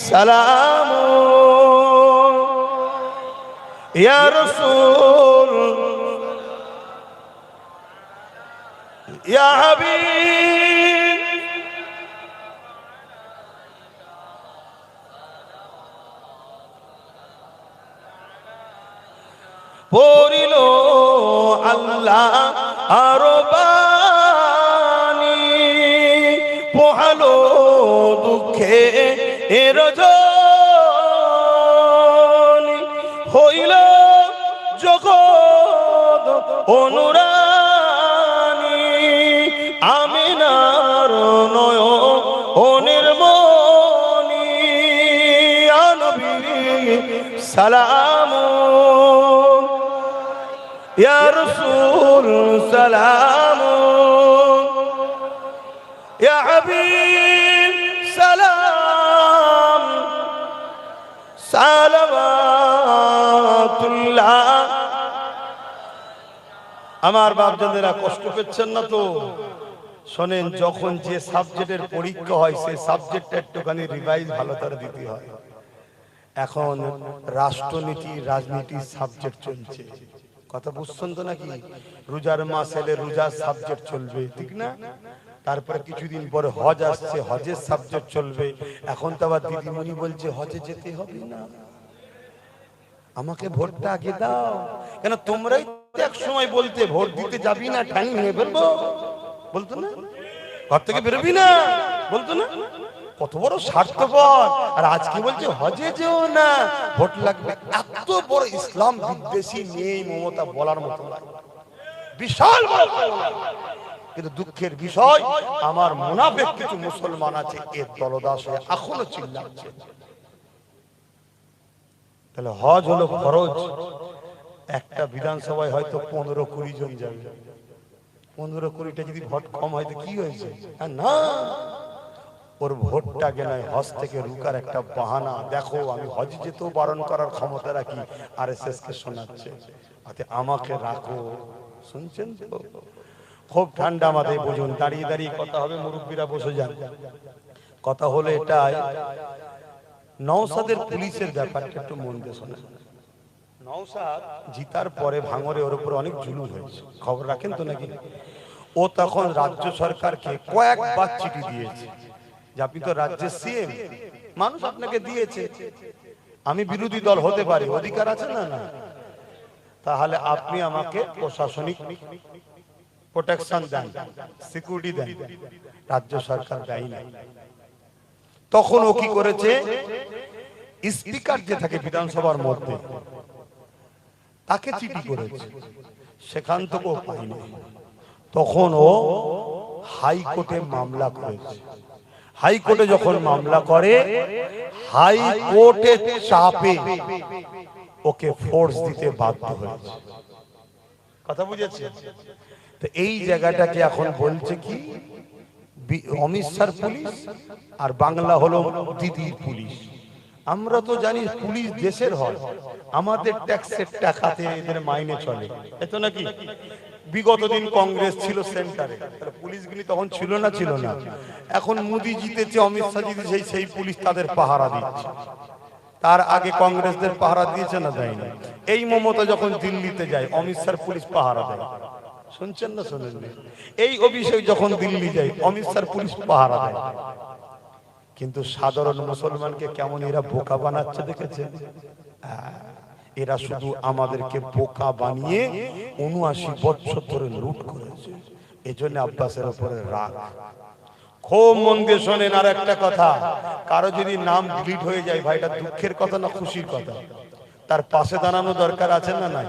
সালাম, ইয়া রাসূল, ইয়া হাবিব। পড়িল আল্লাহ আরো বাণী, পোহালো দুঃখে এর রজনী, হইল জগৎ অনুরানী, আমিনার নয়নের মনি। ইয়া নবী সালাম, ইয়া রাসূল সালাম, ইয়া হাবিব সালাম, সালাওয়াতুল্লাহ। আমার বাপজানেরা কষ্ট পেচ্ছেন না তো? শোনেন, যখন যে সাবজেক্টের পরীক্ষা হয় সেই সাবজেক্টটা একটুখানি রিভাইজ ভালো করে দিতে হয়। এখন রাষ্ট্রনীতি রাজনীতির সাবজেক্ট চলছে, কথা বুঝছেন তো নাকি? রোজার মাস এলে রোজার সাবজেক্ট চলবে, ঠিক না? তারপরে কিছুদিন পরে হজ আসছে, হজের সাবজেক্ট চলবে। এখন তো আবার দিদিমণি বলছে হজে যেতে হবে না, আমাকে ভোটটা আগে দাও। কেন তোমরাই এক সময় বলতে ভোট দিতে যাবি না, ঠ্যাং ভেঙে ফেলবো বলতো না? ঘর থেকে বেরোবি না বলতো না? কত বড় স্বার্থপর! আর আজকে বলছে হজে যেও না, ভোট লাগবে। এত বড় ইসলাম বিদ্বেষী নেই মমতা বলার মতো, বিশাল বড়। কিন্তু দুঃখের বিষয় আমার মুনাফিক কিছু মুসলমান আছে এর দলদাস হয়ে এখনো চিল্লাচ্ছে। তাহলে হজ হলো ফরজ, একটা বিধানসভায় হয়তো 15-20 জন যাবে, 15-20টা যদি ভোট কম হয় তো কি হয়েছে? না, ওর ভোটটাকে নয় হজ থেকে রুকার একটা বাহানা। দেখো আমি হজ যেতেও বারণ করার ক্ষমতা রাখি, আরএসএস কে শোনাচ্ছে আমাকে রাখো। শুনছেন তো? খুব ঠান্ডা মাথায় বুঝুন, দাঁড়িয়ে দাঁড়িয়ে কথা হবে, মুরব্বীরা বসে যান। কথা হলো এটাই, নওশাদের পুলিশের ব্যাপারটা একটু মন দিয়ে শোনেন। নওশাদ জিতার পরে ভাঙরে ওর উপর অনেক জুলুম হয়েছে, খবর রাখেন তো নাকি? ও তখন রাজ্য সরকারকে কয়েকবার চিঠি দিয়েছে যে আপনি তো রাজ্যের সিএম, মানুষ আপনাকে দিয়েছে, আমি বিরোধী দল হতে পারি, অধিকার আছে না? না, তাহলে আপনি আমাকে প্রশাসনিক প্রোটেকশন দেন, সিকিউরিটি দেন। রাজ্য সরকার দেয় না। তখন ও কি করেছে, স্পিকার যে থাকে বিধানসভার মধ্যে তাকে চিঠি করেছে, সেখান থেকেও পায়নি। তখন ও হাইকোর্টে মামলা করেছে। হাইকোর্টে যখন মামলা করে, হাইকোর্টের চাপে ওকে ফোর্স দিতে বাধ্য হয়েছে। কথা বুঝেছে? তো এই জায়গাটাকে এখন বলছে কি, অমিত শাহর পুলিশ আর বাংলা হলো দিদির পুলিশ। আমরা তো জানি পুলিশ দেশের হয়, আমাদের ট্যাক্সের টাকাতে এদের মাইনে চলে, এত নাকি? বিগত দিন কংগ্রেস ছিল সেন্টারে, পুলিশগুলি তখন ছিল না? ছিল না। এখন মোদি জিতেছে, অমিত শাহ জিতেছে, সেই পুলিশ তাদের পাহারা দিচ্ছে। তার আগে কংগ্রেসদের পাহারা দিয়েছে না? দেয়নি। এই মমতা যখন দিল্লিতে যায়, অমিত শাহর পুলিশ পাহারা দেয়। শুনছেন না শোনেন? এই অভিষেক যখন দিল্লি যায়, অমিত শাহর পুলিশ পাহারা দেয়। কিন্তু সাধারণ মুসলমানকে কেমন এরা বোকা বানাচ্ছে দেখেছেন? এরা শুধু আমাদেরকে বোকা বানিয়ে ৭৯ বছর ধরে লুট করেছে। এজন্য আব্বাসের উপরে রাগ। খুব মন দিয়ে শোনেন আর একটা কথা, কারো যদি নাম ডিলিট হয়ে যায়, ভাইটা দুঃখের কথা না খুশির কথা? তার পাশে দাঁড়ানো দরকার আছে না নাই?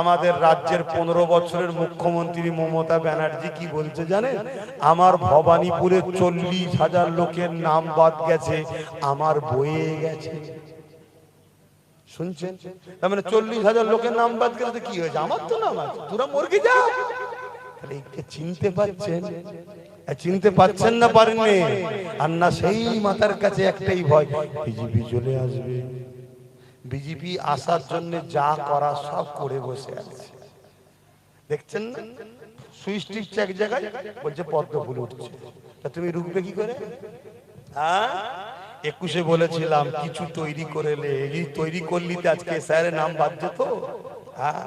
আমাদের রাজ্যের 15 বছরের মুখ্যমন্ত্রী মমতা ব্যানার্জি কি বলছে জানেন? আমার ভবানীপুরে 40,000 লোকের নাম বাদ গেছে, আমার বয়ে গেছে। শুনছেন? তার মানে 40,000 লোকের নাম বাদ গেছে, কি হয়েছে? আমার তো নাম আছে, তোরা মরগে যা। চিনতে পারছেন? চিনতে পারছেন না? পারেননি? আর না, সেই মাথার কাছে একটাই ভয়, বিজেপি চলে আসবে। বিজেপি আসার জন্য যা করা সব করে বসে আছে, দেখছেন না? সুইচ টিপছে এক জায়গায়, বলছে পদ্ম ফুল উঠছে, তা তুমি রুখবে কি করে? হ্যাঁ, 21-এ বলেছিলাম কিছু তৈরি করে তৈরি করলি তো আজকে স্যারের নাম বাদ যেত। হ্যাঁ,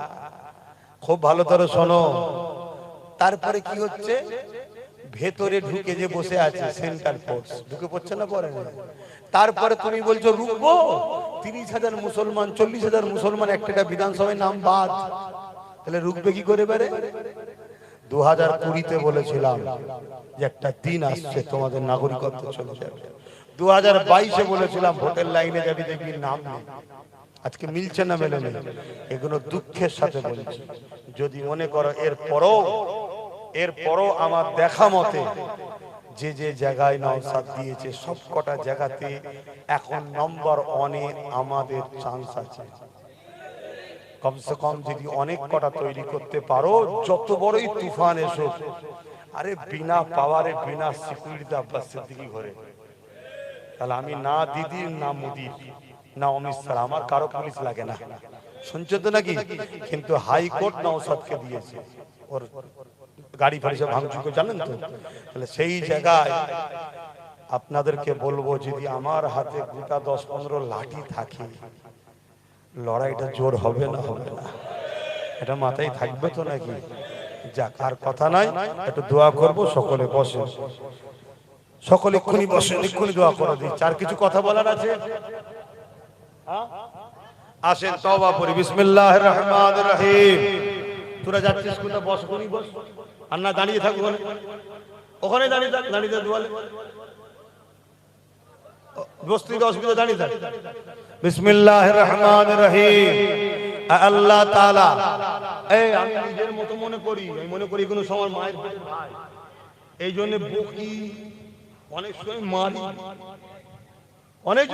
খুব ভালো করে শোনো। তারপরে কি হচ্ছে, ভেতরে ঢুকে যে বসে আছে সেন্টার ফোর্স, ঢুকে পড়ছে না? পরে তারপরে তুমি বলছো রুখবো, 30,000 মুসলমান, 40,000 মুসলমান একটা বিধানসভায় নাম বাদ, তাহলে রুখবে কি করে? বেড়ে 2020-তে বলেছিলাম যে একটা দিন আসছে তোমাদের নাগরিকত্ব চলে যাবে। 2022-এ বলেছিলাম ভোটের লাইনে যাবি, দেখবি নাম নেই। আজকে মিলছে না? মেলে নেই। এগুলো দুঃখের সাথে বলছি। যদি মনে করো এরপরও আমার দেখা মতে যে যে জায়গায় নওশাদ দিয়েছে, সব কটা জায়গাতে এখন নম্বর 1-এ আমাদের চান্স আছে। কমসে কম যদি অনেক কটা তৈরি করতে পারো, যত বড়ই তুফান এসো, আরে বিনা পাওয়ারে, বিনা সিকিউরিটি আব্বাস সিদ্দিকী ঘরে, তাহলে আমি না দিদি, না মোদির, না অমিত শাহ, আমার কারো পুলিশ লাগে না। শুনছো তো নাকি? কিন্তু হাইকোর্ট নওশাদকে দিয়েছে, ওর গাড়ি ফাড়ি সব ভাঙচুর করে, জানেন তো? তাহলে সেই জায়গায় আপনাদেরকে বলবো, যদি আমার হাতে গোটা 10-15 লাঠি থাকে, লড়াইটা জোর হবে না? হবে না? এটা মাথায় থাকবে তো নাকি? যাক, আর কথা নাই, একটু দোয়া করবো। সকলে বসে, সকলে এক্ষুনি বসে, এক্ষুনি দোয়া করে দিচ্ছি। আর কিছু কথা বলার আছে? আসেন তওবা করি। বিসমিল্লাহির রহমানির রহিম। তোরা যাচ্ছিস কোথায়? বস, কোনি বস। আর না দাঁড়িয়ে থাক, ওখানে দাঁড়িয়ে থাক, দাঁড়িয়ে থাক, দোয়ালে বসতে অসুবিধা, দাঁড়িয়ে থাক। বিসমিল্লাহির রহমানির রহিম। আল্লাহ তাআলা, এই আমি নিজের মতো মনে করি, আমি মনে করি কোনো সময় মায়ের পেটের ভাই, এই জন্য বকি, অনেক সময় মারি, অনেক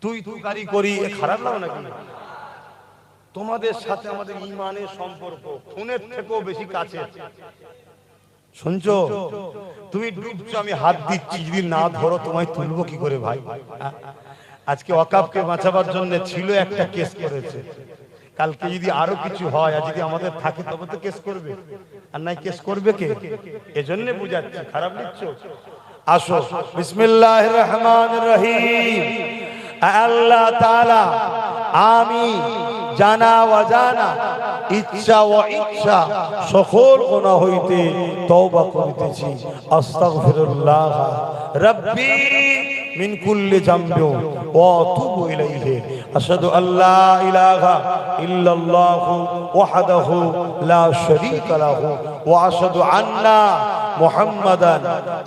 তুই তুকারি করি, খারাপ লাগে নাকি? তোমাদের সাথে আমাদের ঈমানের সম্পর্ক খুনের থেকেও বেশি কাছে। শুনছো, তুমি ডুবছো, আমি হাত দিচ্ছি, যদি না ধরো তোমায় তুলবো কি করে ভাই? আজকে ওয়াকাফকে বাঁচাবার জন্য ছিল একটা কেস করেছে, কালকে যদি আরো কিছু হয় আর যদি আমাদের থাকে তবে তো কেস করবে, আর নাই কেস করবে কে? এজন্য বুঝাচ্ছি, খারাপ নিচ্ছ। আসো, বিসমিল্লাহির রহমানির রহিম। আল্লাহ তাআলা, আমি জানা অজানা, ইচ্ছা ও ইচ্ছা সকল গুনাহ হইতে তওবা করিতেছি। আস্তাগফিরুল্লাহ রাব্বি মিন কুল্লি যামবি ওয়া আতুবু ইলাইহি। আশহাদু আল্লা ইলাহা ইল্লাল্লাহু ওয়াহদাহু লা শারীকা লাহু ওয়া আশহাদু আন্না মুহাম্মাদান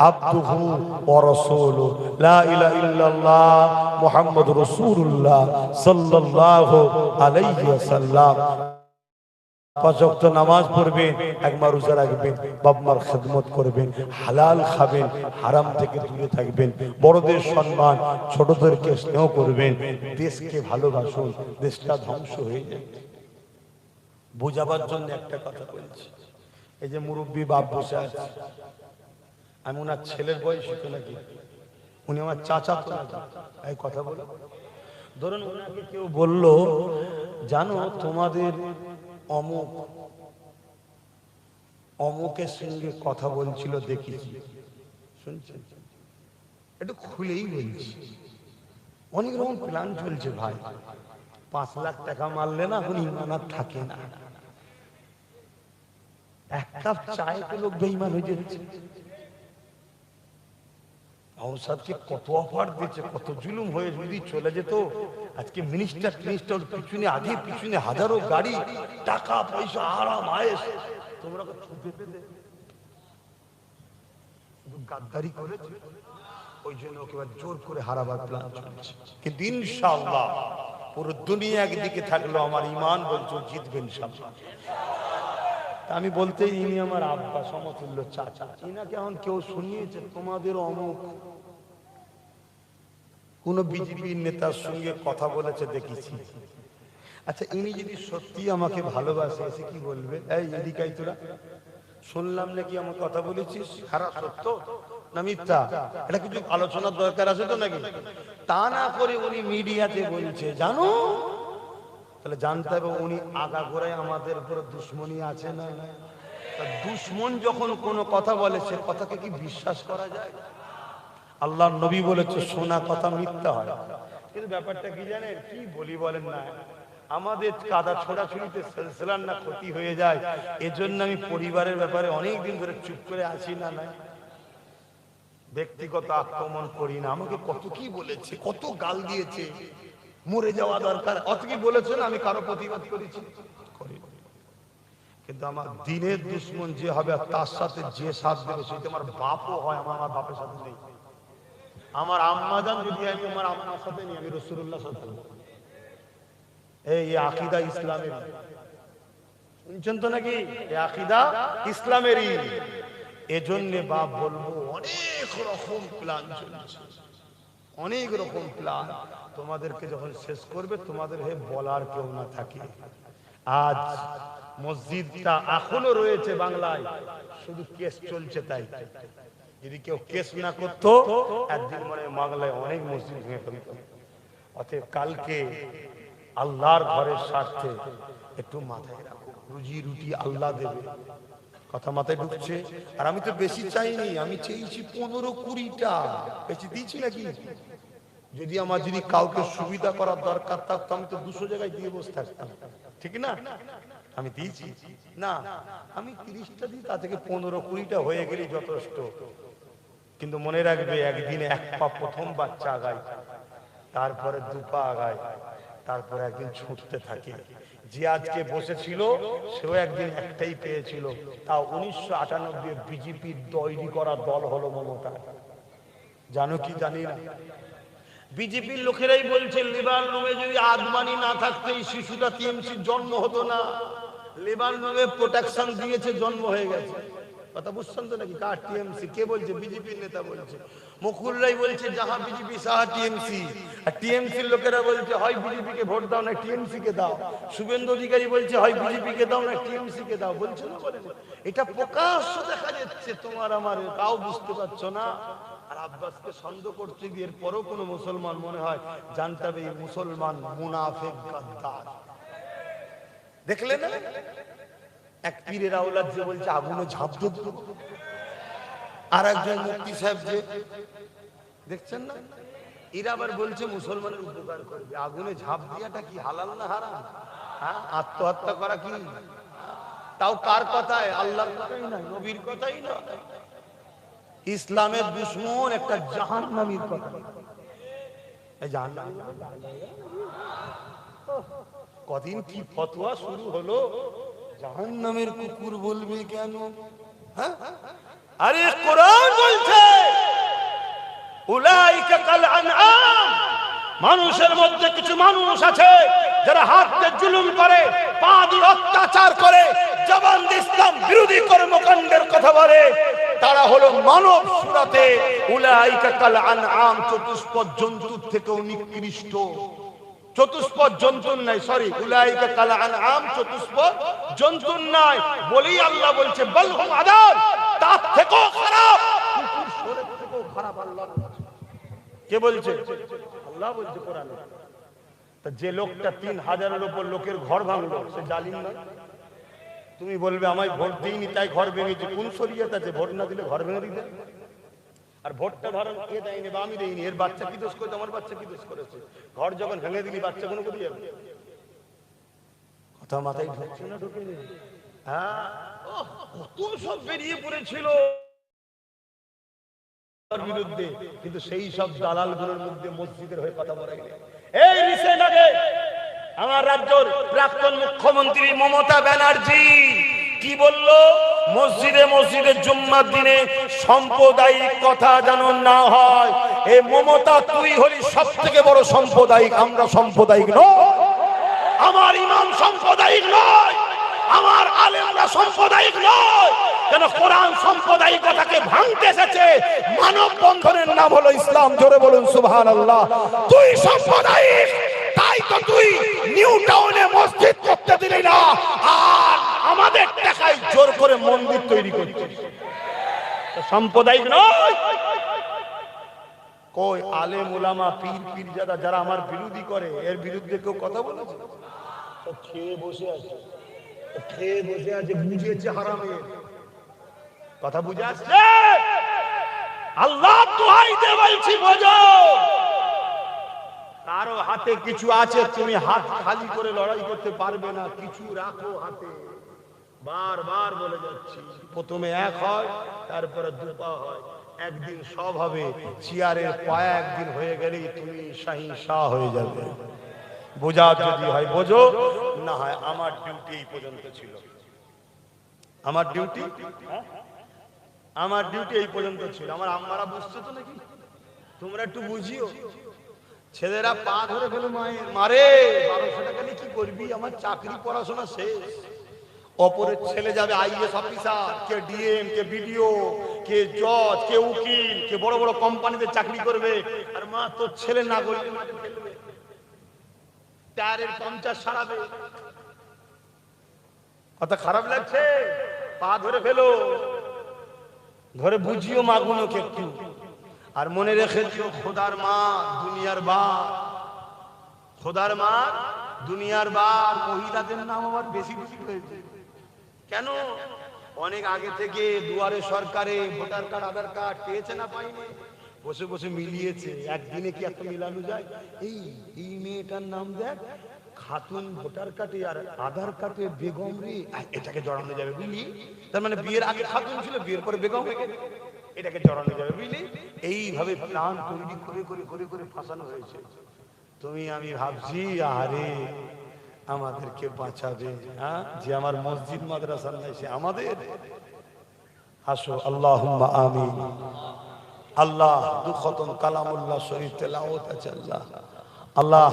আবদুহু ওয়া রাসূলুহু। লা ইলাহা ইল্লাল্লাহ মুহাম্মাদুর রাসূলুল্লাহ সাল্লাল্লাহু আলাইহি ওয়াসাল্লাম। পাঁচ ওয়াক্ত নামাজ পড়বেন, একবার রোজা রাখবেন, বাপ মার খেদমত করবেন, হালাল খাবেন, হারাম থেকে দূরে থাকবেন, বড়দের সম্মান, ছোটদেরকে স্নেহ করবেন, দেশকে ভালোবাসুন, দেশটা ধ্বংস হয়ে যায়। বোঝাবার জন্য একটা কথা বলছি, এই যে মুরব্বী বাপ বসে আছে, আমি ওনার ছেলের বয়সী তো নাকি, উনি আমার চাচা তো নাকি, এই কথা বলে ধরুন ওনাকে কেউ বললো, জানো তোমাদের অমুক অমুকের সঙ্গে কথা বলছিল দেখেছি, শুনছেন? একটু খুলেই বলছি, অনেক রকম প্ল্যান চলছে ভাই। 5 লাখ টাকা মারলে না এখন ইমান আর থাকে না, এক কাপ চায়ে লোক বেঈমান হয়ে যাচ্ছে। আওসাদকে কত অফার দিয়েছে, কত জুলুম হয়ে যদি চলে যেত, আজকে মিনিস্টার পিছনে, আগে পিছনে হাজারো গাড়ি, টাকা পয়সা, আরাম আয়েশ, তোমরা গাদ্দারি করেছো, ওই জন্য ওকে জোর করে হারাবার প্ল্যান চলছে। কিন্তু ইনশাআল্লাহ পুরো দুনিয়া একদিকে থাকলো, আমার ঈমান বলছো জিতবে ইনশাআল্লাহ। আমি বলতে, ইনি আমার আব্বা সমতুল্য চাচা, ইনাকে এখন কেউ শুনিয়েছে তোমাদের অমুক কোন বিজেপির নেতার সঙ্গে কথা বলেছে দেখেছি। আচ্ছা, ইনি যদি সত্যি আমাকে ভালোবাসে, এসে কি বলবে, এই এদিকাই তোরা শুনলাম নাকি আমার কথা বলেছিস, খারাপ সত্য না মিথ্যা, এটা কিছু আলোচনার দরকার আছে তো নাকি? তা না করে উনি মিডিয়াতে বলছে, জানো, তাহলে জানতে হবে উনি আগাগোড়ায় আমাদের উপর দুশ্মনী আছে না? দুশ্মন যখন কোনো কথা বলে, সে কথাকে কি বিশ্বাস করা যায়? আল্লাহর নবী বলেছে, শোনা কথা মিথ্যা হয়। কিন্তু ব্যাপারটা কি জানেন, কি বলি বলেন না, আমাদের কাদা ছোড়াছুড়িতে সিলসিলার না ক্ষতি হয়ে যায়। এজন্য আমি পরিবারের ব্যাপারে অনেক দিন ধরে চুপ করে আছি না, ব্যক্তিগত আক্রমণ করি না। আমাকে কত কি বলেছে, কত গাল দিয়েছে, মরে যাওয়া দরকার, অত কি বলেছেন, আমি কারো প্রতিবাদ করেছি? কিন্তু আমার দিনের দুশ্মন যে হবে, তার সাথে যে সাথ দেবে, সেটা আমার বাপও হয়, আমার বাপের সাথে নেই। আমার আম্মা জান যদি আমি আমার আম্মার সাথে নেই, আমি রাসূলুল্লাহর সাথে। এই আকীদা ইসলামের, শুনছেন তো নাকি? এই আকীদা ইসলামেরই। এজন্য বাপ বলবো, অনেক রকম প্ল্যান চলছে, অনেক রকম প্ল্যান। তোমাদেরকে যখন শেষ করবে, তোমাদের হে বলার কেউ না থাকে। আজ মসজিদটা এখনো রয়েছে বাংলায়, শুধু কেস চলছে তাই। যদি কেউ কেস না করতো, একদিন মানে বাংলায় অনেক মসজিদ ভেঙে ফেলত। অতএব কালকে আল্লাহর ঘরের স্বার্থে একটু মাথায় রাখো, রুজি রুটি আল্লাহ দেবে, কথা মাথায় ঢুকছে? আর আমি তো বেশি চাইনি, আমি চেয়েছি 15-20টা, বেশি দিয়েছি নাকি? যদি আমার যদি কাউকে সুবিধা করার দরকার থাকতো, আমি তো 200 জায়গায় দিয়ে বসে থাকতাম, ঠিক না? আমি দিয়েছি না, আমি 30টা দিই, তা থেকে 15-20টা হয়ে গেলেই যথেষ্ট। কিন্তু মনে রাখবে, একদিনে 1 পা প্রথম বাচ্চা আগায়, তারপরে 2 পা আগায়, তারপরে একদিন ছুটতে থাকে। যে আজকে বসেছিল, সেও একদিন একটাই পেয়েছিল, তা 1998 বিজেপির তৈরি করা দল হলো মমতা। জানো কি জানি না? বিজেপির লোকেরাই বলছে লেবাননে যদি আদমানি না থাকতো এই শিশুটা টিএমসির জন্ম হতো না। লেবাননে প্রোটেকশন দিয়েছে, জন্ম হয়ে গেছে। কথা বুঝছেন তো নাকি? কার? টিএমসি। কে বলছে? বিজেপির নেতা বলছে। মুকুল রায় বলছে যাহা বিজেপি সাহা টিএমসি। আর টিএমসির লোকেরা বলছে হয় বিজেপি কে ভোট দাও না টিএমসি কে দাও। শুভেন্দু অধিকারী বলছে হয় বিজেপি কে দাও না টিএমসি কে দাও। বলছে না? বলেন। এটা প্রকাশ্য দেখা যাচ্ছে, তোমার আমার তাও বুঝতে পারছো না। আর আব্বাসকে সন্দেহ করতে গিয়ে এরপরও কোনো মুসলমান মনে হয় জানতে হবে এই মুসলমান মুনাফিক গাদ্দার। দেখলে না এক পীরের আওলাদ যে বলছে আগুনে ঝাঁপ দেব, আর একজন মুফতি সাহেব যে দেখছেন না, এরা আবার বলছে মুসলমানের উপকার করবে। আগুনে ঝাঁপ দিয়াটা কি হালাল না হারাম? হ্যাঁ, আত্মহত্যা করা কি? তাও কার কথায়? আল্লাহর কথাই না, নবীর কথাই না, ইসলামের দুশমন একটা জাহান্নামীর কথা। এই জাহান্নামী কদিন কি ফতোয়া শুরু হলো, জাহান্নামের কুকুর বলবে কেন? হ্যাঁ, আরে কোরআন বলছে উলাইকা কাল আনআম, মানুষের মধ্যে কিছু মানুষ আছে যারা হাত দিয়ে জুলুম করে, পা দিয়ে অত্যাচার করে, জবান দিয়ে ইসলাম বিরোধী কর্মকাণ্ডের কথা বলে, তারা হলো মানব সুরাতে উলাইকা কাল আনআম, চতুষ্পদ জন্তুর থেকেও নিকৃষ্ট। চতুষ্পদ জন্তুর নাই, সরি, উলাইকা কাল আনআম, চতুষ্পদ জন্তুর নাই বলেই আল্লাহ বলছে বল হুম আদাল, তার থেকেও খারাপ, কুকুর শোরের থেকেও খারাপ। আল্লাহ কে বলছে? আল্লাহ বলছে কোরআনে। তা যে লোকটা 3000-এর উপর লোকের ঘর ভাঙলো সে জালিম নয়? তুমি বলবে আমায় ভোট দিইনি তাই ঘর ভেঙেছে। কোন শরীয়ত আছে ভোট না দিলে ঘর ভেঙে দিতে? আর ভোটটা ধরেন কে দেয়নি বা আমি দেইনি, এর বাচ্চা কি দোষ করেছে? আমার বাচ্চা কি দোষ করেছে? ঘর যখন ভেঙে দিলি বাচ্চা কোনো কোথায় যাবে? কথা মাথায় ঢুকছে না? ঢুকে নেই। হ্যাঁ, কত সব বেরিয়ে পড়েছিল বিরুদ্ধে, কিন্তু সেই সব দালালগুলোর মধ্যে মসজিদের হয়ে কথা বলা গেলে। এই রিসেন্ট আগে আমার রাজ্যের প্রাক্তন মুখ্যমন্ত্রী মমতা ব্যানার্জি কি বলল? মসজিদে মসজিদে জুম্মার দিনে সাম্প্রদায়িক কথা যেন না হয়। এই মমতা, তুই হলি সব থেকে বড় সাম্প্রদায়িক, আমরা সাম্প্রদায়িক নয়। আমার ইমাম সাম্প্রদায়িক নয়, আমার আলেমরা সাম্প্রদায়িক নয়। কেন? কোরআন সাম্প্রদায়িকতাকে ভাঙতে এসেছে। মানব বন্ধনের নাম হলো ইসলাম। জোরে বলুন সুবহানাল্লাহ। তুই সাম্প্রদায়িক, তাই তো তুই নিউ টাউনে মসজিদ করতে দিলি না, আর আমাদের টাকায় জোর করে মন্দির তৈরি করছিস। সাম্প্রদায়িক নয়। কই আলেম ওলামা পীর পীরজাদা যারা আমার বিরোধী করে, এর বিরুদ্ধে কেউ কথা বলেছে? খেয়ে বসে আছে, খেয়ে বসে আছে, বুঝেছে হারামের কথা, বুঝে আসছে। আল্লাহ দোহাই দিয়ে বলছি বোঝো, কারো হাতে কিছু আছে, তুমি হাত খালি করে লড়াই করতে পারবে না। কিছু রাখো হাতে। বারবার বলে যাচ্ছি, প্রথমে এক হয়, তারপরে দুপা হয়, একদিন সব হবে। চেয়ারের পায়া একদিন হয়ে গেলেই তুমি শাহী শাহ হয়ে যাবে। বোঝা যদি হয় বোঝো, না হয় আমার ডিউটি এই পর্যন্ত ছিল। আমার ডিউটি এই পর্যন্ত ছিল। আমার আম্মারা বুঝছো তো নাকি? তোমরা একটু বুঝিও। ছেলেরা পা ধরে ফেলো মায়ের, মারে 1200 টাকা নিয়ে কি করবি? আমার চাকরি পড়াশোনা শেষ। অপরের ছেলে যাবে আইএস অফিসার, কে ডিএম, কে বিডিও, কে জজ, কে উকিল, কে বড় বড় কোম্পানিতে চাকরি করবে। আর মা তোর ছেলে না করলে মাঠে ফেলবে, টায়ারের পাংচার সারাবে। কথা খারাপ লাগছে? পা ধরে ফেলো, ধরে বুঝিও মাগুলোকে একটু। আর মনে রেখে দিও, খোদার মা দুনিয়ার বার, খোদার মা দুনিয়ার বার। মহিলাদের নাম আবার বেশি বেশি হয়েছে কেন? অনেক আগে থেকে দুয়ারে সরকারে ভোটার কার্ড আধার কার্ড পেয়েছে না পাইনি, বসে বসে মিলিয়েছে। একদিনে কি এত মিলানো যায়? এই মেয়েটার নাম দেখ, খাতুন ভোটার কার্ডে আর আধার কার্ডে বেগম রে, এটাকে জড়ানো যাবে বুঝলি? তার মানে বিয়ের আগে খাতুন ছিল, বিয়ের পরে বেগম হয়ে গেছে, এটাকে জড়ানো যাবে বুঝলি? এইভাবে প্ল্যান তৈরি করে করে করে করে ফাঁসানো হয়েছে। তুমি আমি ভাবছি আরে আমাদেরকে বাঁচাবে, হ্যাঁ, যে আমার মসজিদ মাদ্রাসা নাই সে আমাদের। আসো আল্লাহুম্মা আমিন। আল্লাহ দু খতম কালামুল্লাহ শরীফ তেলাওয়াত আছে আল্লাহ আল্লাহ